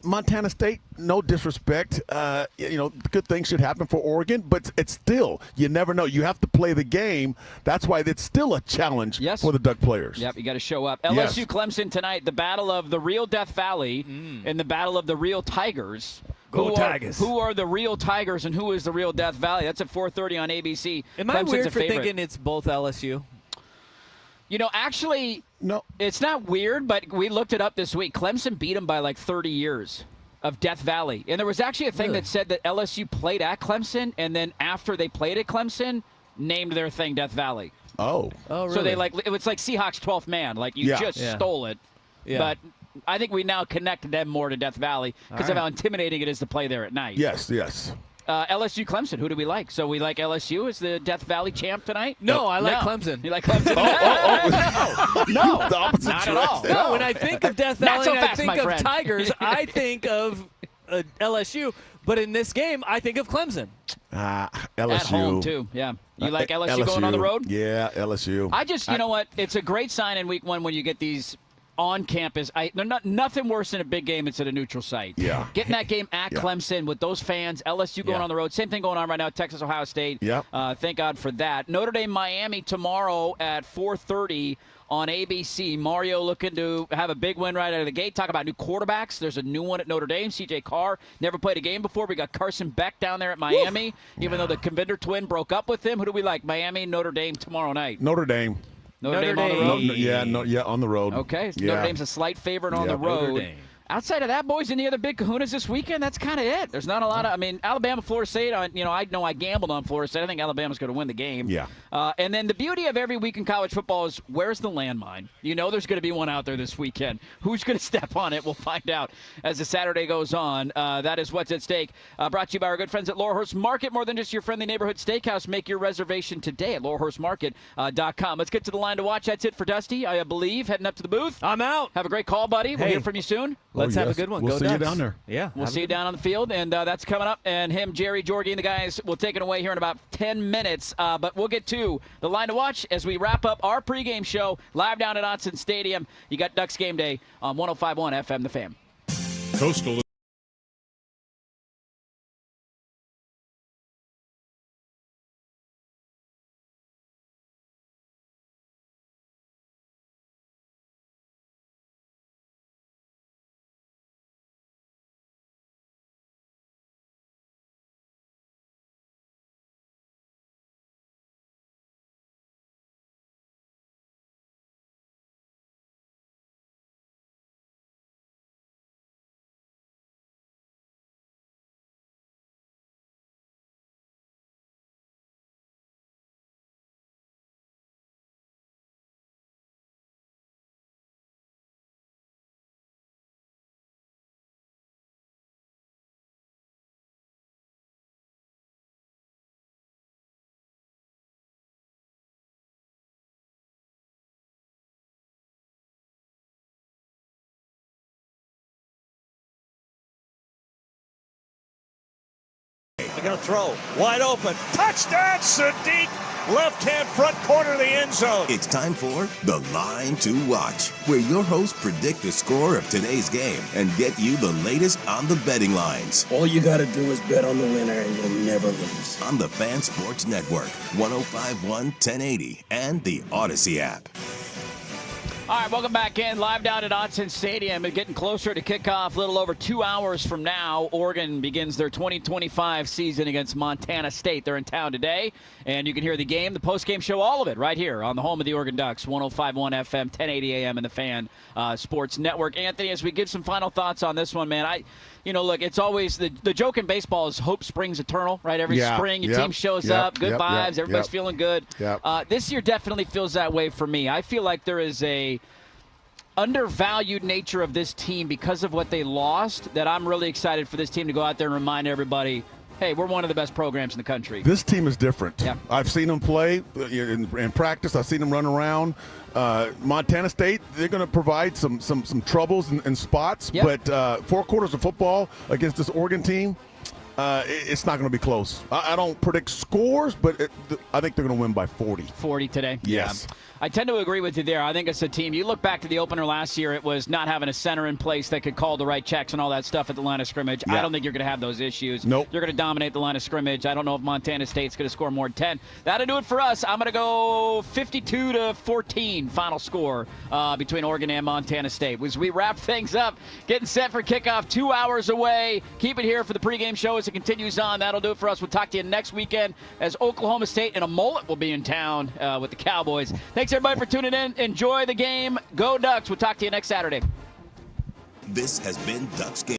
Speaker 3: Montana State, no disrespect. Good things should happen for Oregon, but it's still, you never know. You have to play the game. That's why it's still a challenge for the Duck players.
Speaker 2: Yep, you got to show up. LSU Clemson tonight, the battle of the real Death Valley and the battle of the real Tigers.
Speaker 4: Go Tigers.
Speaker 2: Who are the real Tigers and who is the real Death Valley? That's at 4:30 on ABC.
Speaker 4: Am I weird for thinking it's both LSU?
Speaker 2: Actually,
Speaker 3: no,
Speaker 2: it's not weird, but we looked it up this week. Clemson beat them by like 30 years of Death Valley. And there was actually a thing that said that LSU played at Clemson, and then after they played at Clemson, named their thing Death Valley.
Speaker 3: Oh,
Speaker 2: So
Speaker 3: really?
Speaker 2: they it was like Seahawks 12th man. Like you just stole it. Yeah. But I think we now connect them more to Death Valley because of how intimidating it is to play there at night.
Speaker 3: Yes.
Speaker 2: LSU Clemson, who do we like? So we like LSU as the Death Valley champ tonight?
Speaker 4: No, I like Clemson.
Speaker 2: You like Clemson?
Speaker 3: No, the opposite
Speaker 2: not at all.
Speaker 4: No, when I think of Death Valley,
Speaker 2: so fast,
Speaker 4: I think of Tigers. I think of LSU. But in this game, I think of Clemson.
Speaker 3: LSU.
Speaker 2: At home, too. Yeah. You like LSU going on the road?
Speaker 3: Yeah, LSU.
Speaker 2: You know what? It's a great sign in week one when you get these on campus. They're nothing worse than a big game that's at a neutral site.
Speaker 3: Yeah.
Speaker 2: Getting that game at Clemson with those fans, LSU going on the road. Same thing going on right now, Texas, Ohio State.
Speaker 3: Yeah.
Speaker 2: Thank God for that. Notre Dame, Miami tomorrow at 4:30 on ABC. Mario looking to have a big win right out of the gate. Talk about new quarterbacks. There's a new one at Notre Dame. C.J. Carr never played a game before. We got Carson Beck down there at Miami. Even though the Convinder twin broke up with him. Who do we like? Miami, Notre Dame tomorrow night.
Speaker 3: Notre Dame.
Speaker 2: Notre Dame on the road?
Speaker 3: On the road.
Speaker 2: Okay, so Notre Dame's a slight favorite on the road. Outside of that, boys, any other big kahunas this weekend? That's kind of it. There's not a lot of, Alabama, Florida State, I know I gambled on Florida State. I think Alabama's going to win the game.
Speaker 3: Yeah.
Speaker 2: And then the beauty of every week in college football is where's the landmine? You know there's going to be one out there this weekend. Who's going to step on it? We'll find out as the Saturday goes on. That is what's at stake. Brought to you by our good friends at Laurelhurst Market. More than just your friendly neighborhood steakhouse. Make your reservation today at laurelhurstmarket.com. Let's get to the line to watch. That's it for Dusty, I believe. Heading up to the booth.
Speaker 4: I'm out.
Speaker 2: Have a great call, buddy. We'll hear from you soon.
Speaker 4: Let's have a good one.
Speaker 3: We'll see you down there.
Speaker 4: Yeah.
Speaker 2: We'll see you down on the field, and that's coming up. And him, Jerry, Jorgie, and the guys will take it away here in about 10 minutes. But we'll get to the line to watch as we wrap up our pregame show live down at Autzen Stadium. You got Ducks Game Day on 105.1 FM, The Fan.
Speaker 14: Coastal.
Speaker 5: They're going to throw. Wide open. Touchdown, Sadiq. Left-hand front corner of the end zone.
Speaker 1: It's time for The Line to Watch, where your hosts predict the score of today's game and get you the latest on the betting lines.
Speaker 21: All you got to do is bet on the winner and you'll never lose.
Speaker 1: On the Fan Sports Network, 105.1 1080, and the Odyssey app.
Speaker 2: All right, welcome back in. Live down at Autzen Stadium. And getting closer to kickoff, a little over 2 hours from now. Oregon begins their 2025 season against Montana State. They're in town today, and you can hear the game, the post-game show, all of it right here on the home of the Oregon Ducks, 105.1 FM, 1080 AM, and the Fan Sports Network. Anthony, as we give some final thoughts on this one, man, look, it's always the joke in baseball is hope springs eternal, right? Every spring, your team shows up, good vibes, everybody's feeling good. This year definitely feels that way for me. I feel like there is a undervalued nature of this team because of what they lost that I'm really excited for this team to go out there and remind everybody, hey, we're one of the best programs in the country.
Speaker 3: This team is different. I've seen them play in practice. I've seen them run around. Montana State, they're going to provide some troubles in spots, but 4 quarters of football against this Oregon team, it's not going to be close. I don't predict scores, but I think they're going to win by 40.
Speaker 2: 40 today?
Speaker 3: Yes.
Speaker 2: Yeah. I tend to agree with you there. I think it's a team. You look back to the opener last year, it was not having a center in place that could call the right checks and all that stuff at the line of scrimmage. I don't think you're going to have those issues.
Speaker 3: Nope.
Speaker 2: You're going to dominate the line of scrimmage. I don't know if Montana State's going to score more than 10. That'll do it for us. I'm going to go 52-14 final score between Oregon and Montana State. As we wrap things up, getting set for kickoff 2 hours away. Keep it here for the pregame show as it continues on. That'll do it for us. We'll talk to you next weekend as Oklahoma State and a mullet will be in town with the Cowboys. Thanks, everybody, for tuning in. Enjoy the game. Go Ducks. We'll talk to you next Saturday.
Speaker 1: This has been Ducks Game.